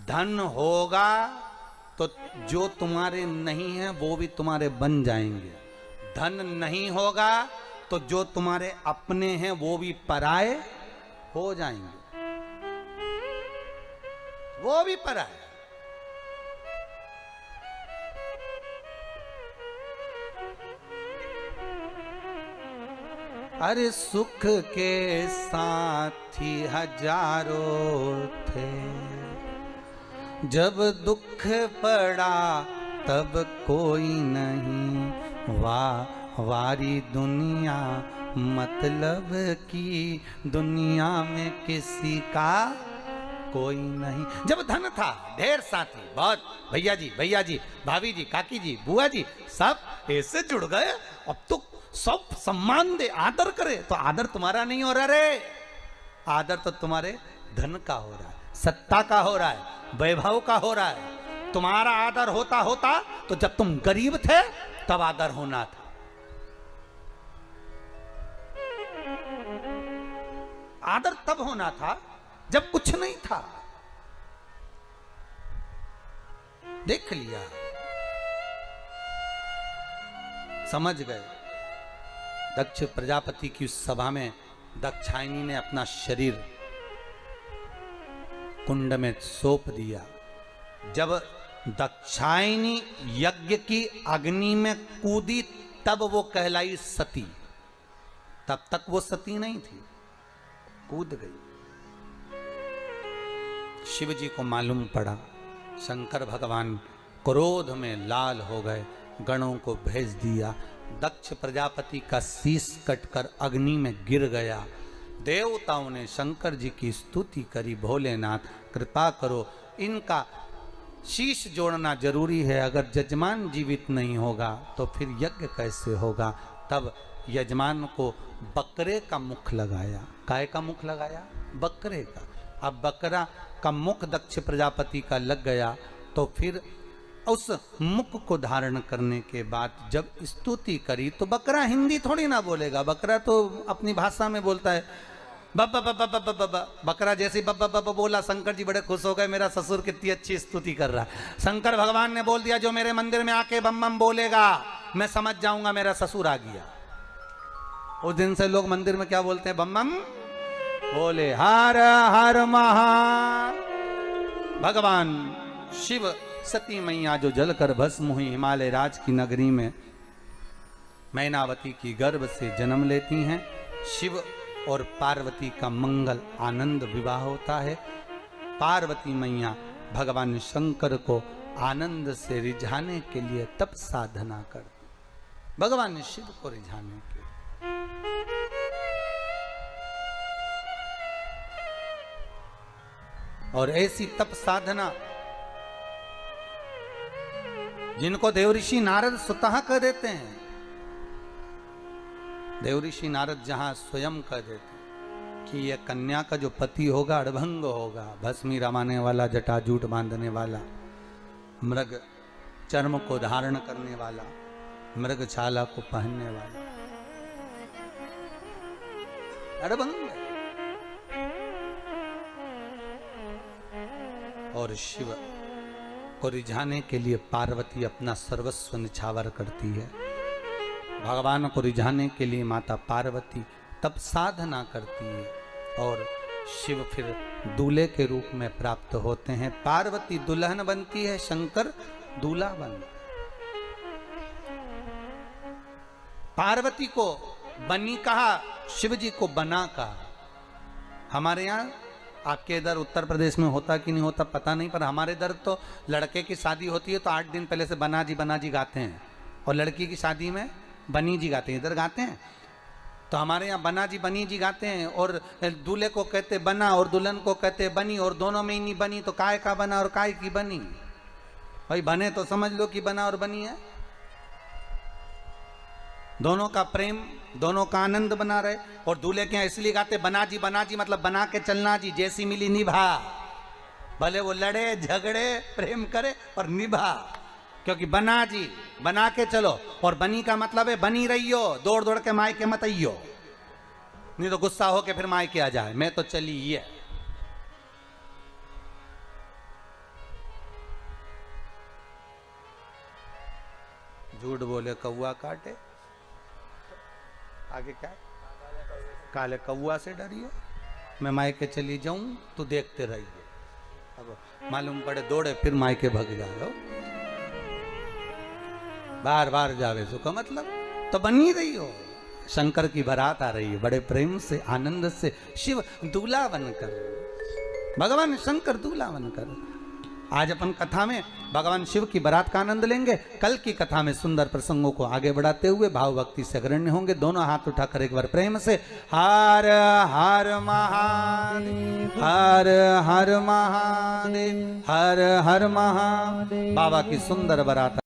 धन होगा तो जो तुम्हारे नहीं है वो भी तुम्हारे बन जाएंगे। धन नहीं होगा तो जो तुम्हारे अपने हैं वो भी पराए हो जाएंगे, वो भी पराए। अरे सुख के साथी हजारों थे, जब दुख पड़ा तब कोई नहीं, वारी दुनिया मतलब की दुनिया में किसी का कोई नहीं। जब धन था, ढेर साथी, बहुत भैया जी, भाभी जी, काकी जी, बुआ जी, सब ऐसे जुड़ गए। अब तो सब सम्मान दे, आदर करे, तो आदर तुम्हारा नहीं हो रहा रे, आदर तो तुम्हारे धन का हो रहा है, सत्ता का हो रहा है, वैभव का हो रहा है। तुम्हारा आदर होता होता तो जब तुम गरीब थे तब आदर होना था। आदर तब होना था जब कुछ नहीं था। देख लिया, समझ गए। दक्ष प्रजापति की उस सभा में दक्षायनी ने अपना शरीर कुंड में सौंप दिया। जब दक्षायनी यज्ञ की अग्नि में कूदी तब वो कहलाई सती, तब तक वो सती नहीं थी, कूद गई। शिव जी को मालूम पड़ा, शंकर भगवान क्रोध में लाल हो गए, गणों को भेज दिया। दक्ष प्रजापति का शीश कटकर अग्नि में गिर गया। देवताओं ने शंकर जी की स्तुति करी, भोलेनाथ कृपा करो, इनका शीश जोड़ना जरूरी है, अगर यजमान जीवित नहीं होगा तो फिर यज्ञ कैसे होगा। तब यजमान को बकरे का मुख लगाया। काय का मुख लगाया? बकरे का। अब बकरा का मुख दक्ष प्रजापति का लग गया तो फिर उस मुख को धारण करने के बाद जब स्तुति करी तो बकरा हिंदी थोड़ी ना बोलेगा, बकरा तो अपनी भाषा में बोलता है। बब्बा बब्बा बब्बा बब्बा, बकरा जैसे बब्बा बब्बा बोला, शंकर जी बड़े खुश हो गए, मेरा ससुर कितनी अच्छी स्तुति कर रहा है। शंकर भगवान ने बोल दिया, जो मेरे मंदिर में आके बम बम बोलेगा मैं समझ जाऊंगा मेरा ससुर आ गया। उस दिन से लोग मंदिर में क्या बोलते हैं? बम बम बोले, हर हर महा। भगवान शिव सती मैया जो जलकर भस्म हुई हिमालय राज की नगरी में, मैनावती की गर्भ से जन्म लेती हैं। शिव और पार्वती का मंगल आनंद विवाह होता है। पार्वती मैया भगवान शंकर को आनंद से रिझाने के लिए तप साधना करती, भगवान शिव को रिझाने के लिए। और ऐसी तप साधना जिनको देवऋषि नारद स्वतः कह देते हैं, देवऋषि नारद जहां स्वयं कह देते हैं कि यह कन्या का जो पति होगा अड़भंग होगा, भस्मी रमाने वाला, जटाजूट बांधने वाला, मृग चर्म को धारण करने वाला, मृग छाला को पहनने वाला, अड़भंग। और शिव को रिझाने के लिए पार्वती अपना सर्वस्व निछावर करती है। भगवान को रिझाने के लिए माता पार्वती तप साधना करती है और शिव फिर दूल्हे के रूप में प्राप्त होते हैं। पार्वती दुल्हन बनती है, शंकर दूल्हा बनता है। पार्वती को बनी कहा, शिव जी को बना कहा। हमारे यहाँ, आपके इधर उत्तर प्रदेश में होता कि नहीं होता पता नहीं, पर हमारे इधर तो लड़के की शादी होती है तो 8 दिन पहले से बना जी गाते हैं, और लड़की की शादी में बनी जी गाते हैं। इधर गाते हैं तो हमारे यहाँ बना जी बनी जी गाते हैं, और दूल्हे को कहते बना और दुल्हन को कहते बनी, और दोनों में ही नहीं बनी तो काय का बना और काय की बनी। भाई बने तो समझ लो कि बना और बनी है। दोनों का प्रेम, दोनों का आनंद बना रहे। और दूल्हे के यहाँ इसलिए गाते बना जी मतलब बना के चलना जी, जैसी मिली निभा, भले वो लड़े झगड़े प्रेम करे और निभा, क्योंकि बना जी बना के चलो। और बनी का मतलब है बनी रहियो, दौड़ दौड़ के मायके मत आइयो, नहीं तो गुस्सा हो के फिर मायके आ जाए, मैं तो चली ये। झूठ बोले कौआ काटे, आगे क्या? काले कौआ से डरियो, मैं मायके चली जाऊं तो देखते रहिए, अब मालूम पड़े दौड़े फिर मायके भग जाओ, बार बार जावे सो का मतलब तो बनी रही हो। शंकर की बारात आ रही है, बड़े प्रेम से आनंद से शिव दूल्हा बनकर, भगवान शंकर दूल्हा बनकर। आज अपन कथा में भगवान शिव की बारात का आनंद लेंगे। कल की कथा में सुंदर प्रसंगों को आगे बढ़ाते हुए भाव भक्ति से अग्रण्य होंगे। दोनों हाथ उठाकर एक बार प्रेम से हर हर महादेव, हर हर महादेव, हर हर महादेव। बाबा की सुंदर बारात